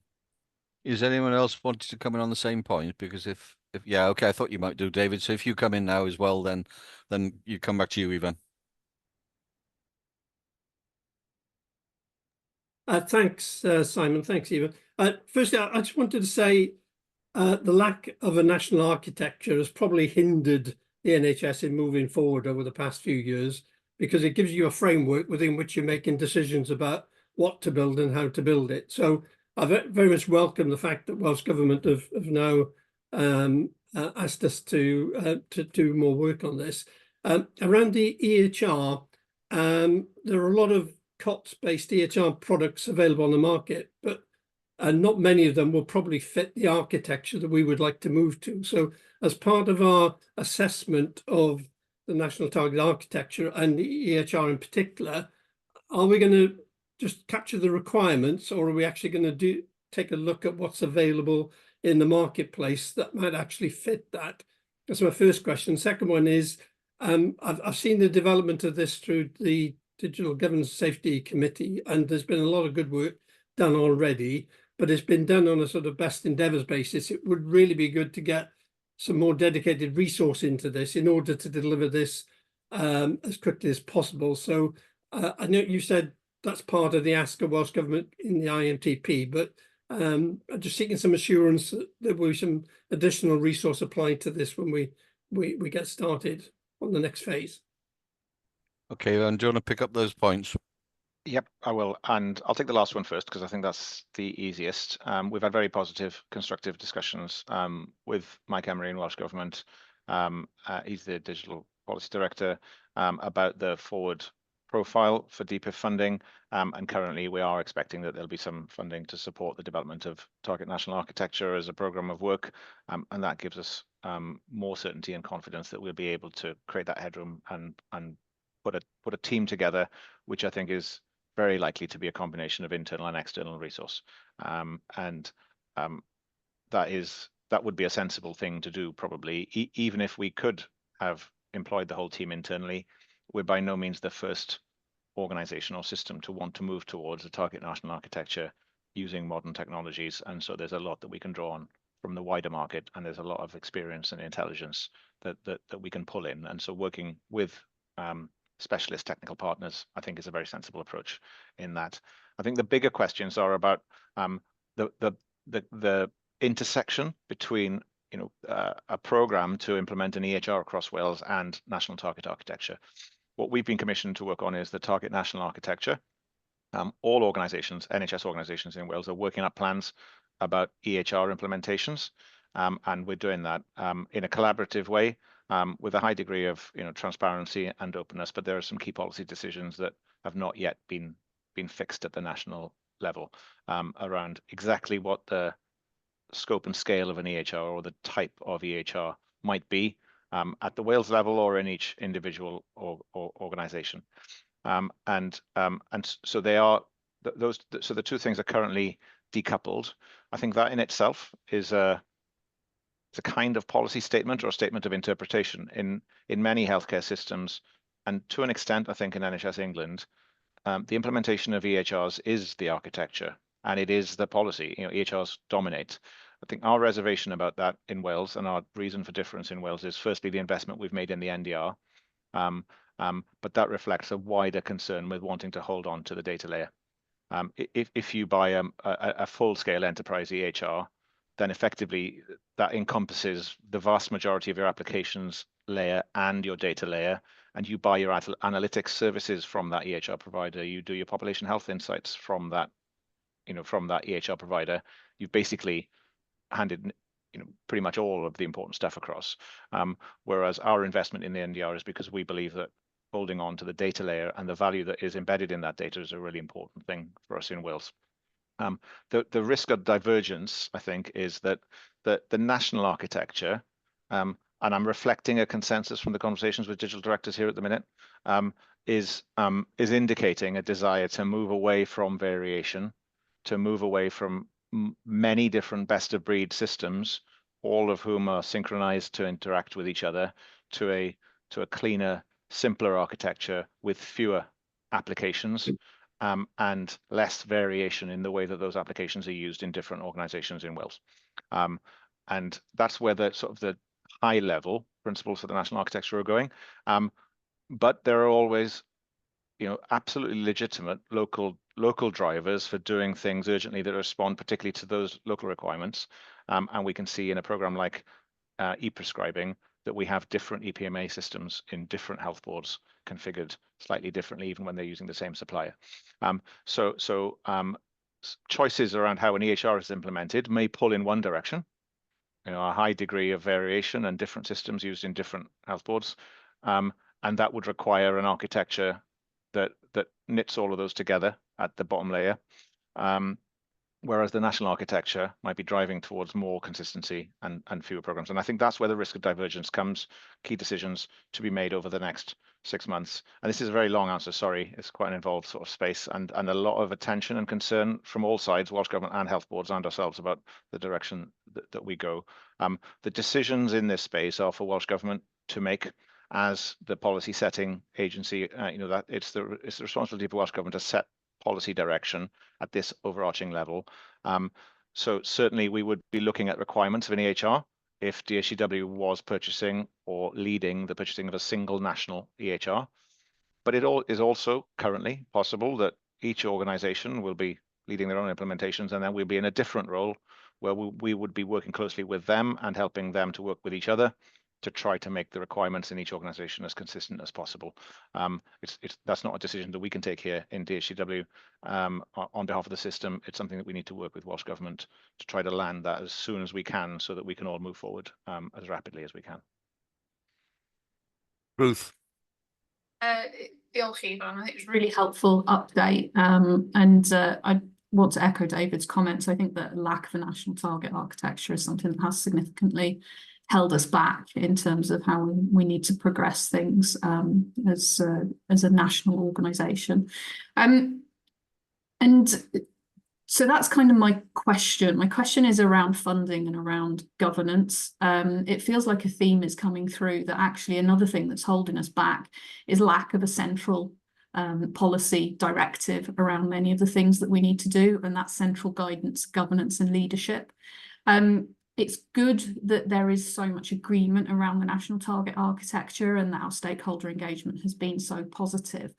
Is anyone else wanting to come in on the same point? Because if yeah, okay, I thought you might do, David. So if you come in now as well, then you come back to you, Ivan. Thanks, Simon. Thanks, Ivan. Firstly, I just wanted to say the lack of a national architecture has probably hindered the NHS in moving forward over the past few years. because it gives you a framework within which you're making decisions about what to build and how to build it. So I very much welcome the fact that Welsh Government have now asked us to do more work on this. Around the EHR, there are a lot of COTS-based EHR products available on the market, but not many of them will probably fit the architecture that we would like to move to. So as part of our assessment of the National Target Architecture and the EHR in particular, are we going to just capture the requirements, or are we actually going to take a look at what's available in the marketplace that might actually fit that? That's my first question. Second one is, I've seen the development of this through the Digital Governance Safety Committee, and there's been a lot of good work done already, but it's been done on a sort of best endeavours basis. It would really be good to get some more dedicated resource into this in order to deliver this as quickly as possible. So I know you said that's part of the ask of Welsh Government in the IMTP, but I'm just seeking some assurance that there will be some additional resource applied to this when we get started on the next phase. Okay, then do you want to pick up those points? Yep, I will. And I'll take the last one first, because I think that's the easiest. We've had very positive, constructive discussions with Mike Emery in Welsh Government. He's the Digital Policy Director, about the forward profile for DPIF funding. And currently we are expecting that there'll be some funding to support the development of Target National Architecture as a programme of work. And that gives us more certainty and confidence that we'll be able to create that headroom and put a team together, which I think is very likely to be a combination of internal and external resource. That would be a sensible thing to do, probably. Even if we could have employed the whole team internally, we're by no means the first organization or system to want to move towards a Target National Architecture using modern technologies. And so there's a lot that we can draw on from the wider market, and there's a lot of experience and intelligence that we can pull in. And so working with specialist technical partners, I think, is a very sensible approach in that. I think the bigger questions are about the intersection between a programme to implement an EHR across Wales and National Target Architecture. What we've been commissioned to work on is the Target National Architecture. All organisations, NHS organisations in Wales, are working up plans about EHR implementations, and we're doing that in a collaborative way, with a high degree of transparency and openness. But there are some key policy decisions that have not yet been fixed at the national level around exactly what the scope and scale of an EHR or the type of EHR might be at the Wales level or in each individual organisation. And so they are those. So the two things are currently decoupled. I think that in itself is it's a kind of policy statement or a statement of interpretation in many healthcare systems, and to an extent, I think in NHS England, the implementation of EHRs is the architecture and it is the policy. EHRs dominate. I think our reservation about that in Wales, and our reason for difference in Wales, is firstly the investment we've made in the NDR, but that reflects a wider concern with wanting to hold on to the data layer. If you buy a full-scale enterprise EHR, then effectively that encompasses the vast majority of your applications layer and your data layer, and you buy your analytics services from that EHR provider. You do your population health insights from that, from that EHR provider. You've basically handed, pretty much all of the important stuff across. Whereas our investment in the NDR is because we believe that holding on to the data layer and the value that is embedded in that data is a really important thing for us in Wales. The risk of divergence, I think, is that the national architecture, and I'm reflecting a consensus from the conversations with digital directors here at the minute, is indicating a desire to move away from variation, to move away from many different best of breed systems, all of whom are synchronized to interact with each other, to a cleaner, simpler architecture with fewer applications. And less variation in the way that those applications are used in different organizations in Wales. And that's where the sort of the high level principles for the national architecture are going. But there are always, absolutely legitimate local drivers for doing things urgently that respond particularly to those local requirements. And we can see in a program like e-prescribing, that we have different EPMA systems in different health boards configured slightly differently, even when they're using the same supplier. Choices around how an EHR is implemented may pull in one direction, a high degree of variation and different systems used in different health boards, and that would require an architecture that knits all of those together at the bottom layer. Whereas the national architecture might be driving towards more consistency and fewer programs. And I think that's where the risk of divergence comes, key decisions to be made over the next 6 months. And this is a very long answer, sorry, it's quite an involved sort of space, and a lot of attention and concern from all sides, Welsh Government and health boards and ourselves, about the direction that we go. The decisions in this space are for Welsh Government to make as the policy setting agency. That it's the responsibility of Welsh Government to set policy direction at this overarching level. So certainly we would be looking at requirements of an EHR if DHCW was purchasing or leading the purchasing of a single national EHR. But it is also currently possible that each organization will be leading their own implementations, and then we'll be in a different role where we would be working closely with them and helping them to work with each other to try to make the requirements in each organization as consistent as possible. That's not a decision that we can take here in DHCW on behalf of the system. It's something that we need to work with Welsh Government to try to land that as soon as we can, so that we can all move forward as rapidly as we can. Ruth. Diolch, Ivan. I think it's a really helpful update. I want to echo David's comments. I think that lack of a national target architecture is something that has significantly held us back in terms of how we need to progress things as a national organisation. And so that's kind of my question. My question is around funding and around governance. It feels like a theme is coming through that actually another thing that's holding us back is lack of a central policy directive around many of the things that we need to do, and that's central guidance, governance and leadership. It's good that there is so much agreement around the national target architecture and that our stakeholder engagement has been so positive.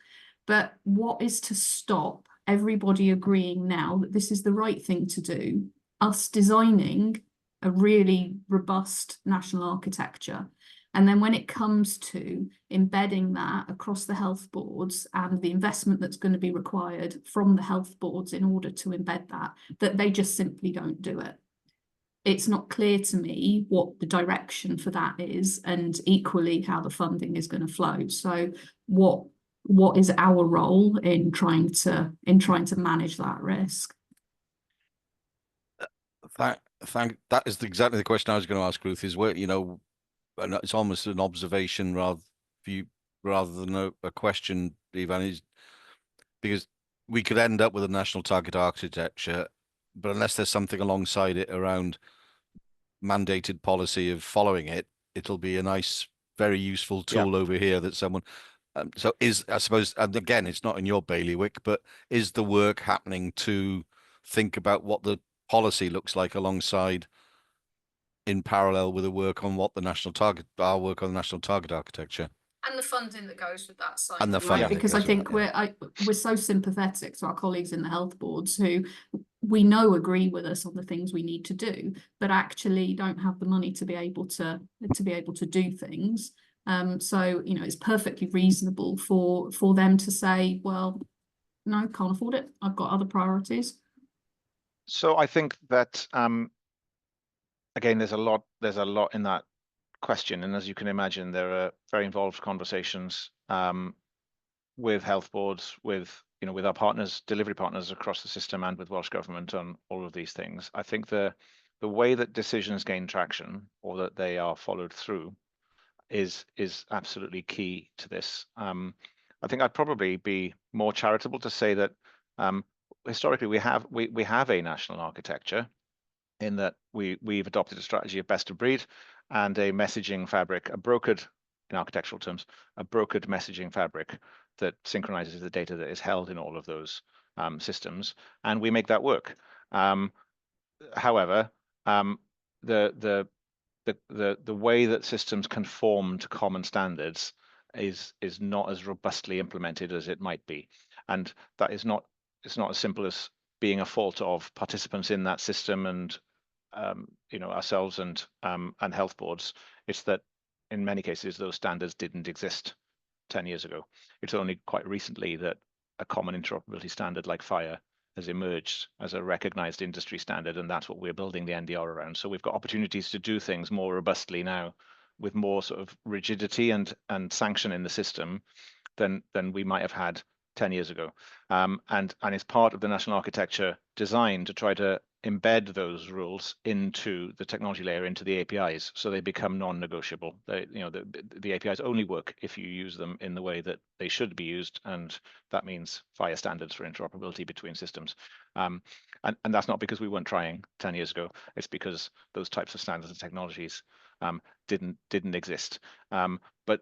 But what is to stop everybody agreeing now that this is the right thing to do, us designing a really robust national architecture, and then when it comes to embedding that across the health boards and the investment that's going to be required from the health boards in order to embed that they just simply don't do it? It's not clear to me what the direction for that is, and equally how the funding is going to flow. So what is our role in trying to manage that risk? That is exactly the question I was going to ask, Ruth, is where, it's almost an observation rather than a question, Ivan, is because we could end up with a national target architecture, but unless there's something alongside it around mandated policy of following it, it'll be a nice, very useful tool over here that someone. So I suppose, and again, it's not in your bailiwick, but is the work happening to think about what the policy looks like alongside, in parallel with the work on what the national target, our work on the national target architecture? And the funding that goes with that side, and the right? Because I think we're so sympathetic to our colleagues in the health boards who we know agree with us on the things we need to do, but actually don't have the money to be able to do things. So it's perfectly reasonable for them to say, well, no, can't afford it. I've got other priorities. So I think that again, there's a lot in that question, and as you can imagine, there are very involved conversations with health boards, with our partners, delivery partners across the system, and with Welsh Government on all of these things. I think the way that decisions gain traction, or that they are followed through, is absolutely key to this. I think I'd probably be more charitable to say that historically we have a national architecture, in that we've adopted a strategy of best of breed and a messaging fabric, a brokered, in architectural terms, a brokered messaging fabric that synchronizes the data that is held in all of those systems, and we make that work. However, the way that systems conform to common standards is not as robustly implemented as it might be, and that is not, it's not as simple as being a fault of participants in that system and ourselves and health boards. It's that in many cases those standards didn't exist 10 years ago. It's only quite recently that a common interoperability standard like fire has emerged as a recognized industry standard, and that's what we're building the NDR around. So we've got opportunities to do things more robustly now, with more sort of rigidity and sanction in the system than we might have had 10 years ago. And it's part of the national architecture design to try to embed those rules into the technology layer, into the APIs, so they become non-negotiable. The APIs only work if you use them in the way that they should be used, and that means fire standards for interoperability between systems. And that's not because we weren't trying 10 years ago. It's because those types of standards and technologies didn't exist. But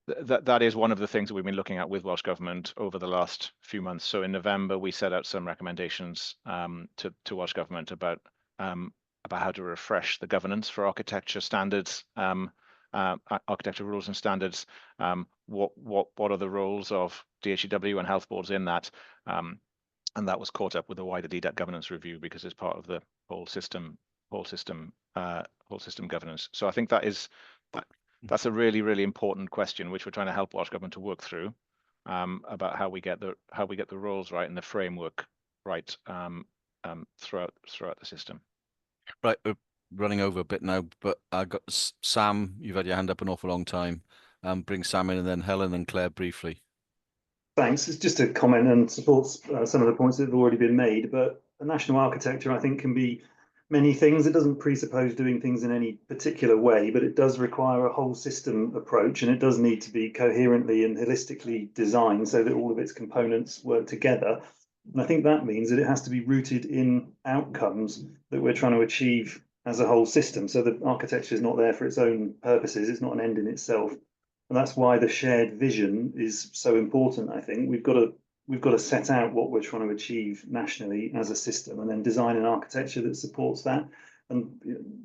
that is one of the things that we've been looking at with Welsh Government over the last few months. So in November, we set out some recommendations to Welsh Government about how to refresh the governance for architecture standards, architecture rules and standards. What are the roles of DHCW and health boards in that? And that was caught up with a wider DDAC governance review, because it's part of the whole system governance. So I think that's a really, really important question, which we're trying to help Welsh Government to work through, about how we get the roles right and the framework right throughout the system. Right, we're running over a bit now, but I got Sam. You've had your hand up an awful long time. Bring Sam in, and then Helen and Claire briefly. Thanks. It's just a comment and supports some of the points that have already been made. But the national architecture, I think, can be many things. It doesn't presuppose doing things in any particular way, but it does require a whole system approach, and it does need to be coherently and holistically designed so that all of its components work together. And I think that means that it has to be rooted in outcomes that we're trying to achieve as a whole system. So the architecture is not there for its own purposes. It's not an end in itself. And that's why the shared vision is so important, I think. We've got to set out what we're trying to achieve nationally as a system, and then design an architecture that supports that. And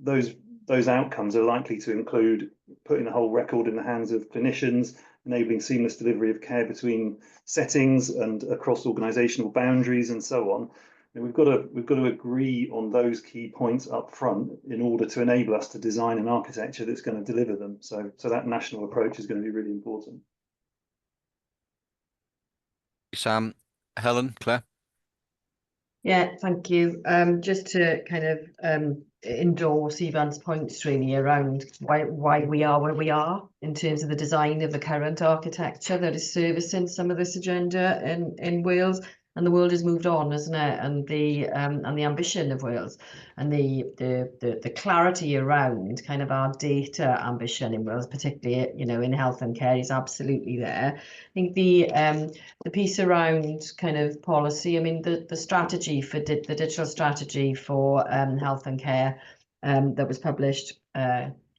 those outcomes are likely to include putting the whole record in the hands of clinicians, enabling seamless delivery of care between settings and across organisational boundaries, and so on. And we've got to agree on those key points up front in order to enable us to design an architecture that's going to deliver them. So that national approach is going to be really important. Sam, Helen, Claire. Yeah, thank you. Just to kind of endorse Ivan's points really around why we are where we are in terms of the design of the current architecture that is servicing some of this agenda in Wales. And the world has moved on, hasn't it? And the ambition of Wales, and the clarity around kind of our data ambition in Wales, particularly in health and care, is absolutely there. I think the piece around kind of policy. I mean, the strategy for the digital strategy for health and care that was published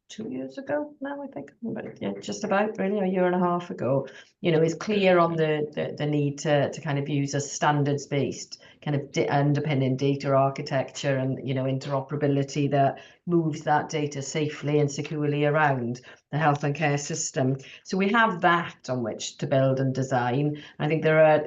2 years ago now, I think, but yeah, just about really a year and a half ago, is clear on the need to kind of use a standards-based kind of underpinning data architecture and interoperability that moves that data safely and securely around the health and care system. So we have that on which to build and design. I think there are,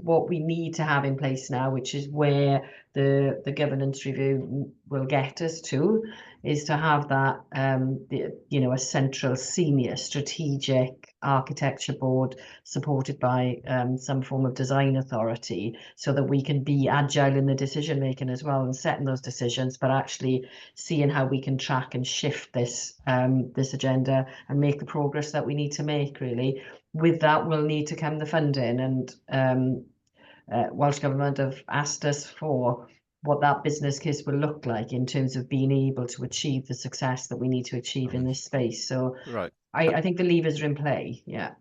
what we need to have in place now, which is where the governance review will get us to, is to have that, a central senior strategic architecture board supported by some form of design authority, so that we can be agile in the decision making as well, and setting those decisions, but actually seeing how we can track and shift this agenda and make the progress that we need to make. Really, with that will need to come the funding, and Welsh Government have asked us for what that business case will look like in terms of being able to achieve the success that we need to achieve in this space. So right, I think the levers are in play. Yeah.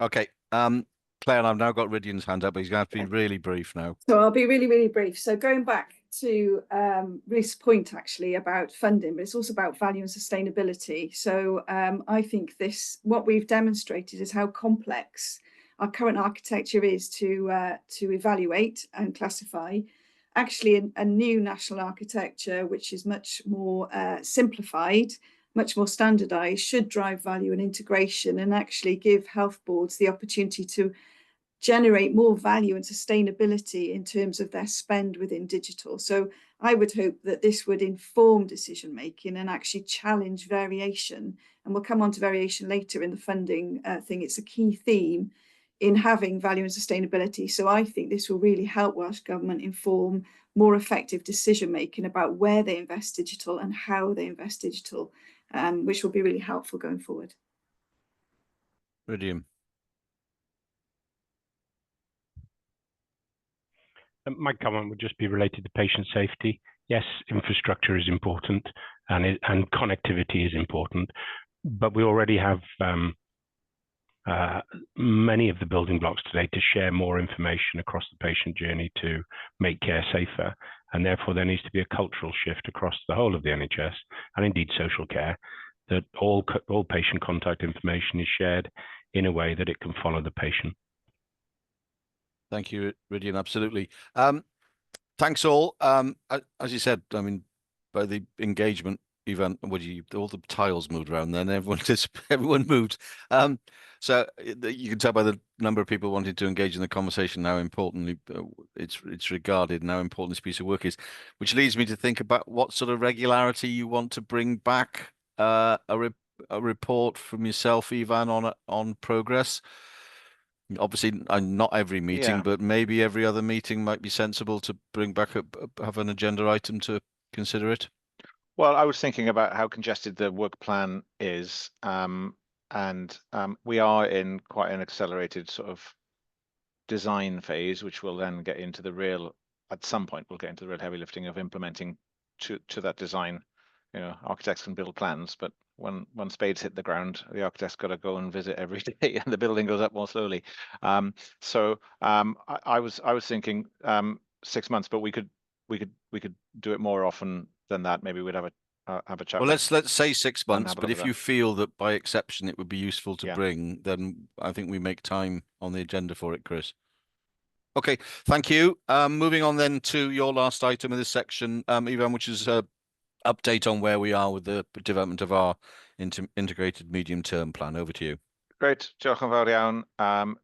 Okay. Claire, and I've now got Rydian's hand up, but he's going to have to be really brief now. So I'll be really, really brief. So going back to Ruth's point actually about funding, but it's also about value and sustainability. So I think what we've demonstrated is how complex our current architecture is to evaluate and classify. Actually, a new national architecture, which is much more simplified, much more standardized, should drive value and integration, and actually give health boards the opportunity to generate more value and sustainability in terms of their spend within digital. So I would hope that this would inform decision making and actually challenge variation. And we'll come on to variation later in the funding thing. It's a key theme in having value and sustainability. So I think this will really help Welsh Government inform more effective decision making about where they invest digital and how they invest digital, which will be really helpful going forward. Brilliant. My comment would just be related to patient safety. Yes, infrastructure is important and connectivity is important, but we already have many of the building blocks today to share more information across the patient journey to make care safer. And therefore, there needs to be a cultural shift across the whole of the NHS and indeed social care, that all patient contact information is shared in a way that it can follow the patient. Thank you, Rydian. Absolutely. Thanks all. As you said, I mean, by the engagement event, all the tiles moved around. Then everyone moved. So you can tell by the number of people wanting to engage in the conversation how importantly it's regarded and how important this piece of work is. Which leads me to think about what sort of regularity you want to bring back a report from yourself, Ivan, on progress. Obviously, not every meeting, but maybe every other meeting might be sensible to bring back have an agenda item to consider it. Well, I was thinking about how congested the work plan is, we are in quite an accelerated sort of design phase, which will then get into the real, at some point, we'll get into the real heavy lifting of implementing to that design. You know, architects can build plans, but when spades hit the ground, the architect's got to go and visit every day, and the building goes up more slowly. I was thinking 6 months, but we could do it more often than that. Maybe we'd have a chat. Well, let's say 6 months, but if you feel that by exception it would be useful to bring, then I think we make time on the agenda for it, Chris. Okay, thank you. Moving on then to your last item of this section, Ivan, which is update on where we are with the development of our integrated medium-term plan. Over to you. Great, diolch yn fawr iawn.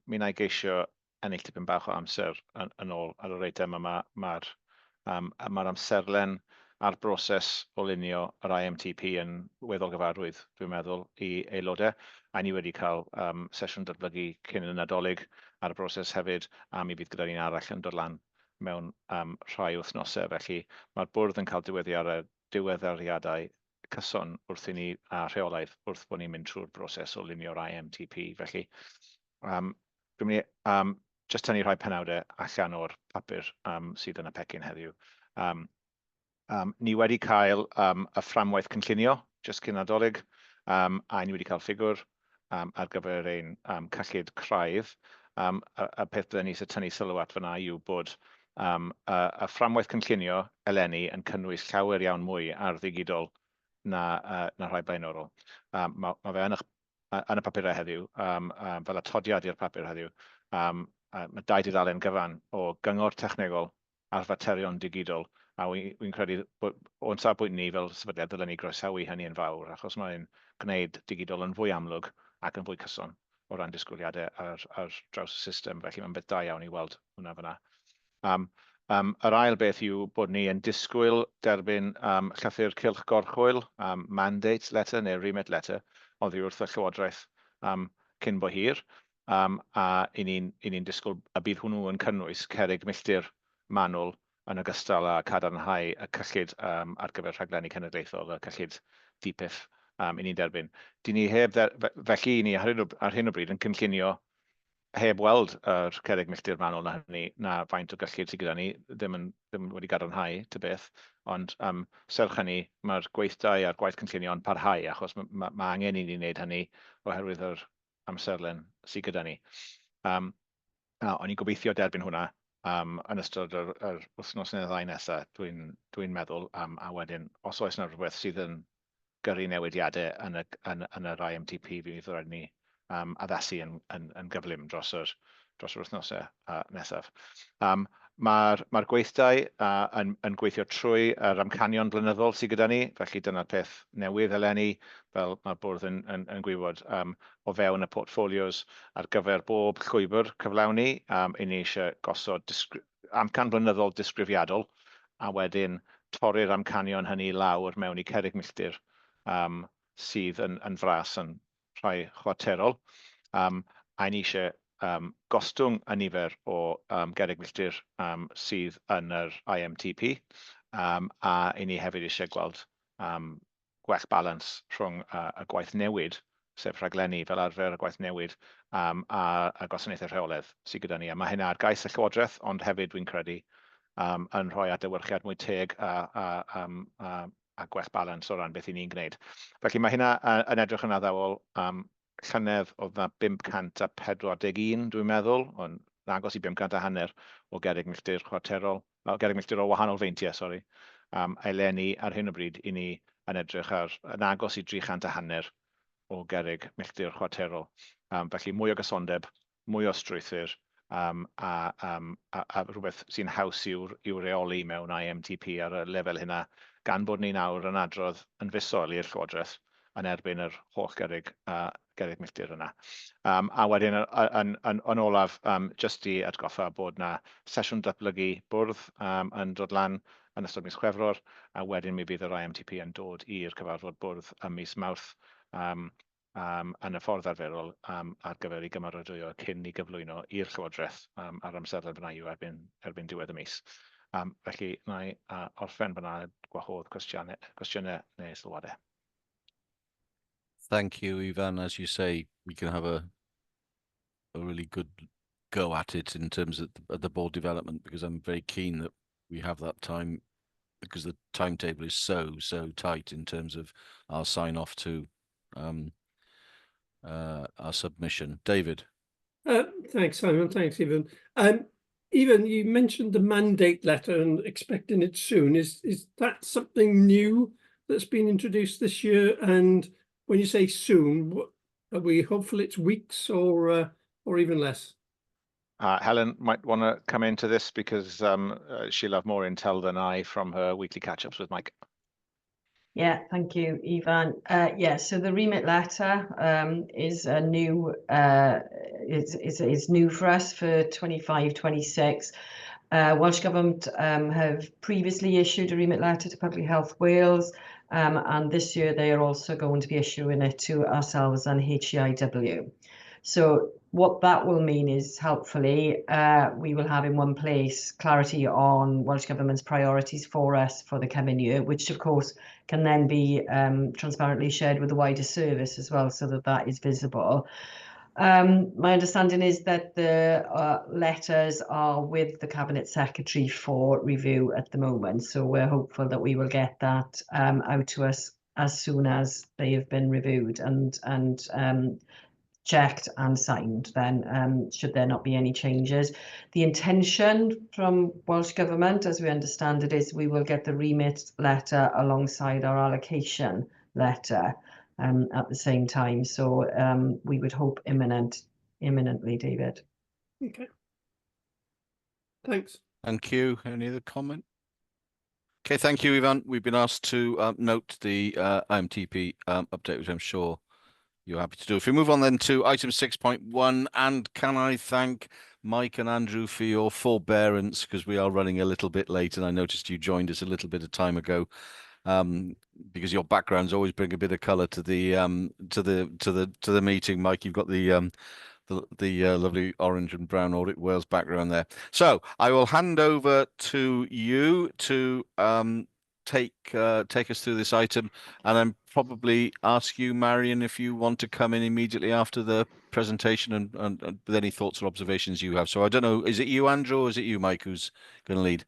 Mi wna I geisio ennill tipyn bach o amser yn ôl ar yr eitem yma. Mae'r amserlen a'r broses o lunio yr IMTP yn weddol gyfarwydd, dwi'n meddwl, i aelodau. A ni wedi cael sesiwn datblygu cyn y Nadolig ar y broses hefyd, a mi fydd gyda'r un arall yn dod lan mewn rhai wythnosau. Felly mae'r bwrdd yn cael diweddariadau cyson wrth i ni a rheolaidd wrth bod ni'n mynd trwy'r broses o lunio'r IMTP. Felly, dwi'n mynd i just tynnu rhai penawdau allan o'r papur sydd yn y pecyn heddiw. Ni wedi cael y fframwaith cynllunio, just cyn Nadolig, a ni wedi cael ffigwr ar gyfer ein cyllid craidd. Y peth byddwn ni sy'n tynnu sylw at fyna yw bod y fframwaith cynllunio eleni yn cynnwys llawer iawn mwy ar ddigidol na rhai blaenorol. Mae fe yn y papurau heddiw, fel atodiad i'r papur heddiw. Mae 2 dudalen gyfan o gyngor technegol ar faterion digidol, a wy'n credu bod o'n safbwynt ni fel sefydliad dylen ni groesawu hynny yn fawr, achos mae'n gwneud digidol yn fwy amlwg ac yn fwy cyson o ran disgwyliadau ar draws y system. Felly mae'n beth da iawn i weld hwnna fyna. Yr ail beth yw bod ni yn disgwyl derbyn llythyr cylch gorchwyl, mandate letter neu remit letter, oddi wrth y Llywodraeth cyn bo hir. A i ni'n disgwyl y bydd hwnnw yn cynnwys cerrig milltir manwl yn ogystal â cadarnhau y cyllid ar gyfer rhaglenni cenedlaethol, y cyllid DPIF i ni'n derbyn. Felly ni ar hyn o bryd yn cynllunio heb weld yr cerrig milltir manwl na faint o gyllid sydd gyda ni, ddim wedi gadarnhau ty beth, ond serch hynny mae'r gweithdai a'r gwaith cynllunio yn parhau, achos mae angen i ni wneud hynny oherwydd yr amserlen sydd gyda ni. O'n i'n gobeithio derbyn hwnna yn ystod yr wythnos neu ddau nesaf, dwi'n meddwl, a wedyn, os oes yna rhywbeth sydd yn gyrru newidiadau yn yr IMTP, fydd rhaid ni addasu yn gyflym dros yr wythnosau nesaf. Mae'r gweithdai yn gweithio trwy yr amcanion blynyddol sydd gyda ni, felly dyna'r peth newydd eleni, fel mae'r bwrdd yn gwybod, o fewn y portfolios ar gyfer bob llwybr cyflawni. I ni eisiau gosod amcan blynyddol disgrifiadol, a wedyn torri'r amcanion hynny lawr mewn I cerrig milltir sydd yn fras yn rhai chwarterol. A ni eisiau gostwng y nifer o gerrig milltir sydd yn yr IMTP, a I ni hefyd eisiau gweld gwell balans rhwng y gwaith newid, sef rhaglenni fel arfer y gwaith newid, a gwasanaethau rheoledd sydd gyda ni. A mae hynna ar gais y Llywodraeth, ond hefyd dwi'n credu yn rhoi adlewyrchiad mwy teg a gwell balans o ran beth I ni'n gwneud. Felly mae hynna yn edrych yn addawol llynedd oedd na 541, dwi'n meddwl, ond agos I 500 o gerrig milltir chwarterol, gerrig milltir o wahanol feintiau, sori. Eleni ar hyn o bryd I ni yn edrych yn agos I 300 o gerrig milltir chwarterol. Felly mwy o gysondeb, mwy o strwythur, a rhywbeth sy'n haws i'w reoli mewn IMTP ar y lefel hynna, gan bod ni nawr yn adrodd yn fusol i'r Llywodraeth yn erbyn yr holl gerrig milltir yna. A wedyn yn olaf, jyst I atgoffa bod na sesiwn datblygu bwrdd yn dod lan yn ystod mis Chwefror, a wedyn mi fydd yr IMTP yn dod i'r cyfarfod bwrdd ym mis Mawrth yn y ffordd arferol ar gyfer I gymeradwyo cyn I gyflwyno i'r Llywodraeth ar amserlen fyna i'w erbyn diwedd y mis. Felly, na I orffen fyna gwahodd cwestiynau neu sylwadau. Thank you, Ivan. As you say, we can have a really good go at it in terms of the board development, because I'm very keen that we have that time, because the timetable is so tight in terms of our sign off to our submission. David. Thanks, Simon. Thanks, Ivan. Ivan, you mentioned the mandate letter and expecting it soon. Is that something new that's been introduced this year? And when you say soon, what are we hopeful it's weeks or even less? Helen might want to come into this because she'll have more intel than I from her weekly catch-ups with Mike. Yeah, thank you, Ivan. Yeah, so the remit letter is a new, it's new for us for 25-26. Welsh Government have previously issued a remit letter to Public Health Wales, and this year they are also going to be issuing it to ourselves and HCIW. So what that will mean is, helpfully, we will have in one place clarity on Welsh Government's priorities for us for the coming year, which of course can then be transparently shared with the wider service as well, so that that is visible. My understanding is that the letters are with the Cabinet Secretary for review at the moment, so we're hopeful that we will get that out to us as soon as they have been reviewed and checked and signed, then should there not be any changes. The intention from Welsh Government, as we understand it, is we will get the remit letter alongside our allocation letter at the same time. So we would hope imminently, David. Okay. Thanks. Thank you. Any other comment? Okay, thank you, Ivan. We've been asked to note the IMTP update, which I'm sure you're happy to do. If we move on then to item 6.1, and can I thank Mike and Andrew for your forbearance, because we are running a little bit late, and I noticed you joined us a little bit of time ago, because your backgrounds always bring a bit of colour to the meeting. Mike, you've got the lovely orange and brown Audit Wales background there. So I will hand over to you to take us through this item, and then probably ask you, Marion, if you want to come in immediately after the presentation and with any thoughts or observations you have. So I don't know, is it you, Andrew, or is it you, Mike, who's going to lead?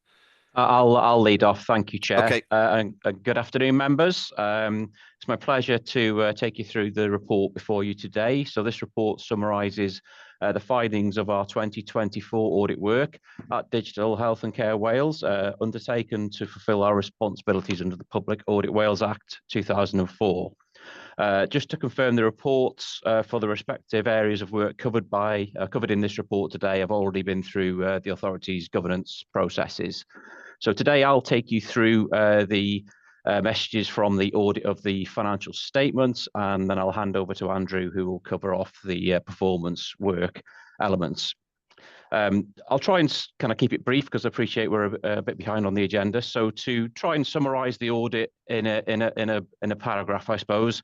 I'll lead off. Thank you, Chair. Okay. And good afternoon, members. It's my pleasure to take you through the report before you today. So this report summarises the findings of our 2024 audit work at Digital Health and Care Wales, undertaken to fulfil our responsibilities under the Public Audit Wales Act 2004. Just to confirm, the reports for the respective areas of work covered in this report today have already been through the authority's governance processes. So today I'll take you through the messages from the audit of the financial statements, and then I'll hand over to Andrew, who will cover off the performance work elements. I'll try and kind of keep it brief because I appreciate we're a bit behind on the agenda. So to try and summarise the audit in a paragraph, I suppose,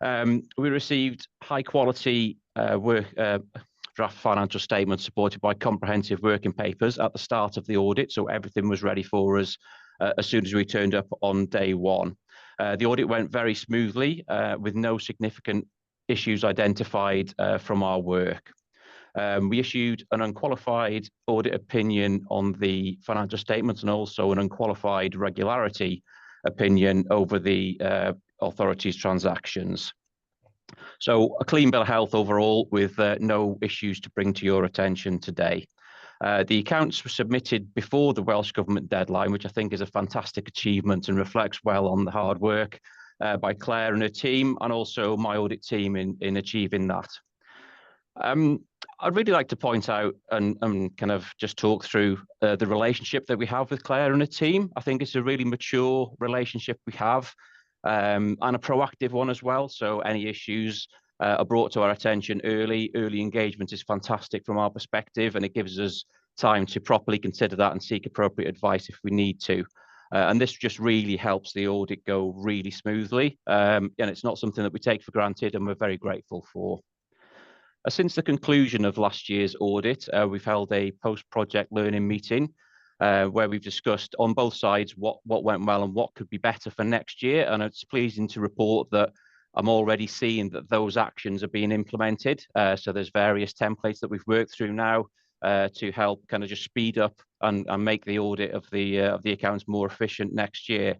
we received high quality draft financial statements supported by comprehensive working papers at the start of the audit. So everything was ready for us as soon as we turned up on day one. The audit went very smoothly with no significant issues identified from our work. We issued an unqualified audit opinion on the financial statements and also an unqualified regularity opinion over the authority's transactions. So a clean bill of health overall with no issues to bring to your attention today. The accounts were submitted before the Welsh Government deadline, which I think is a fantastic achievement and reflects well on the hard work by Claire and her team, and also my audit team in achieving that. I'd really like to point out and kind of just talk through the relationship that we have with Claire and her team. I think it's a really mature relationship we have, and a proactive one as well. So any issues are brought to our attention early. Early engagement is fantastic from our perspective, and it gives us time to properly consider that and seek appropriate advice if we need to. And this just really helps the audit go really smoothly. And it's not something that we take for granted, and we're very grateful for. Since the conclusion of last year's audit, we've held a post-project learning meeting where we've discussed on both sides what went well and what could be better for next year. And it's pleasing to report that I'm already seeing that those actions are being implemented. So there's various templates that we've worked through now to help kind of just speed up and make the audit of the accounts more efficient next year.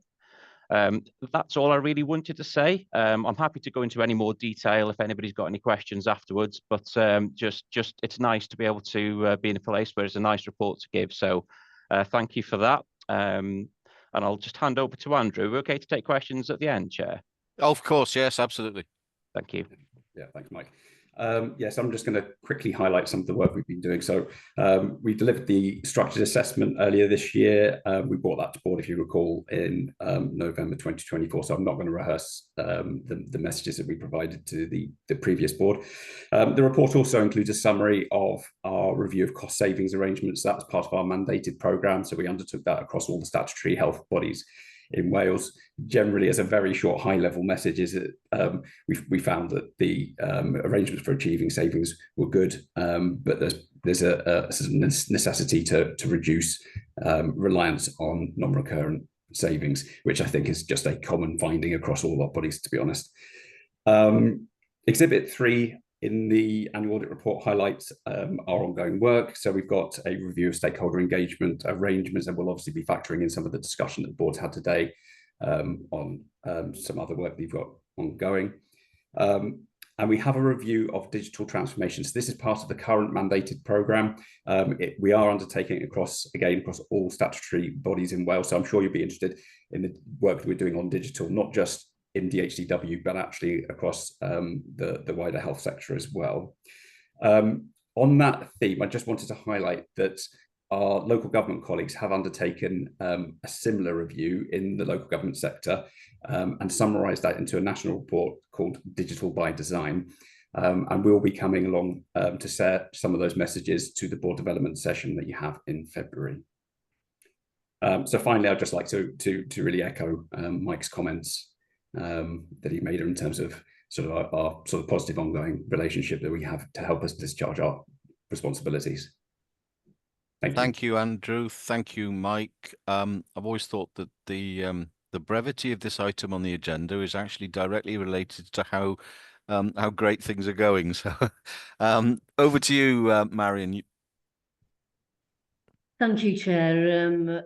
That's all I really wanted to say. I'm happy to go into any more detail if anybody's got any questions afterwards, but just it's nice to be able to be in a place where it's a nice report to give. So thank you for that. And I'll just hand over to Andrew. We're okay to take questions at the end, Chair? Of course, yes, absolutely. Thank you. Yeah, thanks, Mike. Yes, I'm just going to quickly highlight some of the work we've been doing. So we delivered the structured assessment earlier this year. We brought that to board, if you recall, in November 2024. So I'm not going to rehearse the messages that we provided to the previous board. The report also includes a summary of our review of cost savings arrangements. That's part of our mandated programme. So we undertook that across all the statutory health bodies in Wales. Generally, as a very short high-level message, is that we found that the arrangements for achieving savings were good, but there's a necessity to reduce reliance on non-recurrent savings, which I think is just a common finding across all our bodies, to be honest. Exhibit 3 in the annual audit report highlights our ongoing work. So we've got a review of stakeholder engagement arrangements, and we'll obviously be factoring in some of the discussion that the board's had today on some other work that you've got ongoing. And we have a review of digital transformation. So this is part of the current mandated programme. We are undertaking it across all statutory bodies in Wales. So I'm sure you'll be interested in the work that we're doing on digital, not just in DHCW, but actually across the wider health sector as well. On that theme, I just wanted to highlight that our local government colleagues have undertaken a similar review in the local government sector and summarised that into a national report called Digital by Design. And we'll be coming along to share some of those messages to the board development session that you have in February. So finally, I'd just like to really echo Mike's comments that he made in terms of our sort of positive ongoing relationship that we have to help us discharge our responsibilities. Thank you, Andrew. Thank you, Mike. I've always thought that the brevity of this item on the agenda is actually directly related to how great things are going. So over to you, Marion. Thank you, Chair.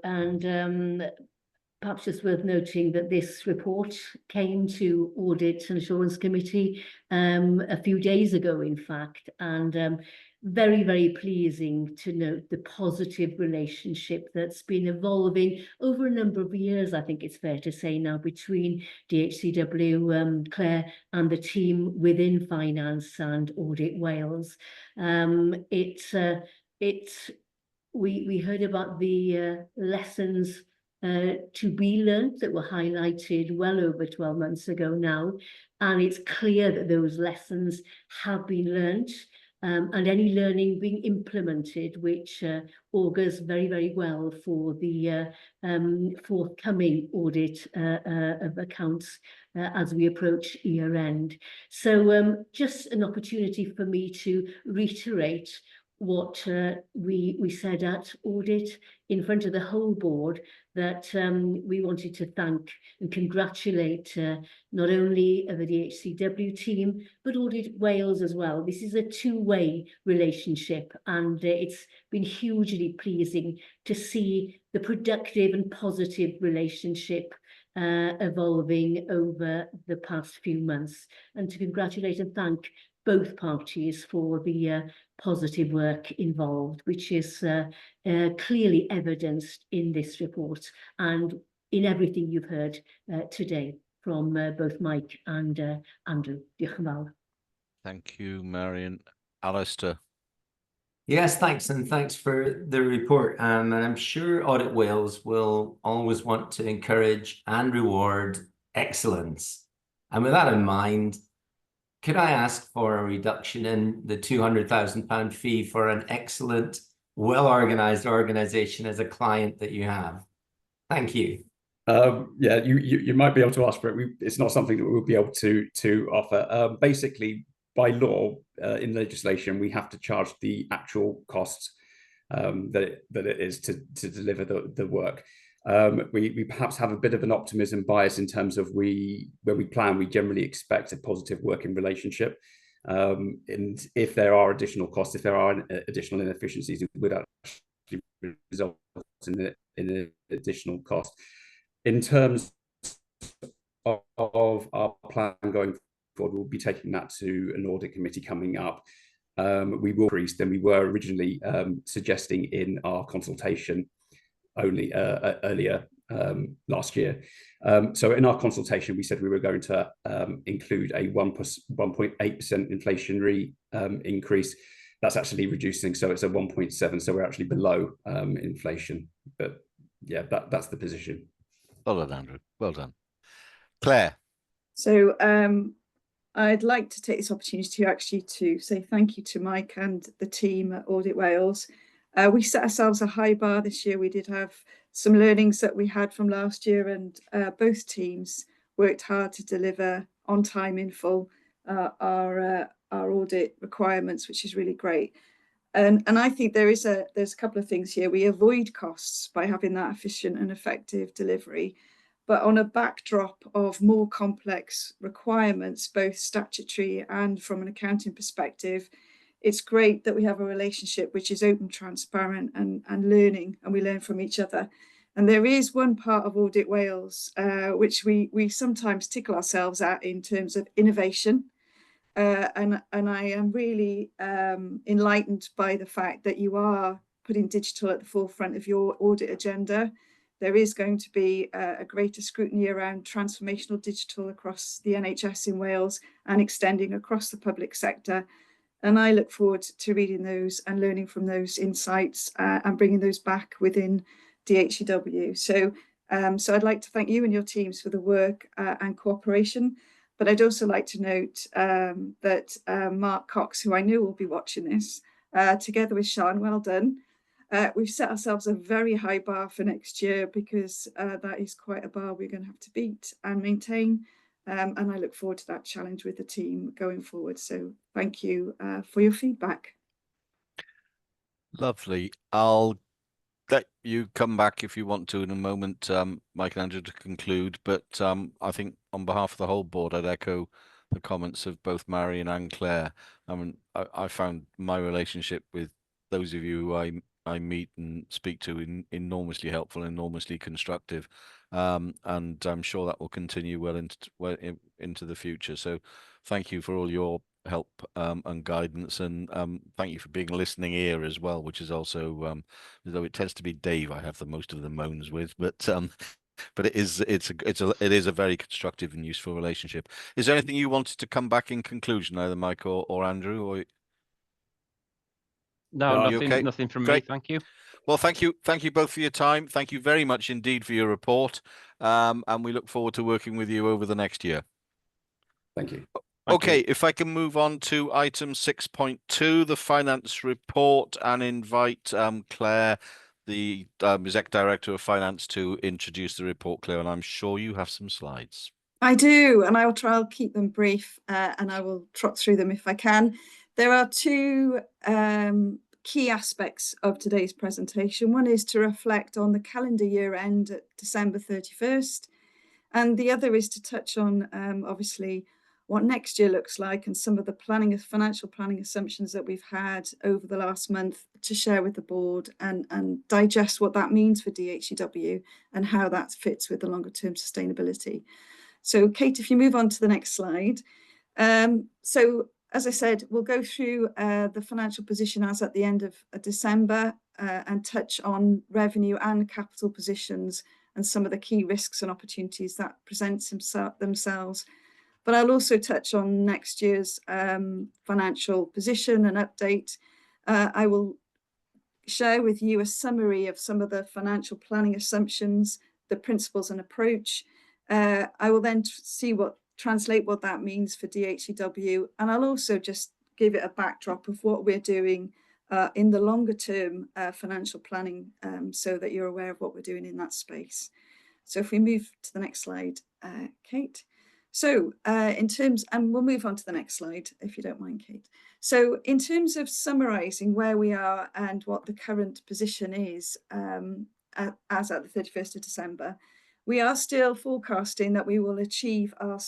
Perhaps just worth noting that this report came to Audit and Assurance Committee a few days ago, in fact, and very, very pleasing to note the positive relationship that's been evolving over a number of years, I think it's fair to say now, between DHCW, Claire, and the team within Finance and Audit Wales. We heard about the lessons to be learned that were highlighted well over 12 months ago now, and it's clear that those lessons have been learned. and any learning being implemented, which augurs very, very well for the forthcoming audit of accounts as we approach year end. So just an opportunity for me to reiterate what we said at audit in front of the whole board, that we wanted to thank and congratulate not only the DHCW team, but Audit Wales as well. This is a two-way relationship, and it's been hugely pleasing to see the productive and positive relationship evolving over the past few months, and to congratulate and thank both parties for the positive work involved, which is clearly evidenced in this report and in everything you've heard today from both Mike and Andrew. Diolch yn fawr. Thank you, Marion. Alistair. Yes, thanks, and thanks for the report. And I'm sure Audit Wales will always want to encourage and reward excellence. And with that in mind, could I ask for a reduction in the £200,000 fee for an excellent, well-organised organisation as a client that you have? Thank you. Yeah, you might be able to ask for it. It's not something that we'll be able to offer. Basically, by law, in legislation, we have to charge the actual costs that it is to deliver the work. We perhaps have a bit of an optimism bias in terms of when we plan, we generally expect a positive working relationship. And if there are additional costs, if there are additional inefficiencies, it would actually result in an additional cost. In terms of our plan going forward, we'll be taking that to an audit committee coming up. We will increase than we were originally suggesting in our consultation only earlier last year. So in our consultation, we said we were going to include a 1.8% inflationary increase. That's actually reducing, so it's a 1.7, so we're actually below inflation. But yeah, that's the position. Well done, Andrew. Well done. Claire. So I'd like to take this opportunity to say thank you to Mike and the team at Audit Wales. We set ourselves a high bar this year. We did have some learnings that we had from last year, and both teams worked hard to deliver on time in full our audit requirements, which is really great. And I think there's a couple of things here. We avoid costs by having that efficient and effective delivery, but on a backdrop of more complex requirements, both statutory and from an accounting perspective, it's great that we have a relationship which is open, transparent, and learning, and we learn from each other. And there is one part of Audit Wales which we sometimes tickle ourselves at in terms of innovation. And I am really enlightened by the fact that you are putting digital at the forefront of your audit agenda. There is going to be a greater scrutiny around transformational digital across the NHS in Wales and extending across the public sector. And I look forward to reading those and learning from those insights and bringing those back within DHCW. So I'd like to thank you and your teams for the work and cooperation. But I'd also like to note that Mark Cox, who I know will be watching this, together with Sean, well done. We've set ourselves a very high bar for next year, because that is quite a bar we're going to have to beat and maintain. And I look forward to that challenge with the team going forward. So thank you for your feedback. Lovely. I'll let you come back if you want to in a moment, Mike and Andrew, to conclude. But I think on behalf of the whole board, I'd echo the comments of both Marion and Claire. I mean, I found my relationship with those of you who I meet and speak to enormously helpful, enormously constructive. And I'm sure that will continue well into the future. So thank you for all your help and guidance, and thank you for being a listening ear as well, which is also, though it tends to be Dave I have the most of the moans with, but it is a very constructive and useful relationship. Is there anything you wanted to come back in conclusion, either Mike or Andrew? Or no, nothing, nothing from Great. me. Thank you. Well, thank you both for your time. Thank you very much indeed for your report, and we look forward to working with you over the next year. Thank you. Okay, if I can move on to item 6.2, the finance report, and invite Claire, the Exec Director of Finance, to introduce the report. Claire, and I'm sure you have some slides. I do, and I'll keep them brief, and I will trot through them if I can. There are two key aspects of today's presentation. One is to reflect on the calendar year end at December 31st, and the other is to touch on obviously what next year looks like and some of the financial planning assumptions that we've had over the last month to share with the board and digest what that means for DHCW and how that fits with the longer term sustainability. So Kate, if you move on to the next slide. So as I said, we'll go through the financial position as at the end of December and touch on revenue and capital positions and some of the key risks and opportunities that present themselves. But I'll also touch on next year's financial position and update. I will share with you a summary of some of the financial planning assumptions, the principles and approach. I will then translate what that means for DHCW, and I'll also just give it a backdrop of what we're doing in the longer term financial planning, so that you're aware of what we're doing in that space. So if we move to the next slide, Kate. So and we'll move on to the next slide, if you don't mind, Kate. So in terms of summarising where we are and what the current position is as at the 31st of December, we are still forecasting that we will achieve our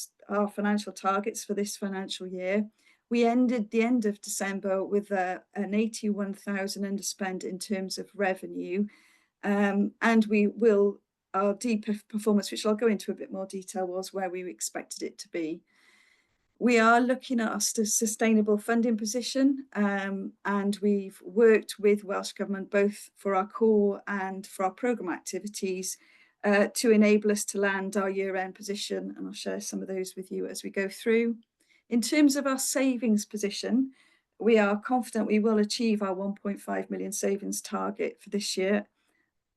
financial targets for this financial year. We ended the end of December with an 81,000 underspend in terms of revenue, and our DPIF performance, which I'll go into a bit more detail, was where we expected it to be. We are looking at our sustainable funding position, and we've worked with Welsh Government both for our core and for our programme activities to enable us to land our year-end position, and I'll share some of those with you as we go through. In terms of our savings position, we are confident we will achieve our 1.5 million savings target for this year,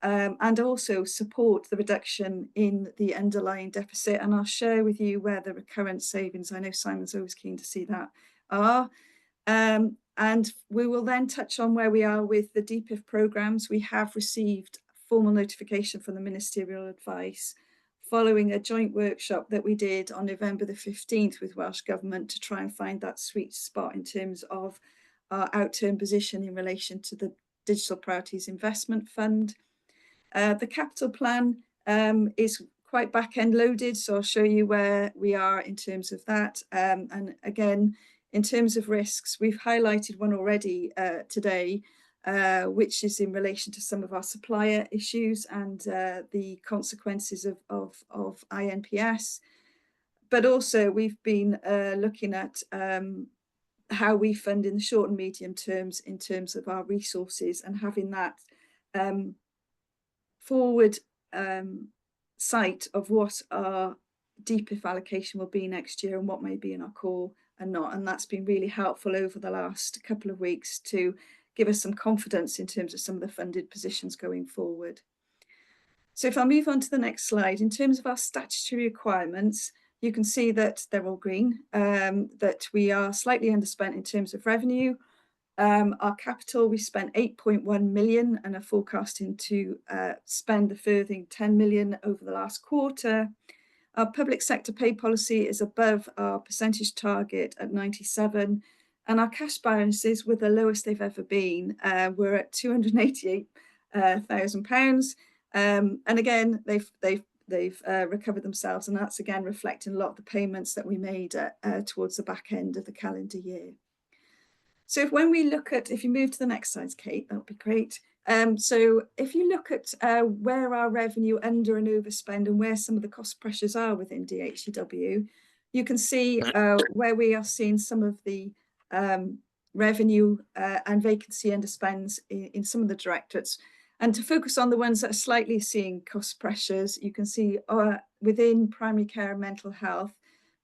and also support the reduction in the underlying deficit. And I'll share with you where the recurrent savings, I know Simon's always keen to see that, are. And we will then touch on where we are with the DPIF programmes. We have received formal notification from the Ministerial Advice following a joint workshop that we did on November the 15th with Welsh Government to try and find that sweet spot in terms of our outturn position in relation to the Digital Priorities Investment Fund. The capital plan is quite back-end loaded, so I'll show you where we are in terms of that. And again, in terms of risks, we've highlighted one already today, which is in relation to some of our supplier issues and the consequences of INPS. But also we've been looking at how we fund in the short and medium terms in terms of our resources and having that forward sight of what our DPIF allocation will be next year and what may be in our core and not. And that's been really helpful over the last couple of weeks to give us some confidence in terms of some of the funded positions going forward. So if I move on to the next slide, in terms of our statutory requirements, you can see that they're all green, that we are slightly underspent in terms of revenue. Our capital, we spent 8.1 million and are forecasting to spend a further 10 million over the last quarter. Our public sector pay policy is above our percentage target at 97%, and our cash balances were the lowest they've ever been. We're at £288,000, and again they've recovered themselves, and that's again reflecting a lot of the payments that we made towards the back end of the calendar year. So when we look at, if you move to the next slide, Kate, that would be great. So if you look at where our revenue under and overspend and where some of the cost pressures are within DHCW, you can see where we are seeing some of the revenue and vacancy underspends in some of the directorates. And to focus on the ones that are slightly seeing cost pressures, you can see within primary care and mental health,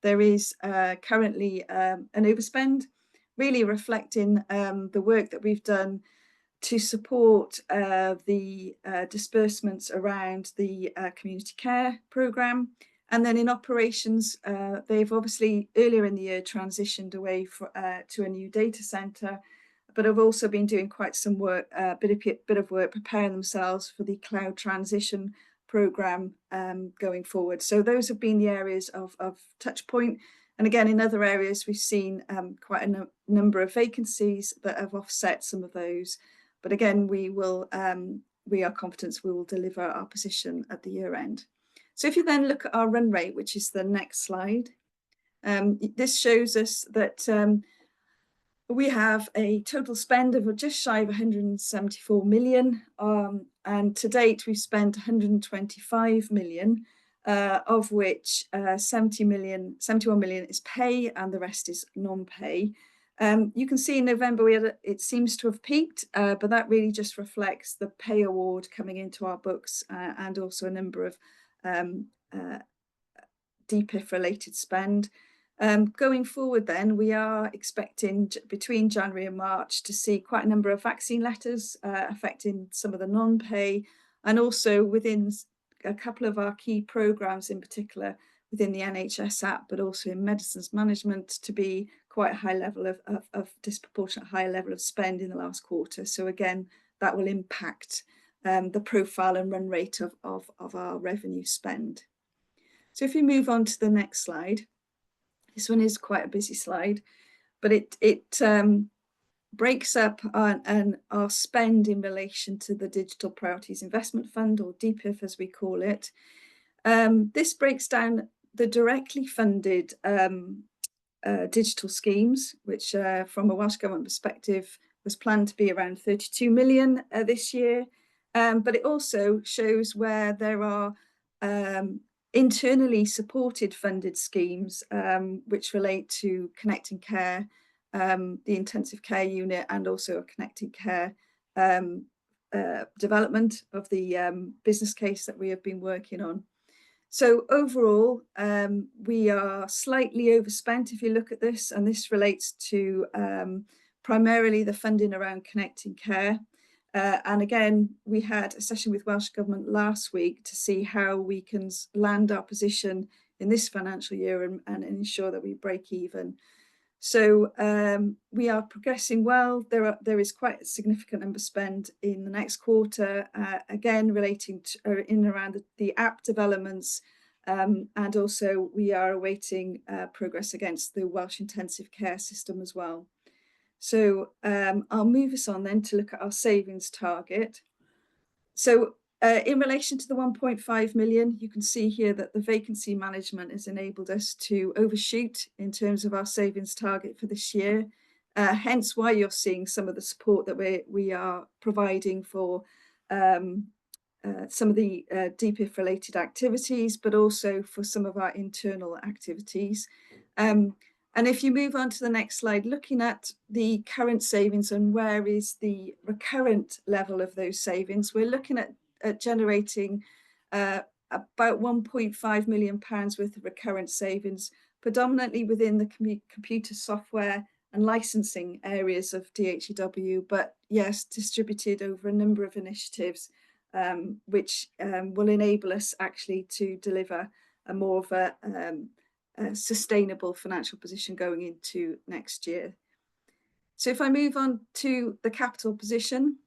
there is currently an overspend, really reflecting the work that we've done to support the disbursements around the community care programme. And then in operations, they've obviously earlier in the year transitioned away to a new data centre, but have also been doing quite some work, bit of work preparing themselves for the cloud transition programme going forward. So those have been the areas of touch point. And again, in other areas, we've seen quite a number of vacancies that have offset some of those. But again, we are confident we will deliver our position at the year end. So if you then look at our run rate, which is the next slide, this shows us that we have a total spend of just shy of 174 million. And to date, we've spent 125 million, of which 71 million is pay and the rest is non-pay. You can see in November it seems to have peaked, but that really just reflects the pay award coming into our books and also a number of DPIF related spend. Going forward then, we are expecting between January and March to see quite a number of vaccine letters affecting some of the non-pay, and also within a couple of our key programmes in particular within the NHS app, but also in medicines management, to be quite a high level of disproportionate higher level of spend in the last quarter. So again, that will impact the profile and run rate of our revenue spend. So if you move on to the next slide, this one is quite a busy slide, but it breaks up our spend in relation to the Digital Priorities Investment Fund, or DPIF as we call it. This breaks down the directly funded digital schemes, which from a Welsh Government perspective was planned to be around 32 million this year. But it also shows where there are internally supported funded schemes which relate to Connecting Care, the intensive care unit, and also a Connecting Care development of the business case that we have been working on. So overall, we are slightly overspent if you look at this, and this relates to primarily the funding around Connecting Care. And again, we had a session with Welsh Government last week to see how we can land our position in this financial year and ensure that we break even. So we are progressing well. There is quite a significant number spend in the next quarter, again relating to in around the app developments, and also we are awaiting progress against the Welsh Intensive Care System as well. So I'll move us on then to look at our savings target. So in relation to the 1.5 million, you can see here that the vacancy management has enabled us to overshoot in terms of our savings target for this year. Hence why you're seeing some of the support that we are providing for some of the DPIF related activities, but also for some of our internal activities. And if you move on to the next slide, looking at the current savings and where is the recurrent level of those savings, we're looking at generating about £1.5 million worth of recurrent savings, predominantly within the computer software and licensing areas of DHCW, but yes, distributed over a number of initiatives, which will enable us actually to deliver a more of a sustainable financial position going into next year. So if I move on to the capital position,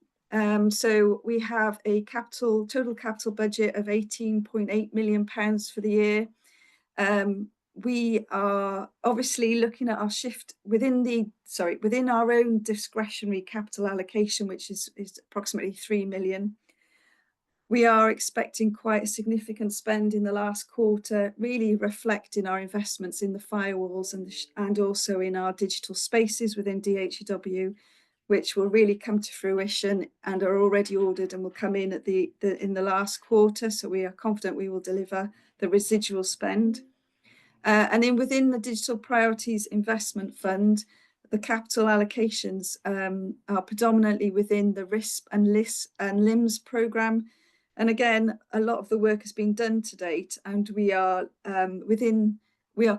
so we have a total capital budget of £18.8 million for the year. We are obviously looking at our shift within our own discretionary capital allocation, which is approximately 3 million. We are expecting quite a significant spend in the last quarter, really reflecting our investments in the firewalls and also in our digital spaces within DHCW, which will really come to fruition and are already ordered and will come in at in the last quarter. So we are confident we will deliver the residual spend. And then within the Digital Priorities Investment Fund, the capital allocations are predominantly within the RISP and LIMS programme. And again, a lot of the work has been done to date, and we are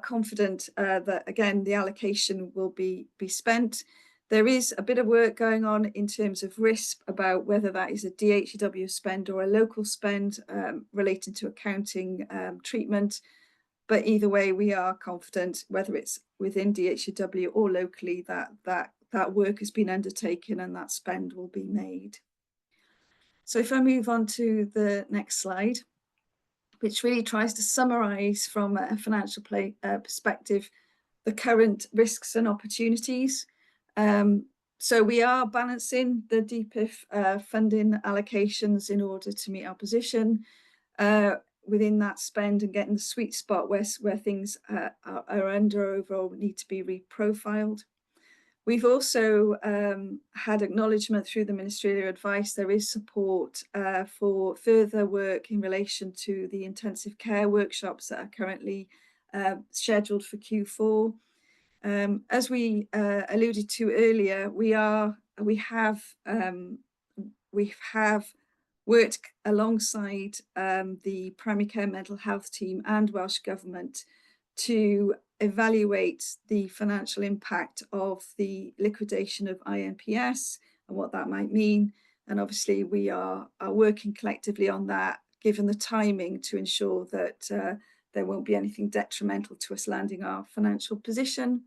confident that again the allocation will be spent. There is a bit of work going on in terms of RISP about whether that is a DHCW spend or a local spend relating to accounting treatment. But either way, we are confident, whether it's within DHCW or locally, that work has been undertaken and that spend will be made. So if I move on to the next slide, which really tries to summarise from a financial perspective the current risks and opportunities. So we are balancing the DPIF funding allocations in order to meet our position within that spend and getting the sweet spot where things are under or overall need to be reprofiled. We've also had acknowledgement through the ministerial advice. There is support for further work in relation to the intensive care workshops that are currently scheduled for Q4. As we alluded to earlier, we have worked alongside the primary care mental health team and Welsh Government to evaluate the financial impact of the liquidation of INPS and what that might mean. And obviously we are working collectively on that, given the timing, to ensure that there won't be anything detrimental to us landing our financial position.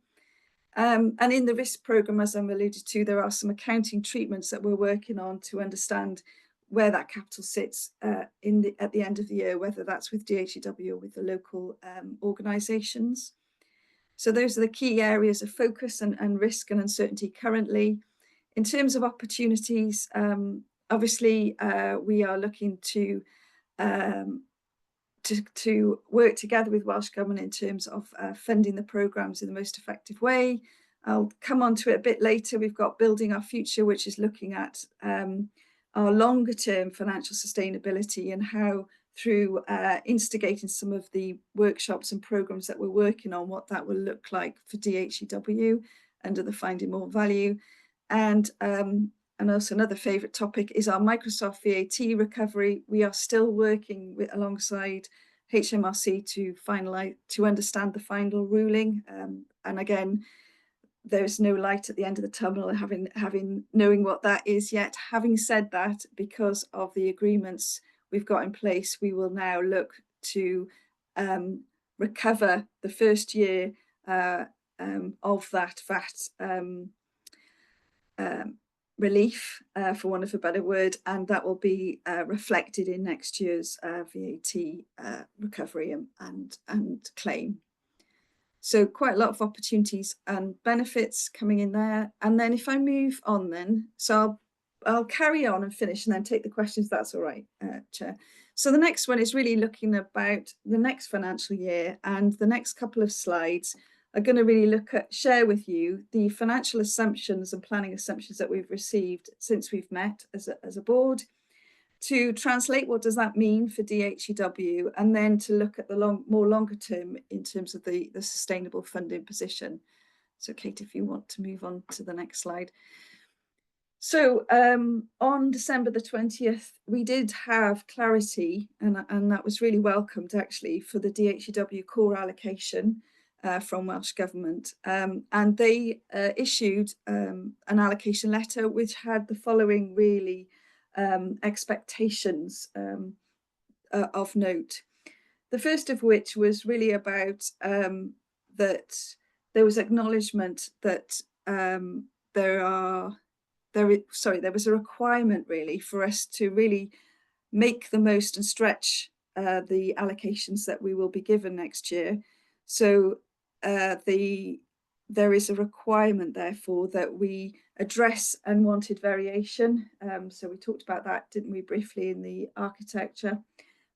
And in the risk programme, as I'm alluded to, there are some accounting treatments that we're working on to understand where that capital sits at the end of the year, whether that's with DHCW or with the local organisations. So those are the key areas of focus and risk and uncertainty currently. In terms of opportunities, obviously we are looking to work together with Welsh Government in terms of funding the programmes in the most effective way. I'll come on to it a bit later. We've got Building Our Future, which is looking at our longer term financial sustainability and how through instigating some of the workshops and programmes that we're working on, what that will look like for DHCW under the Finding More Value. And also another favourite topic is our Microsoft VAT recovery. We are still working alongside HMRC to understand the final ruling. And again, there's no light at the end of the tunnel knowing what that is yet. Having said that, because of the agreements we've got in place, we will now look to recover the first year of that VAT relief, for want of a better word, and that will be reflected in next year's VAT recovery and claim. So quite a lot of opportunities and benefits coming in there. And then if I move on then, so I'll carry on and finish and then take the questions, that's all right, Chair. So the next one is really looking about the next financial year, and the next couple of slides are going to really share with you the financial assumptions and planning assumptions that we've received since we've met as a board, to translate what does that mean for DHCW, and then to look at the more longer term in terms of the sustainable funding position. So Kate, if you want to move on to the next slide. So on December the 20th, we did have clarity, and that was really welcomed actually, for the DHCW core allocation from Welsh Government. And they issued an allocation letter which had the following really expectations of note. The first of which was really about that there was acknowledgement that there was a requirement really for us to really make the most and stretch the allocations that we will be given next year. So there is a requirement, therefore, that we address unwanted variation. So we talked about that, didn't we, briefly in the architecture.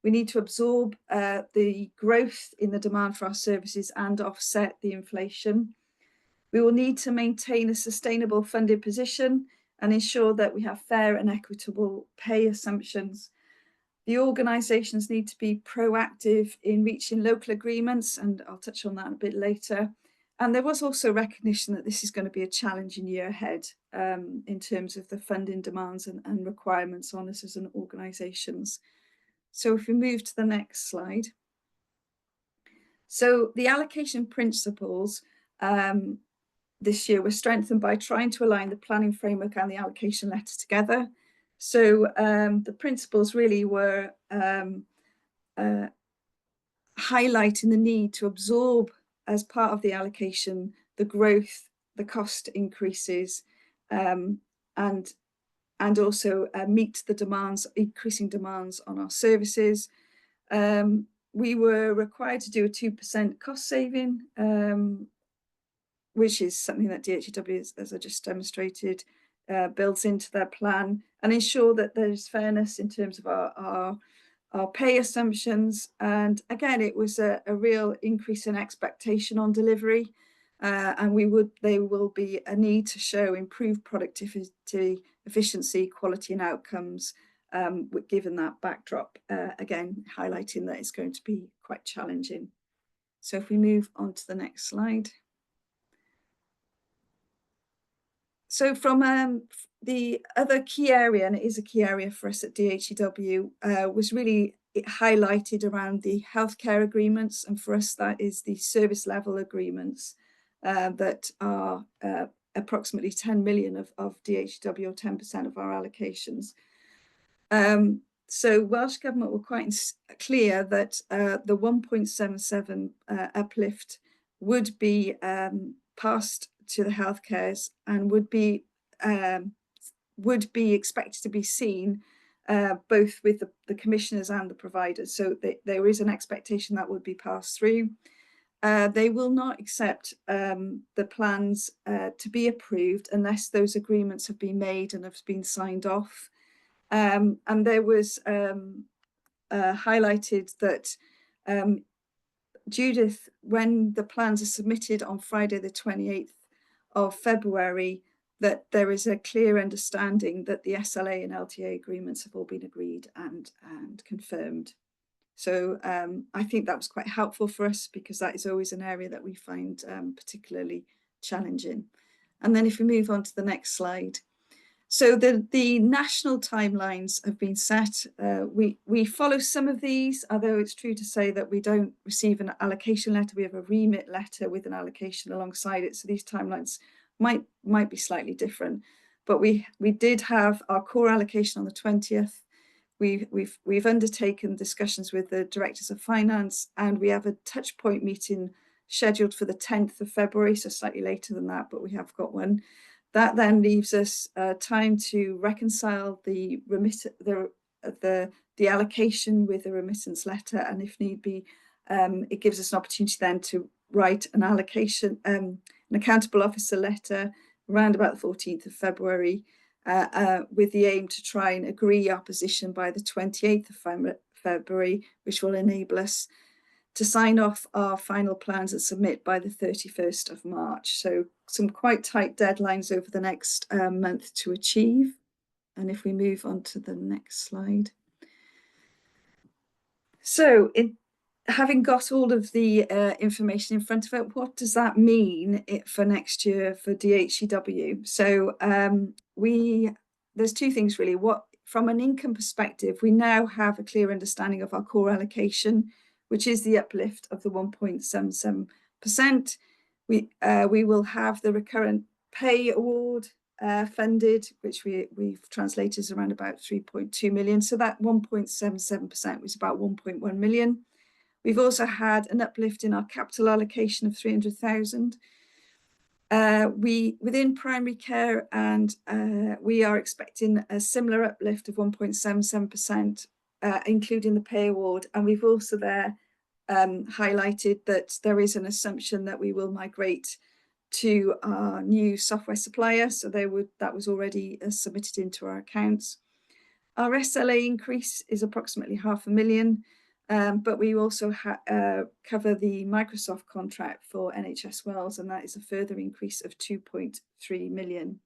We need to absorb the growth in the demand for our services and offset the inflation. We will need to maintain a sustainable funded position and ensure that we have fair and equitable pay assumptions. The organisations need to be proactive in reaching local agreements, and I'll touch on that a bit later. And there was also recognition that this is going to be a challenging year ahead in terms of the funding demands and requirements on us as an organisations. So if we move to the next slide. So the allocation principles this year were strengthened by trying to align the planning framework and the allocation letter together. So the principles really were highlighting the need to absorb as part of the allocation the growth, the cost increases, and also meet the demands, increasing demands on our services. We were required to do a 2% cost saving, which is something that DHCW, as I just demonstrated, builds into their plan, and ensure that there's fairness in terms of our pay assumptions. And again, it was a real increase in expectation on delivery, and there will be a need to show improved productivity, efficiency, quality and outcomes, given that backdrop, again highlighting that it's going to be quite challenging. So if we move on to the next slide. So from the other key area, and it is a key area for us at DHCW, was really highlighted around the healthcare agreements, and for us that is the service level agreements that are approximately 10 million of DHCW, or 10% of our allocations. So Welsh Government were quite clear that the 1.77 uplift would be passed to the healthcares and would be expected to be seen both with the commissioners and the providers. So there is an expectation that would be passed through. They will not accept the plans to be approved unless those agreements have been made and have been signed off. And there was highlighted that Judith, when the plans are submitted on Friday the 28th of February, that there is a clear understanding that the SLA and LTA agreements have all been agreed and confirmed. So I think that was quite helpful for us, because that is always an area that we find particularly challenging. And then if we move on to the next slide. So the national timelines have been set. We follow some of these, although it's true to say that we don't receive an allocation letter. We have a remit letter with an allocation alongside it. So these timelines might be slightly different. But we did have our core allocation on the 20th. We've undertaken discussions with the directors of finance, and we have a touch point meeting scheduled for the 10th of February, so slightly later than that, but we have got one. That then leaves us time to reconcile the allocation with a remittance letter, and if need be, it gives us an opportunity then to write an allocation, an accountable officer letter around about the 14th of February, with the aim to try and agree our position by the 28th of February, which will enable us to sign off our final plans and submit by the 31st of March. So some quite tight deadlines over the next month to achieve. And if we move on to the next slide. So having got all of the information in front of it, what does that mean for next year for DHCW? So there's two things really. From an income perspective, we now have a clear understanding of our core allocation, which is the uplift of the 1.77%. We will have the recurrent pay award funded, which we've translated as around about 3.2 million. So that 1.77% was about 1.1 million. We've also had an uplift in our capital allocation of 300,000. Within primary care, and we are expecting a similar uplift of 1.77%, including the pay award. And we've also there highlighted that there is an assumption that we will migrate to our new software supplier. So that was already submitted into our accounts. Our SLA increase is approximately 500,000. But we also cover the Microsoft contract for NHS Wales, and that is a further increase of 2.3 million.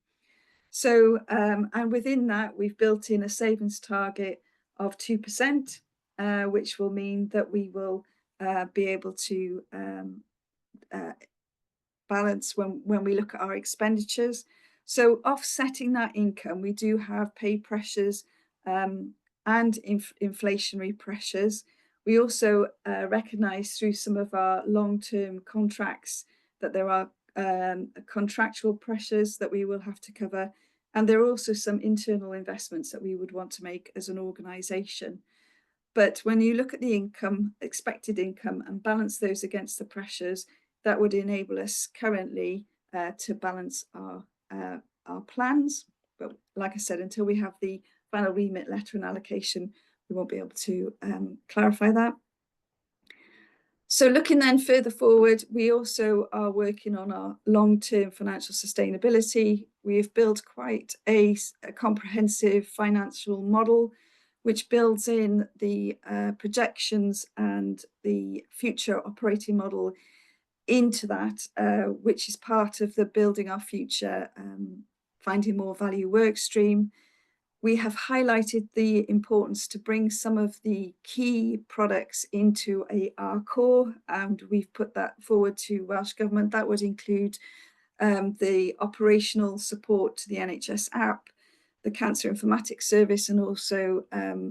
So, and within that, we've built in a savings target of 2%, which will mean that we will be able to balance when we look at our expenditures. So offsetting that income, we do have pay pressures and inflationary pressures. We also recognise through some of our long-term contracts that there are contractual pressures that we will have to cover. And there are also some internal investments that we would want to make as an organisation. But when you look at the income, expected income, and balance those against the pressures, that would enable us currently to balance our plans. But like I said, until we have the final remit letter and allocation, we won't be able to clarify that. So looking then further forward, we also are working on our long-term financial sustainability. We've built quite a comprehensive financial model, which builds in the projections and the future operating model into that, which is part of the Building Our Future, Finding More Value work stream. We have highlighted the importance to bring some of the key products into our core, and we've put that forward to Welsh Government. That would include the operational support to the NHS app, the cancer informatics service, and also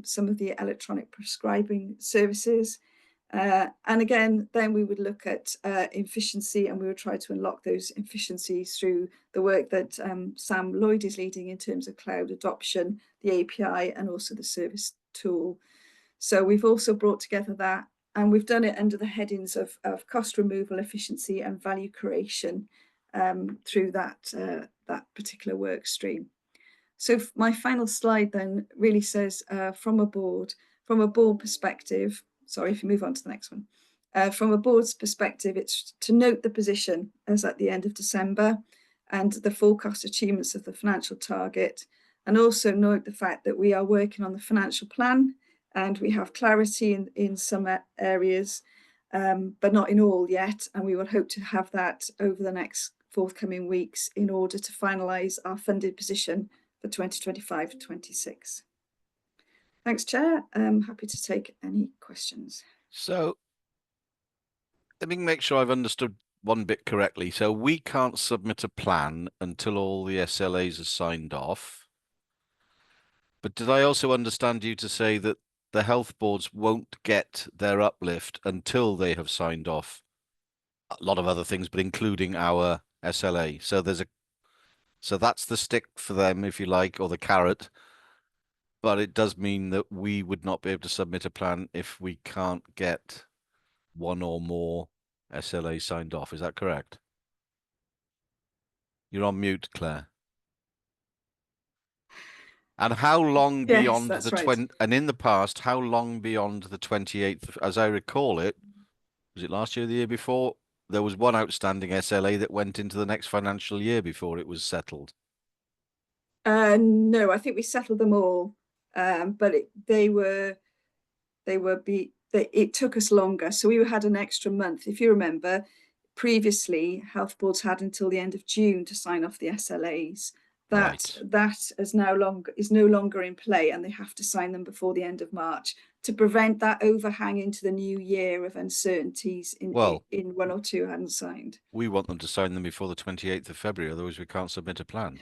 some of the electronic prescribing services. And again, then we would look at efficiency, and we would try to unlock those efficiencies through the work that Sam Lloyd is leading in terms of cloud adoption, the API, and also the service tool. So we've also brought together that, and we've done it under the headings of cost removal, efficiency, and value creation through that particular work stream. So my final slide then really says from a board perspective, sorry, if you move on to the next one. From a board's perspective, it's to note the position as at the end of December and the forecast achievements of the financial target, and also note the fact that we are working on the financial plan and we have clarity in some areas, but not in all yet. And we will hope to have that over the next forthcoming weeks in order to finalise our funded position for 2025-26. Thanks, Chair. I'm happy to take any questions. So let me make sure I've understood one bit correctly. So we can't submit a plan until all the SLAs are signed off. But did I also understand you to say that the health boards won't get their uplift until they have signed off a lot of other things, but including our SLA? So that's the stick for them, if you like, or the carrot. But it does mean that we would not be able to submit a plan if we can't get one or more SLA signed off. Is that correct? You're on mute, Claire. And how long beyond the 20? And in the past, how long beyond the 28th? As I recall it, was it last year or the year before? There was one outstanding SLA that went into the next financial year before it was settled. No, I think we settled them all, but it took us longer. So we had an extra month. If you remember, previously health boards had until the end of June to sign off the SLAs. That is no longer in play, and they have to sign them before the end of March to prevent that overhang into the new year of uncertainties in one or two hadn't signed. We want them to sign them before the 28th of February, otherwise we can't submit a plan.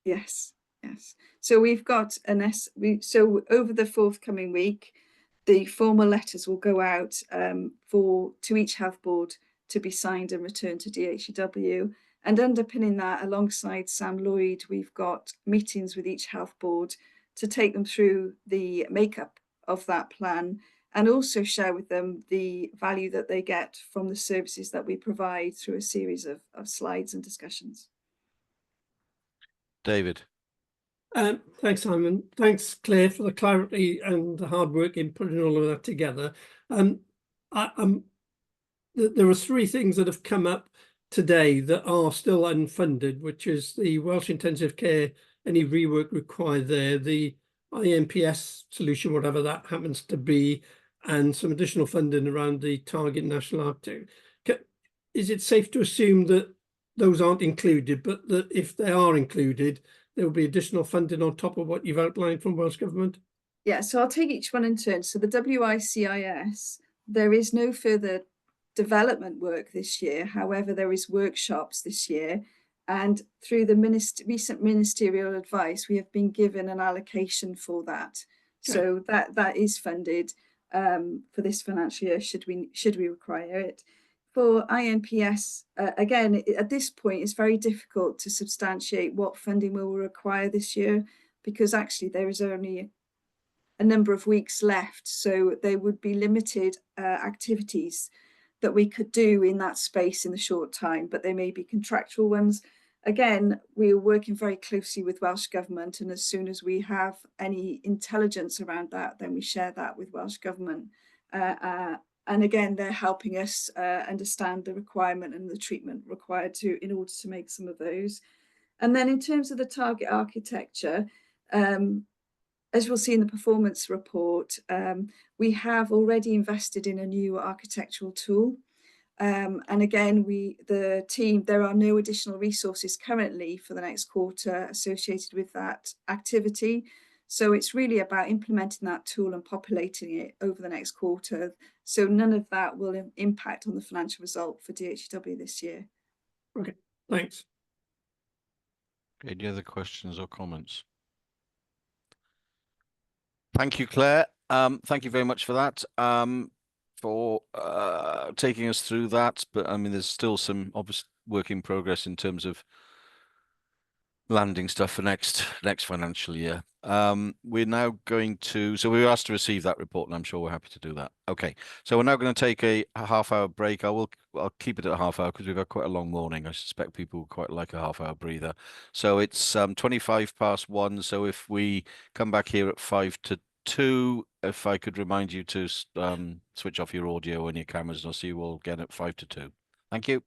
Yes. So we've got so over the forthcoming week, the formal letters will go out to each health board to be signed and returned to DHCW. And underpinning that, alongside Sam Lloyd, we've got meetings with each health board to take them through the makeup of that plan and also share with them the value that they get from the services that we provide through a series of slides and discussions. David. Thanks, Simon. Thanks, Claire, for the clarity and the hard work in putting all of that together. There are three things that have come up today that are still unfunded, which is the Welsh Intensive Care, any rework required there, the IMPS solution, whatever that happens to be, and some additional funding around the target national architect. Is it safe to assume that those aren't included, but that if they are included, there will be additional funding on top of what you've outlined from Welsh Government? Yeah, so I'll take each one in turn. So the WICIS, there is no further development work this year. However, there is workshops this year, and through the recent ministerial advice, we have been given an allocation for that. So that is funded for this financial year, should we require it. For INPS, again, at this point, it's very difficult to substantiate what funding we will require this year, because actually there is only a number of weeks left, so there would be limited activities that we could do in that space in the short time, but they may be contractual ones. Again, we're working very closely with Welsh Government, and as soon as we have any intelligence around that, then we share that with Welsh Government. And again, they're helping us understand the requirement and the treatment required in order to make some of those. And then in terms of the target architecture, as you'll see in the performance report, we have already invested in a new architectural tool. And again, the team, there are no additional resources currently for the next quarter associated with that activity. So it's really about implementing that tool and populating it over the next quarter. So none of that will impact on the financial result for DHCW this year. Okay, thanks. Any other questions or comments? Thank you, Claire. Thank you very much for that. For taking us through that. But I mean, there's still some obvious work in progress in terms of landing stuff for next financial year. We're now going to, so we were asked to receive that report, and I'm sure we're happy to do that. Okay, so we're now going to take a half-hour break. I'll keep it at a half hour because we've had quite a long morning. I suspect people would quite like a half-hour breather. So it's 1:25. So if we come back here at 1:55, if I could remind you to switch off your audio and your cameras, and I'll see you all again at 1:55. Thank you.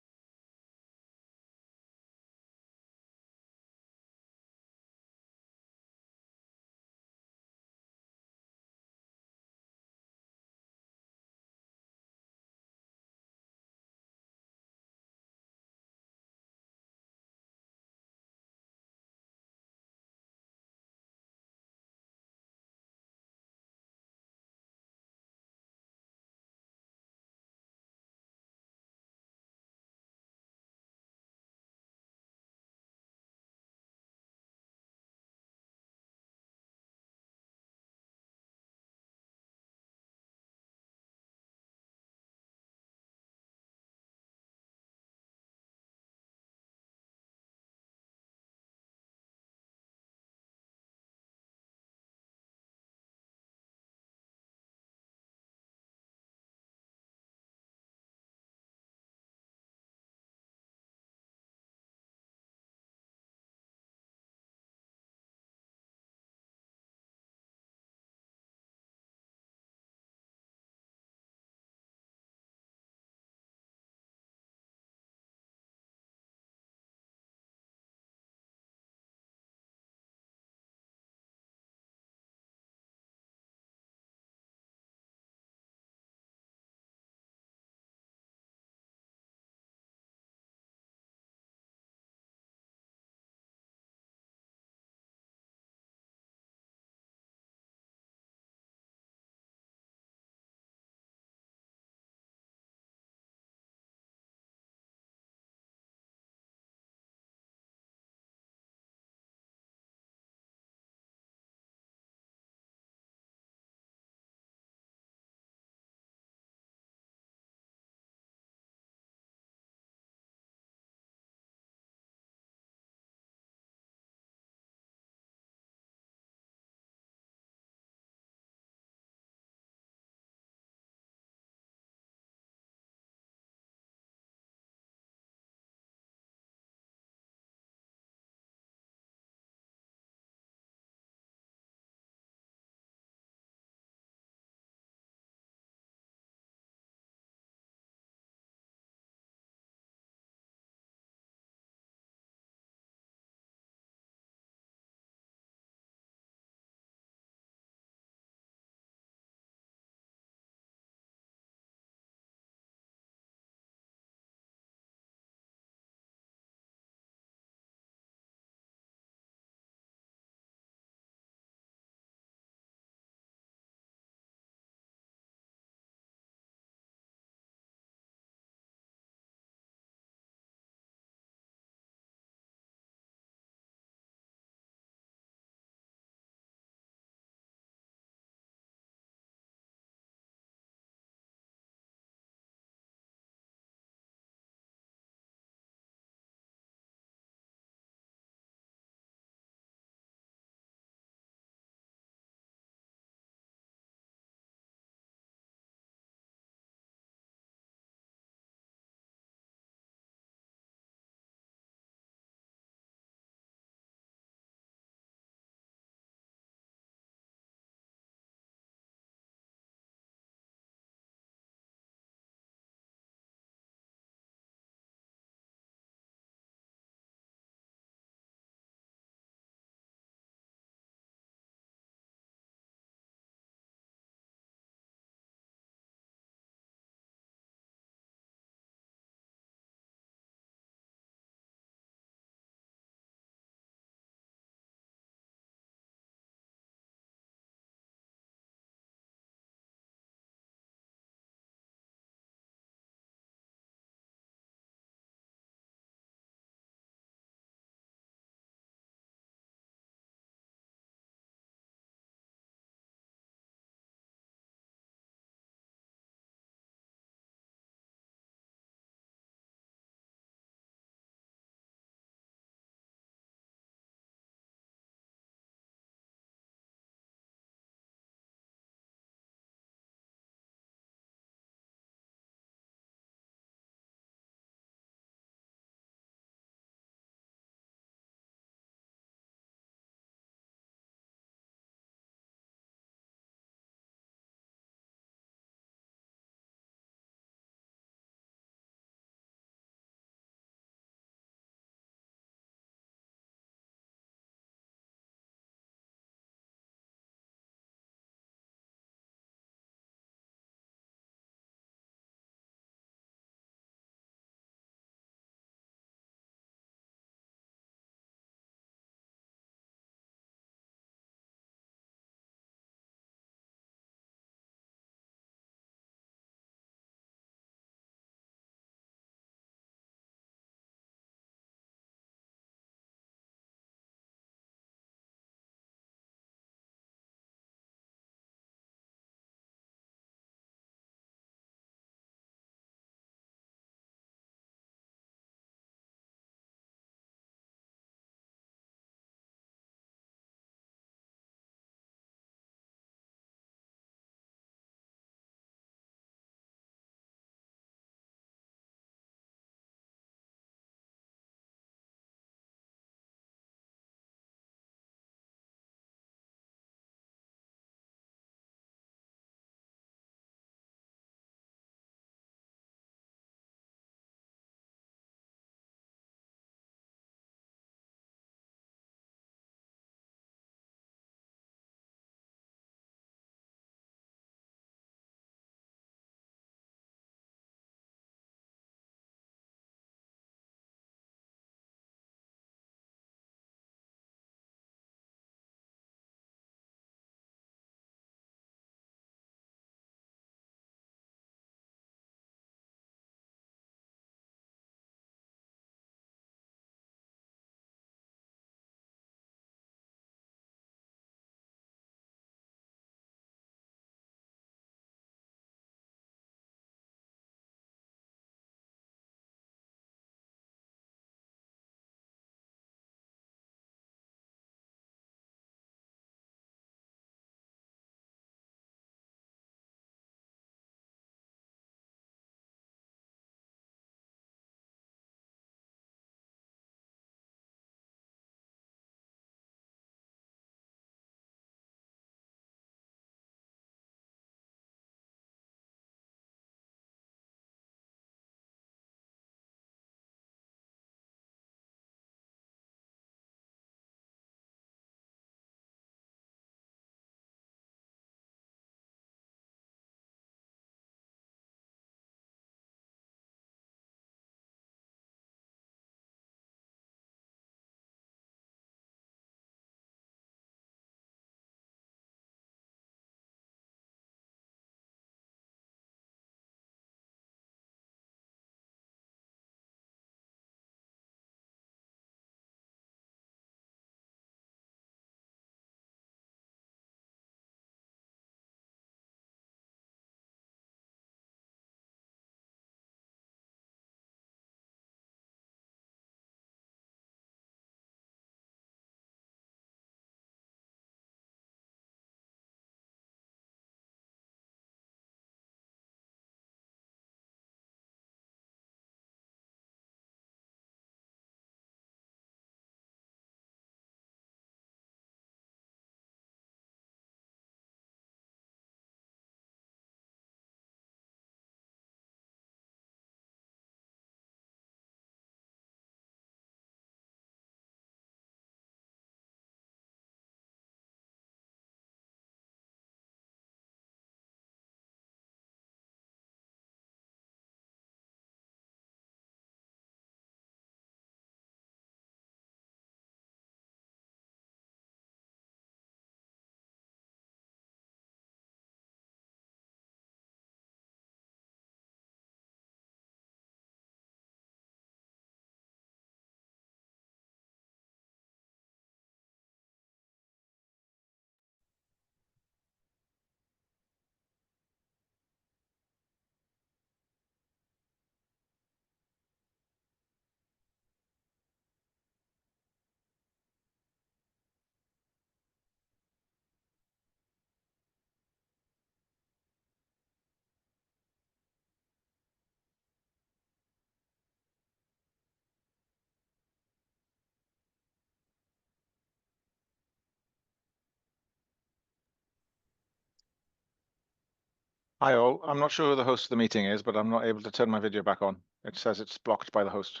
Hi all, I'm not sure who the host of the meeting is, but I'm not able to turn my video back on. It says it's blocked by the host.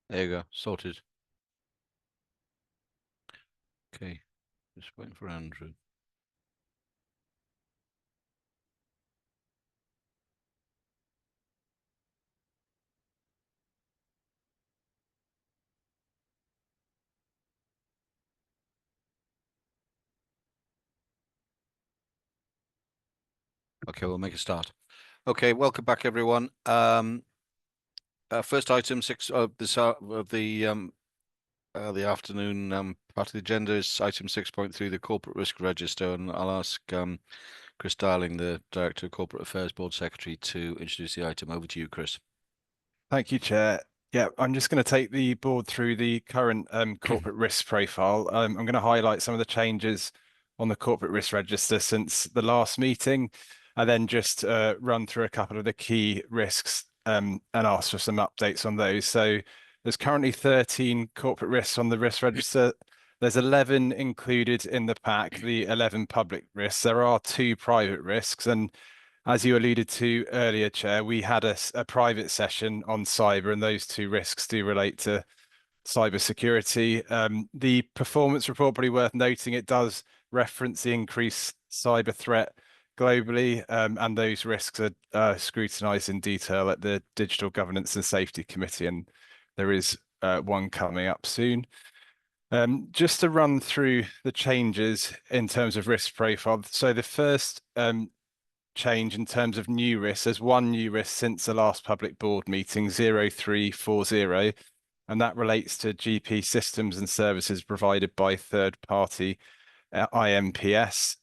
There you go, sorted. Okay, just waiting for Andrew. Okay, we'll make a start. Okay, welcome back, everyone. First item 6 of this of the afternoon part of the agenda is item 6.3, the corporate risk register, and I'll ask Chris Darling, the Director of Corporate Affairs Board Secretary, to introduce the item. Over to you, Chris. Thank you, Chair. Yeah, I'm just going to take the board through the current corporate risk profile. I'm going to highlight some of the changes on the corporate risk register since the last meeting, and then just run through a couple of the key risks and ask for some updates on those. So there's currently 13 corporate risks on the risk register. There's 11 included in the pack, the 11 public risks. There are 2 private risks, and as you alluded to earlier, Chair, we had a private session on cyber, and those 2 risks do relate to cyber security. The performance report, probably worth noting, it does reference the increased cyber threat globally, and those risks are scrutinised in detail at the Digital Governance and Safety Committee, and there is one coming up soon. Just to run through the changes in terms of risk profile. So the first change in terms of new risks, there's one new risk since the last public board meeting, 0340, and that relates to GP systems and services provided by third-party IMPS,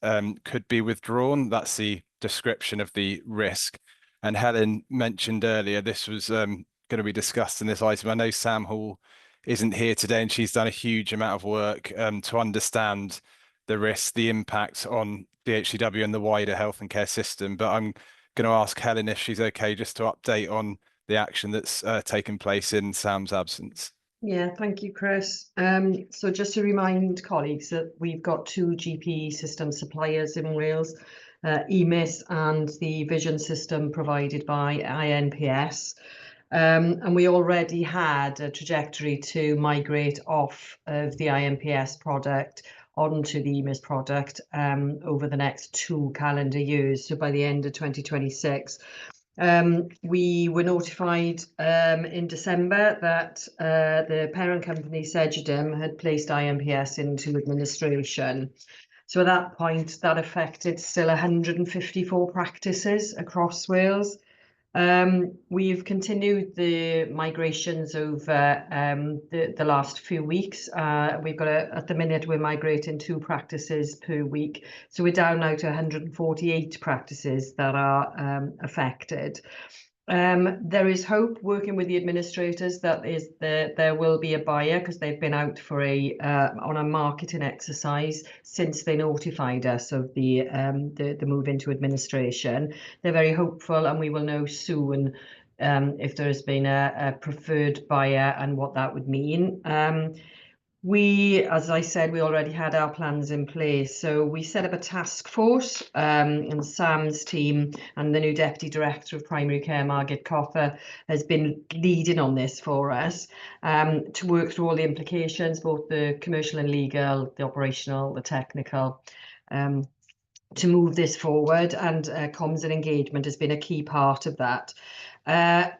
could be withdrawn. That's the description of the risk. And Helen mentioned earlier, this was going to be discussed in this item. I know Sam Hall isn't here today, and she's done a huge amount of work to understand the risk, the impact on DHCW and the wider health and care system. But I'm going to ask Helen if she's okay just to update on the action that's taken place in Sam's absence. Yeah, thank you, Chris. So just to remind colleagues that we've got 2 GP system suppliers in Wales, EMIS and the vision system provided by INPS. And we already had a trajectory to migrate off of the IMPS product onto the EMIS product over the next 2 calendar years. So by the end of 2026. We were notified in December that the parent company, Segedem, had placed IMPS into administration. So at that point, that affected still 154 practices across Wales. We've continued the migrations over the last few weeks. We've got at the minute, we're migrating 2 practices per week. So we're down now to 148 practices that are affected. There is hope working with the administrators that there will be a buyer, because they've been out for on a marketing exercise since they notified us of the move into administration. They're very hopeful, and we will know soon if there has been a preferred buyer and what that would mean. We, as I said, we already had our plans in place. So we set up a task force, and Sam's team and the new Deputy Director of Primary Care, Margaret Coffer, has been leading on this for us to work through all the implications, both the commercial and legal, the operational, the technical, to move this forward, and comms and engagement has been a key part of that.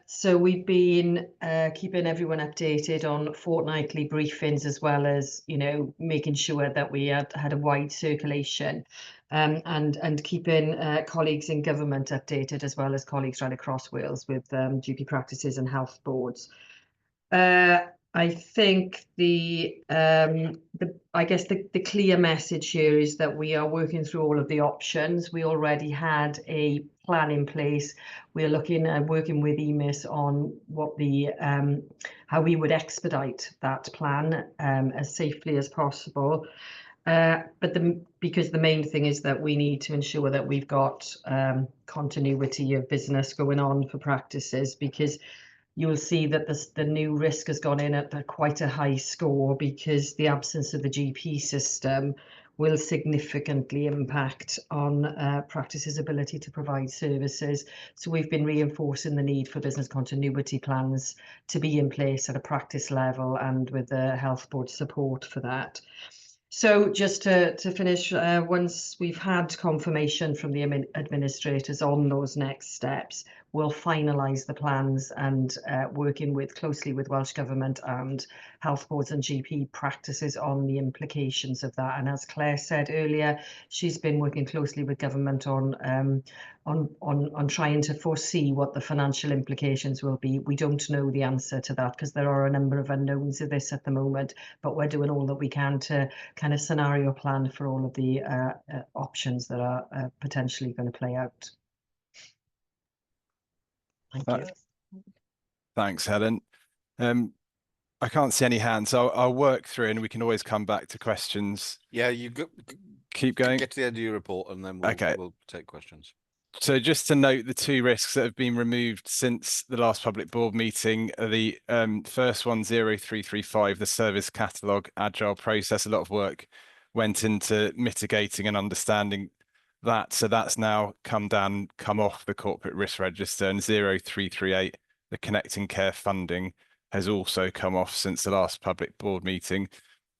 So we've been keeping everyone updated on fortnightly briefings, as well as, you know, making sure that we had a wide circulation, and keeping colleagues in government updated, as well as colleagues right across Wales with GP practices and health boards. I think I guess the clear message here is that we are working through all of the options. We already had a plan in place. We're looking at working with EMIS on what how we would expedite that plan as safely as possible. But because the main thing is that we need to ensure that we've got continuity of business going on for practices, because you'll see that the new risk has gone in at quite a high score, because the absence of the GP system will significantly impact on practice's ability to provide services. So we've been reinforcing the need for business continuity plans to be in place at a practice level, and with the health board support for that. So just to finish, once we've had confirmation from the administrators on those next steps, we'll finalise the plans, and working closely with Welsh Government and health boards and GP practices on the implications of that. And as Claire said earlier, she's been working closely with government on trying to foresee what the financial implications will be. We don't know the answer to that, because there are a number of unknowns of this at the moment, but we're doing all that we can to kind of scenario plan for all of the options that are potentially going to play out. Thank you. Thanks, Helen. I can't see any hands, so I'll work through, and we can always come back to questions. Yeah, you keep going. Get to the end of your report, and then we'll take questions. So just to note, the two risks that have been removed since the last public board meeting are the first one, 0335, the service catalogue agile process. A lot of work went into mitigating and understanding that. So that's now come off the corporate risk register. And 0338, the connecting care funding, has also come off since the last public board meeting.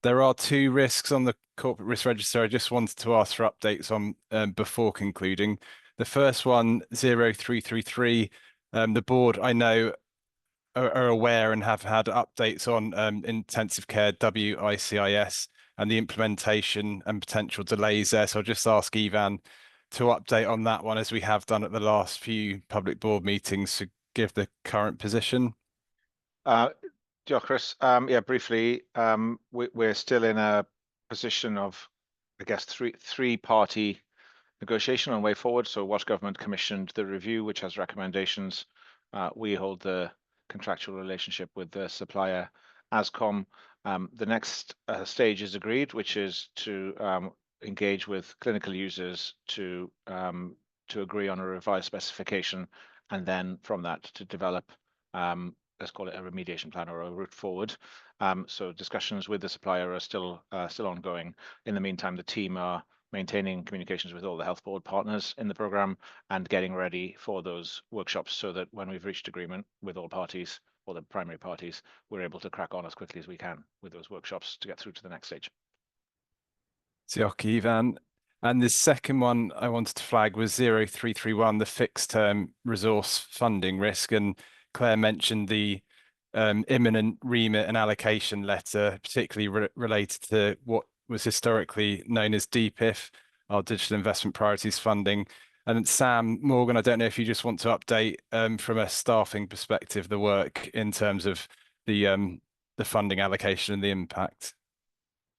There are two risks on the corporate risk register I just wanted to ask for updates on before concluding. The first one, 0333, the board, I know, are aware and have had updates on intensive care WICIS and the implementation and potential delays there. So I'll just ask Ivan to update on that one, as we have done at the last few public board meetings, to give the current position. Chris. Yeah, briefly, we're still in a position of, I guess, three-party negotiation on way forward. So Welsh Government commissioned the review, which has recommendations. We hold the contractual relationship with the supplier, Ascom. The next stage is agreed, which is to engage with clinical users to agree on a revised specification, and then from that to develop, let's call it a remediation plan or a route forward. So discussions with the supplier are still ongoing. In the meantime, the team are maintaining communications with all the health board partners in the programme and getting ready for those workshops, so that when we've reached agreement with all parties, or the primary parties, we're able to crack on as quickly as we can with those workshops to get through to the next stage. Diolch, Ivan. And the second one I wanted to flag was 0331, the fixed term resource funding risk. And Claire mentioned the imminent remit and allocation letter, particularly related to what was historically known as DPIF, our Digital Investment Priorities Funding. And Sam Morgan, I don't know if you just want to update from a staffing perspective the work in terms of the funding allocation and the impact.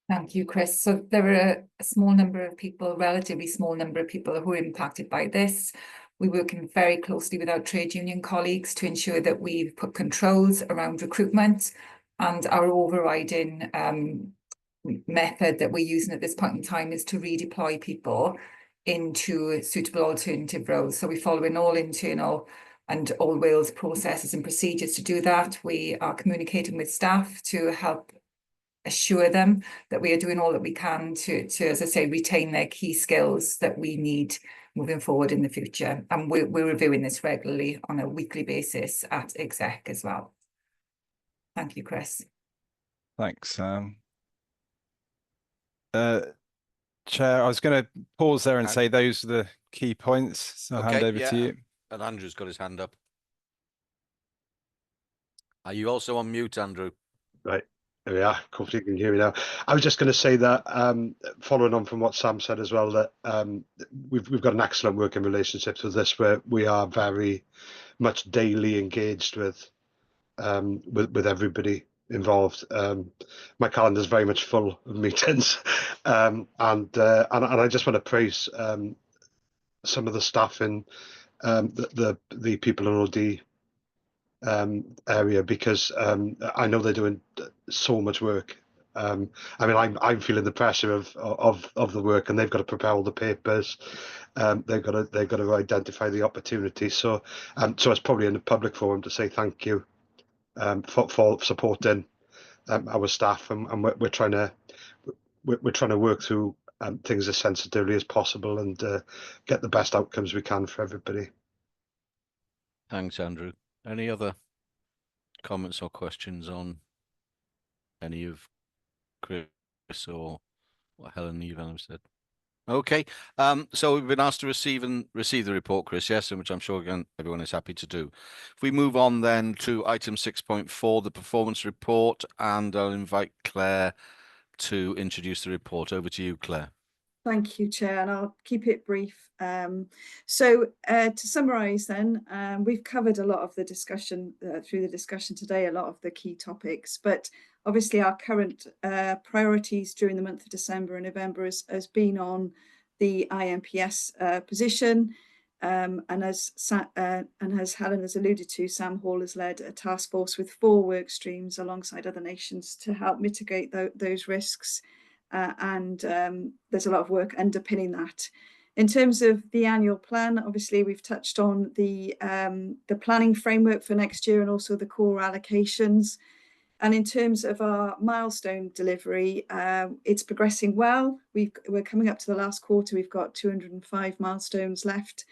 Thank you, Chris. So there are a small number of people, relatively small number of people who are impacted by this. We're working very closely with our trade union colleagues to ensure that we've put controls around recruitment, and our overriding method that we're using at this point in time is to redeploy people into suitable alternative roles. So we're following all internal and all Wales processes and procedures to do that. We are communicating with staff to help assure them that we are doing all that we can to, as I say, retain their key skills that we need moving forward in the future. And we're reviewing this regularly on a weekly basis at exec as well. Thank you, Chris. Thanks, Chair, I was going to pause there and say those are the key points. So I'll hand over to you. And Andrew's got his hand up. Are you also on mute, Andrew? Right. There we are. Hopefully you can hear me now. I was just going to say that, following on from what Sam said as well, that we've got an excellent working relationship with this, where we are very much daily engaged with everybody involved. My calendar is very much full of meetings, and I just want to praise some of the staff in the people in OD area, because I know they're doing so much work. I mean, I'm feeling the pressure of the work, and they've got to prepare all the papers. They've got to identify the opportunities. So it's probably in a public forum to say thank you for supporting our staff, and we're trying to work through things as sensitively as possible and get the best outcomes we can for everybody. Thanks, Andrew. Any other comments or questions on any of Chris or what Helen and Yvonne have said? Okay, so we've been asked to receive the report, Chris, yes, and which I'm sure again everyone is happy to do. If we move on then to item 6.4, the performance report, and I'll invite Claire to introduce the report. Over to you, Claire. Thank you, Chair, and I'll keep it brief. To summarise then, we've covered a lot of the discussion through the discussion today, a lot of the key topics, but obviously our current priorities during the month of December and November has been on the IMPS position, and as Helen has alluded to, Sam Hall has led a task force with 4 work streams alongside other nations to help mitigate those risks. And there's a lot of work underpinning that. In terms of the annual plan, obviously we've touched on the planning framework for next year and also the core allocations. And in terms of our milestone delivery, it's progressing well. We're coming up to the last quarter. We've got 205 milestones left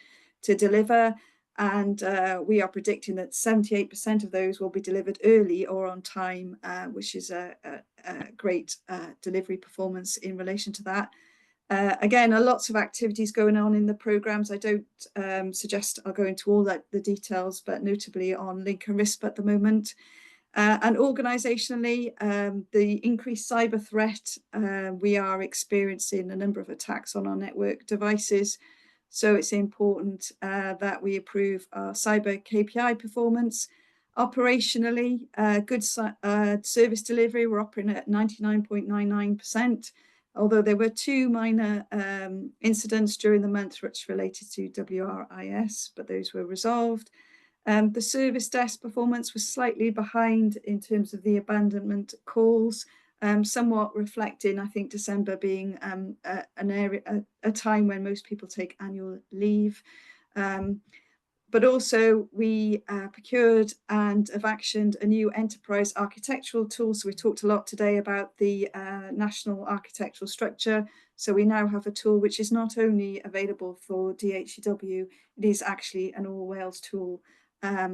to deliver. And we are predicting that 78% of those will be delivered early or on time, which is a great delivery performance in relation to that. Again, lots of activities going on in the programmes. I don't suggest I'll go into all the details, but notably on link and risk at the moment. And organisationally, the increased cyber threat, we are experiencing a number of attacks on our network devices. So it's important that we improve our cyber KPI performance. Operationally, good service delivery, we're operating at 99.99%, although there were 2 minor incidents during the month which related to WRIS, but those were resolved. The service desk performance was slightly behind in terms of the abandonment calls, somewhat reflecting, I think, December being a time when most people take annual leave. But also we procured and have actioned a new enterprise architectural tool. So we talked a lot today about the national architectural structure. So we now have a tool which is not only available for DHCW, it is actually an all Wales tool.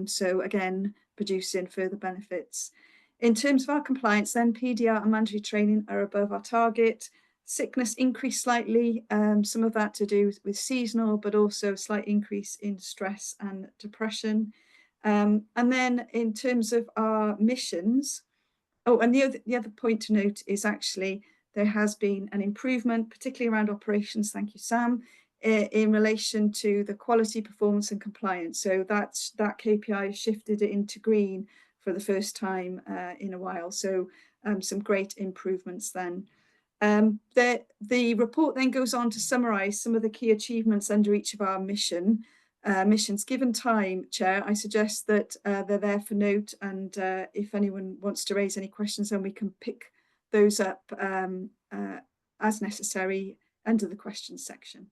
So again, producing further benefits. In terms of our compliance, then PDR and mandatory training are above our target. Sickness increased slightly, some of that to do with seasonal, but also a slight increase in stress and depression. And then in terms of our missions, and the other point to note is actually there has been an improvement, particularly around operations, thank you, Sam, in relation to the quality, performance and compliance. So that KPI shifted into green for the first time in a while. So some great improvements then. The report then goes on to summarise some of the key achievements under each of our missions. Given time, Chair, I suggest that they're there for note, and if anyone wants to raise any questions, then we can pick those up as necessary under the questions section.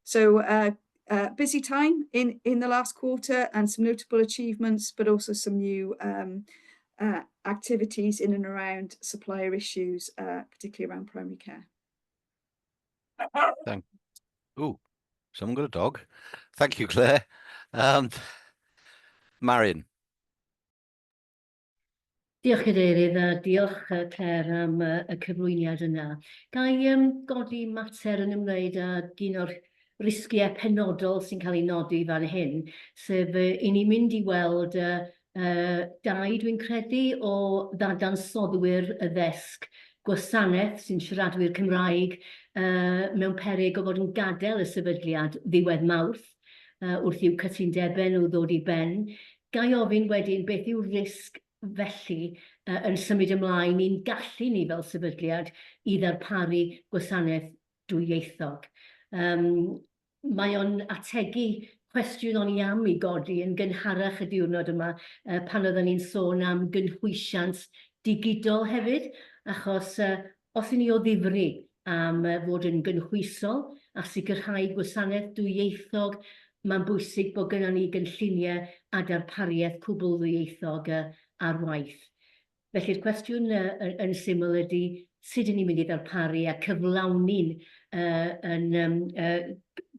So busy time in the last quarter and some notable achievements, but also some new activities in and around supplier issues, particularly around primary care. Oh, someone got a dog. Thank you, Claire. Marion. Diolch Cadeirydd, a diolch Claire am y cyflwyniad yna. Ga i godi mater yn ymwneud â un o'r risgiau penodol sy'n cael ei nodi fan hyn, sef i ni mynd i weld dau, dwi'n credu, o ddadansodwyr y ddesg gwasanaeth sy'n siaradwyr Cymraeg mewn peryg o fod yn gadael y sefydliad ddiwedd Mawrth wrth i'w cytundebau nhw ddod i ben. Ga i ofyn wedyn beth yw'r risg felly yn symud ymlaen i'n gallu ni fel sefydliad i ddarparu gwasanaeth dwyieithog. Mae o'n ategu cwestiwn o'n i am i godi yn gynharach y diwrnod yma pan oedden ni'n sôn am gynhwysiant digidol hefyd, achos os i ni o ddifri am fod yn gynhwysol a sicrhau gwasanaeth dwyieithog, mae'n bwysig bod gennym ni gynlluniau a darpariaeth cwbl ddwyieithog ar waith. Felly'r cwestiwn yn syml ydy, sut 'yn ni'n mynd i ddarparu a cyflawni'n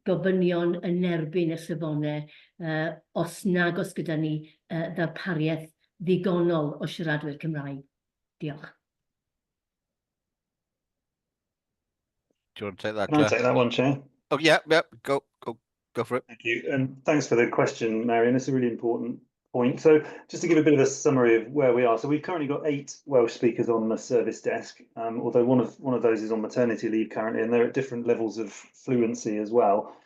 gofynion yn erbyn y safonau os nag os gyda ni ddarpariaeth ddigonol o siaradwyr Cymraeg. Diolch. Do you want to take that, Can I Claire? take that one, Chair? Oh, yeah, go for it. Thank you. And thanks for the question, Marion. It's a really important point. So just to give a bit of a summary of where we are. So we've currently got 8 Welsh speakers on the service desk, although one of those is on maternity leave currently, and they're at different levels of fluency as well.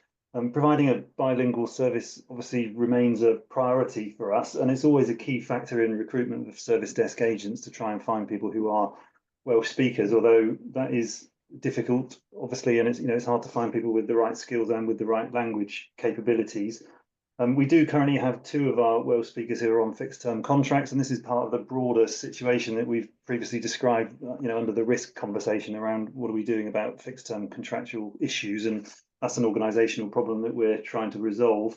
Providing a bilingual service obviously remains a priority for us, and it's always a key factor in recruitment of service desk agents to try and find people who are Welsh speakers, although that is difficult, obviously, and it's hard to find people with the right skills and with the right language capabilities. We do currently have 2 of our Welsh speakers who are on fixed-term contracts, and this is part of the broader situation that we've previously described, under the risk conversation around what are we doing about fixed-term contractual issues, and that's an organisational problem that we're trying to resolve.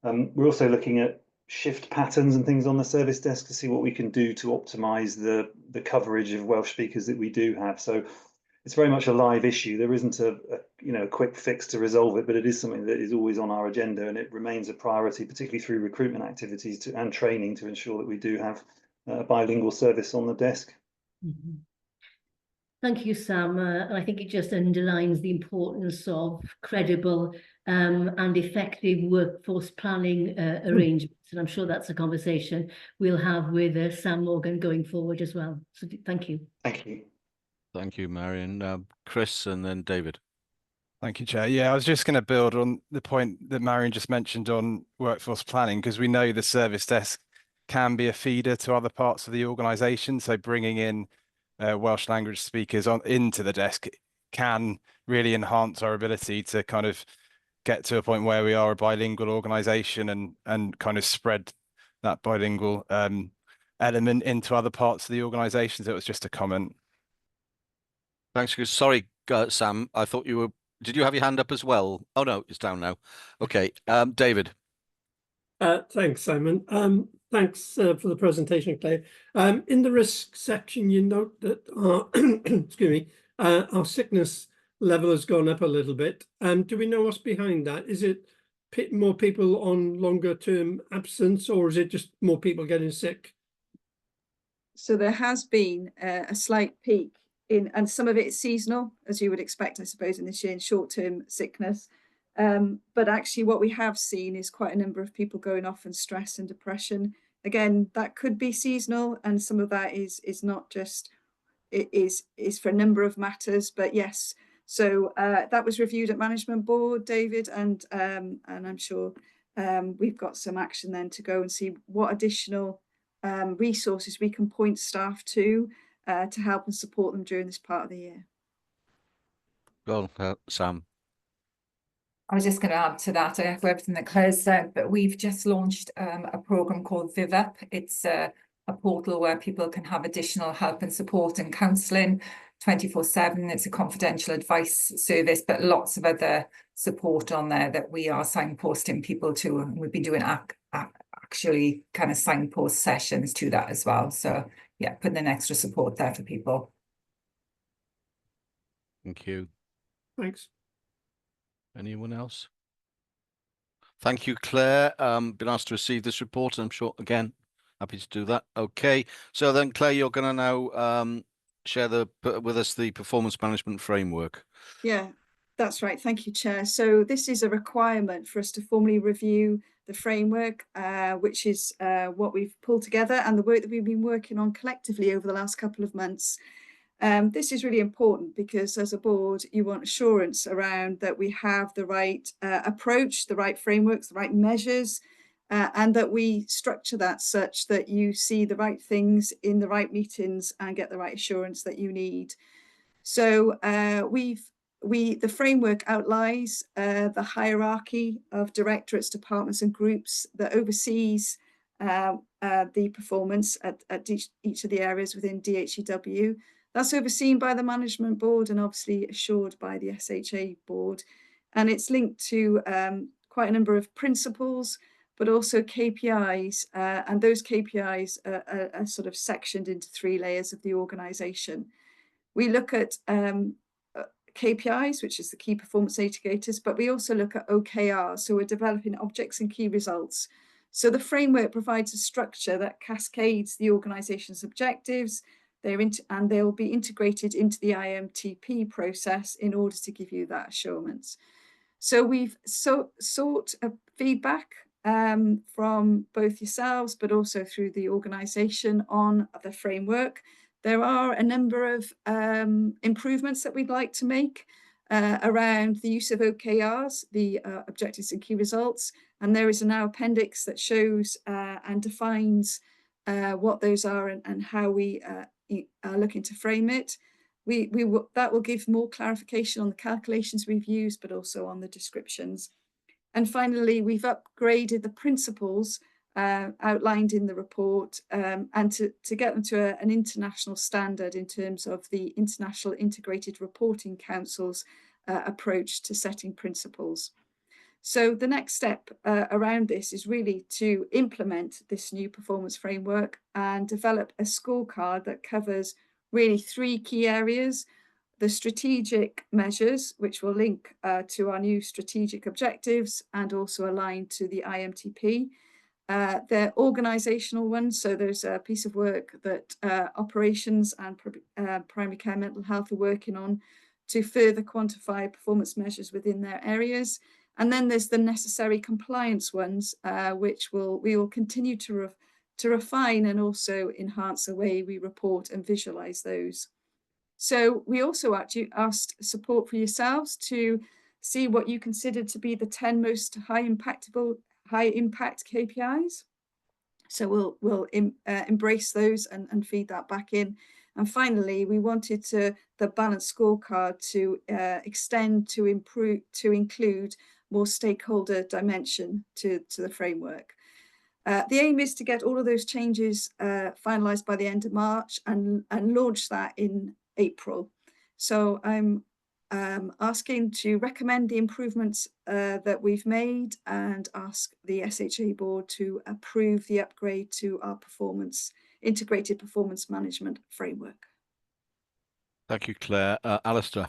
We're also looking at shift patterns and things on the service desk to see what we can do to optimise the coverage of Welsh speakers that we do have. So it's very much a live issue. There isn't a quick fix to resolve it, but it is something that is always on our agenda, and it remains a priority, particularly through recruitment activities and training, to ensure that we do have a bilingual service on the desk. Mm-hmm. Thank you, Sam. I think it just underlines the importance of credible and effective workforce planning arrangements, and I'm sure that's a conversation we'll have with Sam Morgan going forward as well. So thank you. Thank you. Thank you, Marion. Chris and then David. Thank you, Chair. Yeah, I was just going to build on the point that Marion just mentioned on workforce planning, because we know the service desk can be a feeder to other parts of the organisation. So bringing in Welsh language speakers into the desk can really enhance our ability to kind of get to a point where we are a bilingual organisation and kind of spread that bilingual element into other parts of the organisation. So it was just a comment. Thanks. Sorry, Sam. I thought you were. Did you have your hand up as well? Oh no, it's down now. Okay, David. Thanks, Simon. Thanks for the presentation, Claire. In the risk section, you note that our excuse me, our sickness level has gone up a little bit. Do we know what's behind that? Is it more people on longer term absence, or is it just more people getting sick? So there has been a slight peak and some of it is seasonal, as you would expect, I suppose, in this year, in short-term sickness. But actually what we have seen is quite a number of people going off in stress and depression. Again, that could be seasonal, and some of that is not just, it is for a number of matters, but yes. So that was reviewed at management board, David, and I'm sure we've got some action then to go and see what additional resources we can point staff to help and support them during this part of the year. Well, Sam. I was just going to add to that. I echo everything that Claire said, but we've just launched a programme called VivUp. It's a portal where people can have additional help and support and counselling 24/7. It's a confidential advice service, but lots of other support on there that we are signposting people to, and we've been doing actually kind of signpost sessions to that as well. So yeah, putting in extra support there for people. Thank you. Thanks. Anyone else? Thank you, Claire. Been asked to receive this report, and I'm sure, again, happy to do that. Okay, so then Claire, you're going to now share with us the performance management framework. Yeah, that's right. Thank you, Chair. So this is a requirement for us to formally review the framework, which is what we've pulled together and the work that we've been working on collectively over the last couple of months. This is really important because as a board, you want assurance around that we have the right approach, the right frameworks, the right measures, and that we structure that such that you see the right things in the right meetings and get the right assurance that you need. So the framework outlines the hierarchy of directorates, departments and groups that oversees the performance at each of the areas within DHCW. That's overseen by the management board and obviously assured by the SHA board. And it's linked to quite a number of principles but also KPIs, and those KPIs are sort of sectioned into 3 layers of the organisation. We look at KPIs, which is the key performance indicators, but we also look at OKRs, so we're developing objects and key results. So the framework provides a structure that cascades the organisation's objectives, and they'll be integrated into the IMTP process in order to give you that assurance. So we've sought feedback from both yourselves, but also through the organisation on the framework. There are a number of improvements that we'd like to make around the use of OKRs, the objectives and key results, and there is now appendix that shows and defines what those are and how we are looking to frame it. That will give more clarification on the calculations we've used, but also on the descriptions. And finally, we've upgraded the principles outlined in the report and to get them to an international standard in terms of the International Integrated Reporting Council's approach to setting principles. So the next step around this is really to implement this new performance framework and develop a scorecard that covers really 3 key areas: the strategic measures, which will link to our new strategic objectives and also align to the IMTP. They're organisational ones, so there's a piece of work that operations and primary care mental health are working on to further quantify performance measures within their areas. And then there's the necessary compliance ones, which we will continue to refine and also enhance the way we report and visualise those. So we also actually asked support for yourselves to see what you consider to be the 10 most high impact KPIs. So we'll embrace those and feed that back in. And finally, we wanted the balanced scorecard to extend to include more stakeholder dimension to the framework. The aim is to get all of those changes finalised by the end of March and launch that in April. So I'm asking to recommend the improvements that we've made and ask the SHA board to approve the upgrade to our integrated performance management framework. Thank you, Claire. Alistair.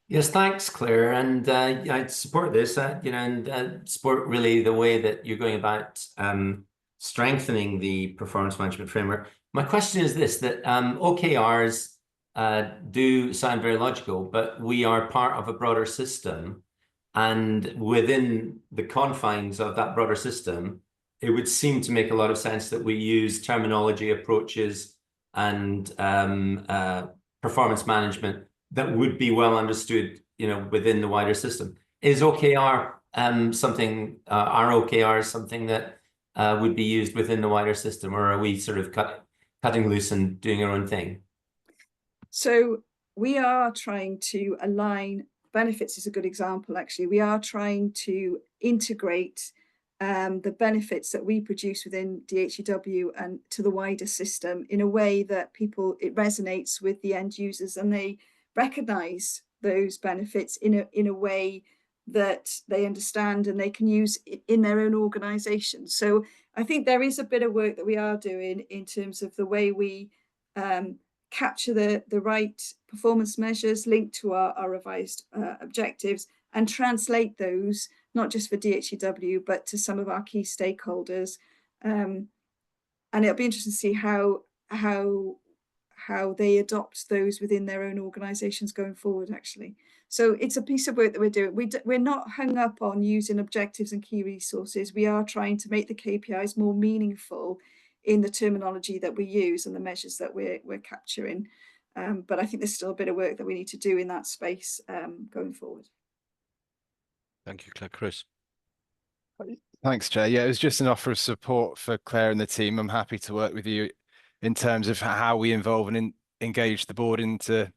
Yes, thanks, Claire. And I support this, and support really the way that you're going about strengthening the performance management framework. My question is this, that OKRs do sound very logical, but we are part of a broader system. And within the confines of that broader system, it would seem to make a lot of sense that we use terminology, approaches, and performance management that would be well understood, within the wider system. Is OKR something, are OKRs something that would be used within the wider system, or are we sort of cutting loose and doing our own thing? So we are trying to align, benefits is a good example, actually. We are trying to integrate the benefits that we produce within DHCW and to the wider system in a way that it resonates with the end users and they recognise those benefits in a way that they understand and they can use in their own organisation. So I think there is a bit of work that we are doing in terms of the way we capture the right performance measures linked to our revised objectives and translate those, not just for DHCW, but to some of our key stakeholders. And it'll be interesting to see how they adopt those within their own organisations going forward, actually. So it's a piece of work that we're doing. We're not hung up on using objectives and key resources. We are trying to make the KPIs more meaningful in the terminology that we use and the measures that we're capturing. But I think there's still a bit of work that we need to do in that space going forward. Thank you, Claire. Chris. Thanks, Chair. Yeah, it was just an offer of support for Claire and the team. I'm happy to work with you in terms of how we involve and engage the board into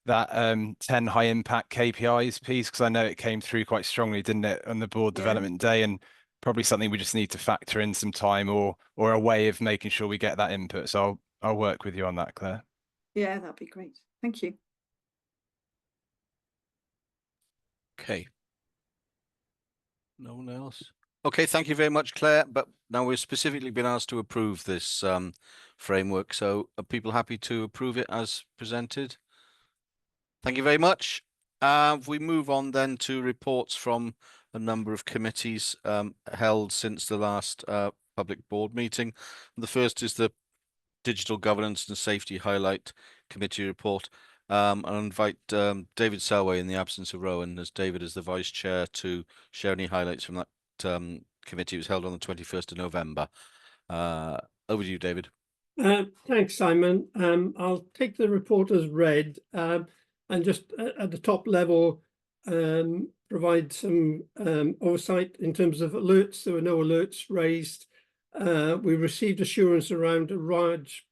that 10 high impact KPIs piece, because I know it came through quite strongly, didn't it, on the board development day, and probably something we just need to factor in some time or a way of making sure we get that input. So I'll work with you on that, Claire. Yeah, that'd be great. Thank you. Okay. No one else? Okay, thank you very much, Claire. But now we've specifically been asked to approve this framework. So are people happy to approve it as presented? Thank you very much. We move on then to reports from a number of committees held since the last public board meeting. The first is the Digital Governance and Safety Highlight Committee report. I'll invite David Selway, in the absence of Rowan, as David is the vice chair, to share any highlights from that committee. It was held on the 21st of November. Over to you, David. Thanks, Simon. I'll take the report as read and just at the top level provide some oversight in terms of alerts. There were no alerts raised. We received assurance around a large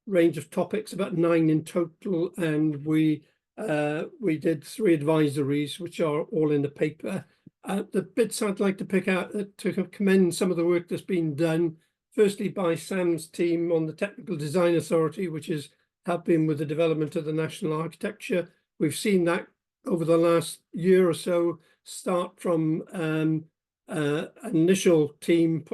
range of topics, about 9 in total, and we did 3 advisories, which are all in the paper. The bits I'd like to pick out to commend some of the work that's been done, firstly by Sam's team on the Technical Design Authority, which is helping with the development of the national architecture. We've seen that over the last year or so start from an initial team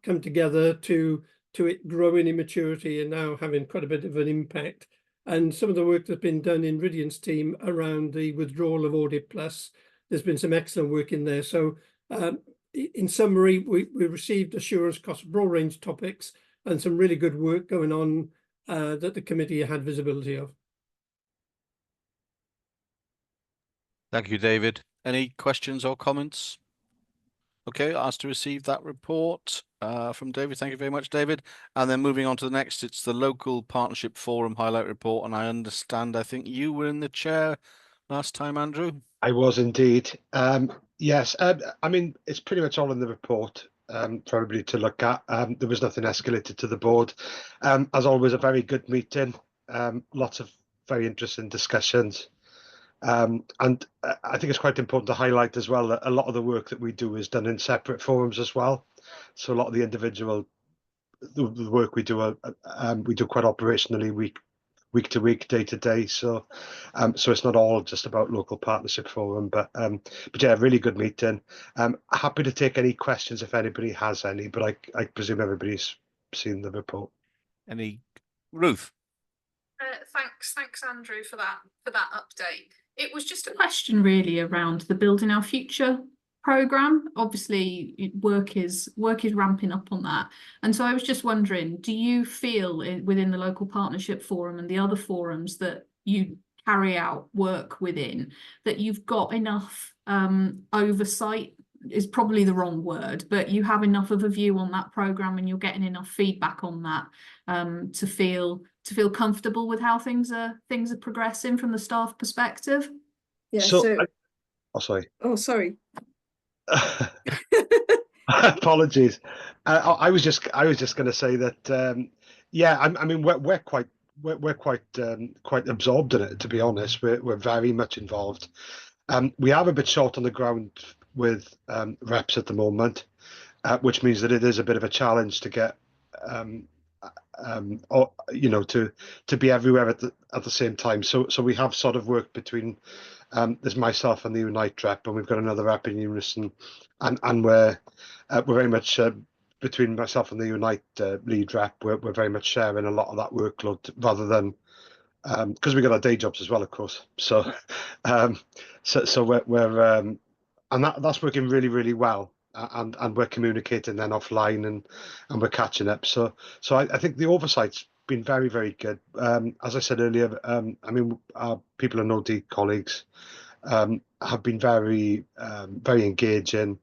come together to it growing in maturity and now having quite a bit of an impact. And some of the work that's been done in Ridian's team around the withdrawal of Audit Plus, there's been some excellent work in there. So in summary, we received assurance across a broad range of topics and some really good work going on that the committee had visibility of. Thank you, David. Any questions or comments? Okay, asked to receive that report from David. Thank you very much, David. And then moving on to the next, it's the Local Partnership Forum Highlight Report. And I understand, I think you were in the chair last time, Andrew? I was indeed. Yes, I mean, it's pretty much all in the report for everybody to look at. There was nothing escalated to the board. As always, a very good meeting. Lots of very interesting discussions. And I think it's quite important to highlight as well that a lot of the work that we do is done in separate forums as well. So a lot of the individual the work we do quite operationally week to week, day to day. So so it's not all just about Local Partnership Forum, but yeah, really good meeting. Happy to take any questions if anybody has any, but I presume everybody's seen the report. Any? Ruth? Thanks, Andrew, for that update. It was just a question really around the Building Our Future programme. Obviously, work is ramping up on that, and so I was just wondering, do you feel within the Local Partnership Forum and the other forums that you carry out work within, that you've got enough oversight is probably the wrong word, but you have enough of a view on that programme and you're getting enough feedback on that to feel comfortable with how things are progressing from the staff perspective? Yeah. Sorry. Oh, sorry. Apologies. I was just going to say that yeah, I mean we're quite absorbed in it, to be honest. We're very much involved. We are a bit short on the ground with reps at the moment, which means that it is a bit of a challenge to get you know, to be everywhere at the same time. So we have sort of worked between there's myself and the Unite rep, and we've got another rep in Unison, and we're very much between myself and the Unite lead rep, we're very much sharing a lot of that workload rather than because we got our day jobs as well, of course. So so we're and that's working really, really well. And we're communicating then offline and we're catching up. So I think the oversight's been very, very good. As I said earlier, I mean, our People and OD colleagues have been very, very engaging.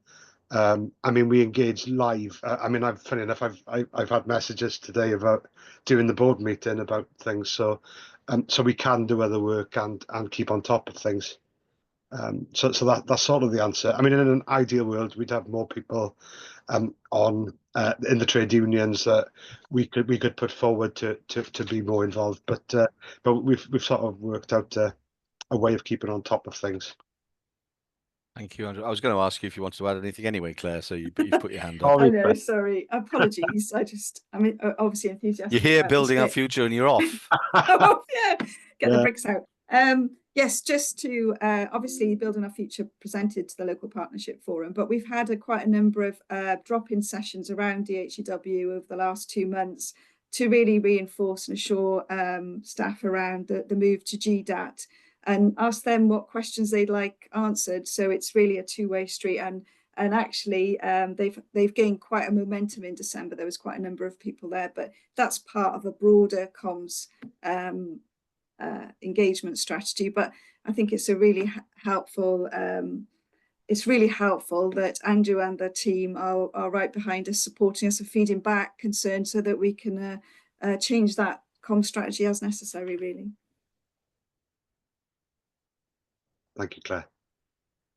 I mean, we engage live. I mean, funny enough, I've had messages today about during the board meeting about things. So we can do other work and keep on top of things. So that's sort of the answer. I mean, in an ideal world, we'd have more people on in the trade unions that we could put forward to be more involved. But we've sort of worked out a way of keeping on top of things. Thank you, Andrew. I was going to ask you if you wanted to add anything anyway, Claire. So you've put your hand up. I know. Sorry, apologies. I mean, obviously enthusiastic. You're here building our future, and you're off. Oh yeah, get the bricks out. Yes, just to obviously build on our future presented to the local partnership forum, but we've had quite a number of drop-in sessions around DHCW over the last 2 months to really reinforce and assure staff around the move to GDAT and ask them what questions they'd like answered. So it's really a two-way street, and actually they've gained quite a momentum in December. There was quite a number of people there, but that's part of a broader comms engagement strategy. But I think it's a really helpful. It's really helpful that Andrew and the team are right behind us, supporting us and feeding back concerns so that we can change that comm strategy as necessary, really. Thank you, Claire.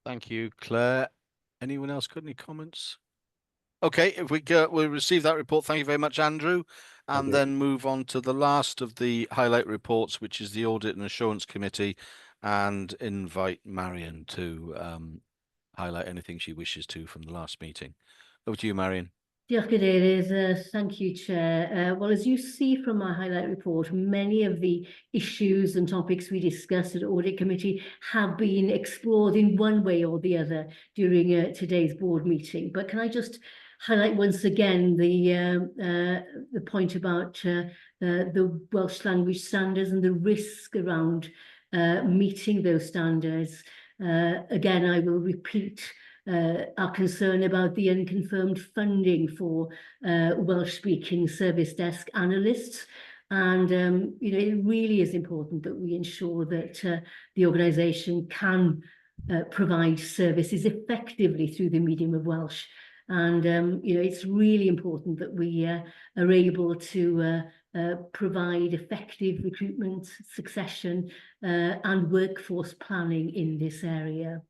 Thank you, Claire. Anyone else got any comments? Okay, if we'll receive that report. Thank you very much, Andrew. And then move on to the last of the highlight reports, which is the Audit and Assurance Committee, and invite Marion to highlight anything she wishes to from the last meeting. Over to you, Marion. Diolch Cadeirydd, thank you, Chair. Well, as you see from my highlight report, many of the issues and topics we discussed at Audit Committee have been explored in one way or the other during today's board meeting. But can I just highlight once again the point about the Welsh language standards and the risk around meeting those standards. Again, I will repeat our concern about the unconfirmed funding for Welsh-speaking service desk analysts. And, you know, it really is important that we ensure that the organisation can provide services effectively through the medium of Welsh. And, you know, it's really important that we are able to provide effective recruitment, succession and workforce planning in this area.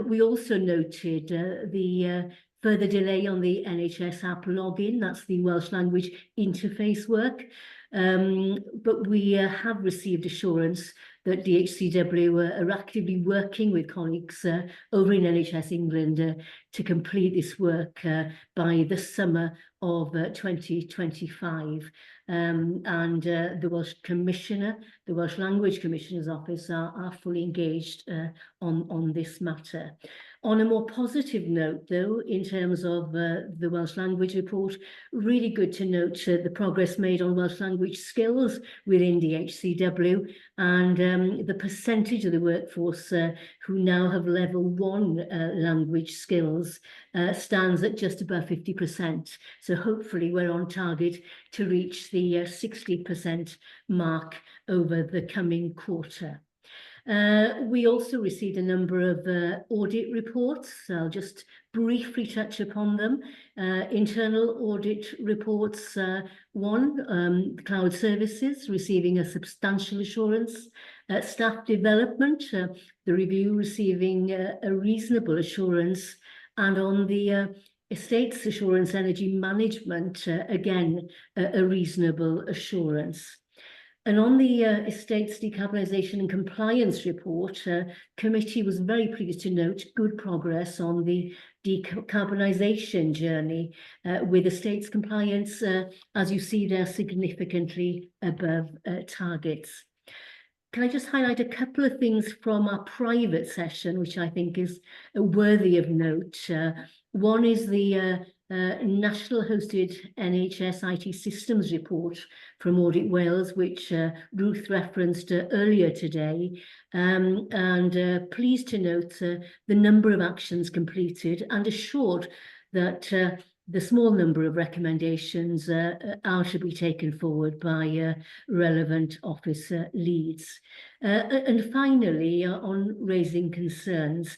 We also noted the further delay on the NHS app login, that's the Welsh language interface work. But we have received assurance that DHCW are actively working with colleagues over in NHS England to complete this work by the summer of 2025. And the Welsh Commissioner, the Welsh Language Commissioner's Office are fully engaged on this matter. On a more positive note, though, in terms of the Welsh Language Report, really good to note the progress made on Welsh language skills within DHCW, and the percentage of the workforce who now have level 1 language skills stands at just above 50%. So hopefully we're on target to reach the 60% mark over the coming quarter. We also received a number of audit reports. So I'll just briefly touch upon them. Internal audit reports, one, cloud services receiving a substantial assurance, staff development, the review receiving a reasonable assurance, and on the estates assurance energy management, again, a reasonable assurance. And on the Estates Decarbonisation and Compliance report, committee was very pleased to note good progress on the decarbonisation journey with estates compliance, as you see there, significantly above targets. Can I just highlight a couple of things from our private session, which I think is worthy of note. One is the National Hosted NHS IT Systems report from Audit Wales, which Ruth referenced earlier today, and pleased to note the number of actions completed and assured that the small number of recommendations are to be taken forward by relevant officer leads. And finally, on raising concerns,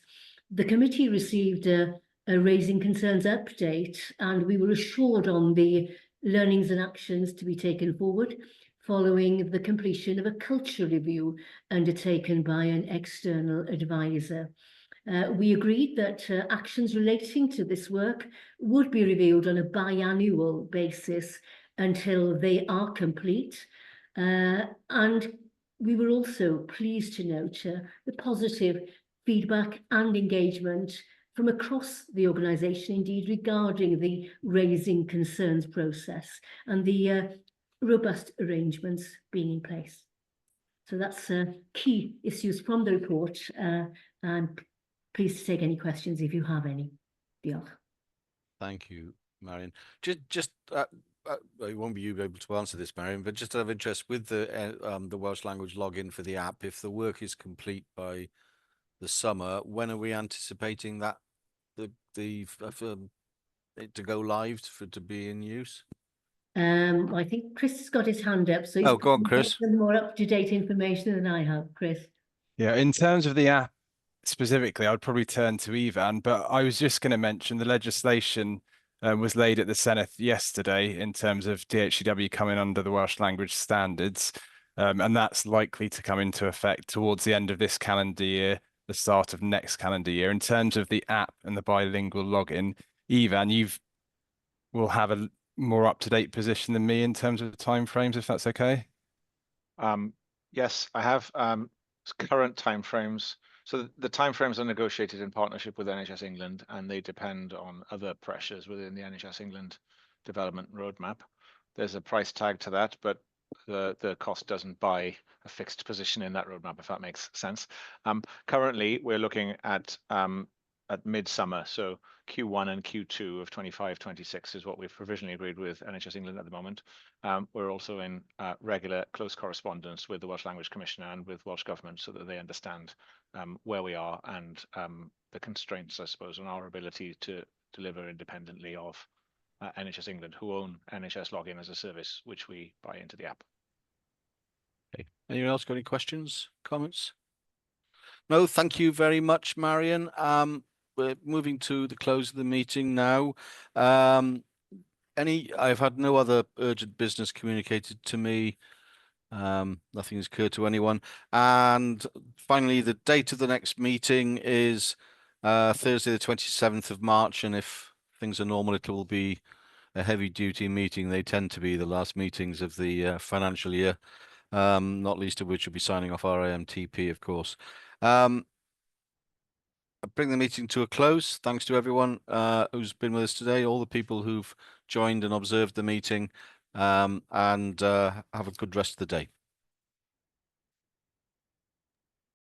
the committee received a raising concerns update, and we were assured on the learnings and actions to be taken forward following the completion of a culture review undertaken by an external advisor. We agreed that actions relating to this work would be reviewed on a biannual basis until they are complete. And we were also pleased to note the positive feedback and engagement from across the organisation, indeed, regarding the raising concerns process and the robust arrangements being in place. So that's key issues from the report, and please take any questions if you have any. Diolch. Thank you, Marion. Just you won't be able to answer this, Marion, but just out of interest, with the Welsh language login for the app, if the work is complete by the summer, when are we anticipating that it to go live to be in use? I think Chris has got his hand up, so he's go on, Chris. more up-to-date information than I have, Chris. Yeah, in terms of the app specifically, I'd probably turn to Ivan, but I was just going to mention the legislation was laid at the Senate yesterday in terms of DHCW coming under the Welsh language standards, and that's likely to come into effect towards the end of this calendar year, the start of next calendar year. In terms of the app and the bilingual login, Ivan, will have a more up-to-date position than me in terms of timeframes, if that's okay. Yes, I have current timeframes. So the timeframes are negotiated in partnership with NHS England, and they depend on other pressures within the NHS England development roadmap. There's a price tag to that, but the cost doesn't buy a fixed position in that roadmap, if that makes sense. Currently, we're looking at midsummer, so Q1 and Q2 of 25-26 is what we've provisionally agreed with NHS England at the moment. We're also in regular close correspondence with the Welsh Language Commissioner and with Welsh Government so that they understand where we are and the constraints, I suppose, on our ability to deliver independently of NHS England, who own NHS Login as a service, which we buy into the app. Okay. Anyone else got any questions, comments? No, thank you very much, Marion. We're moving to the close of the meeting now. I've had no other urgent business communicated to me. Nothing has occurred to anyone. And finally, the date of the next meeting is Thursday, the 27th of March. And if things are normal, it will be a heavy duty meeting. They tend to be the last meetings of the financial year, not least of which will be signing off our AMTP, of course. I bring the meeting to a close. Thanks to everyone who's been with us today, all the people who've joined and observed the meeting, and have a good rest of the day.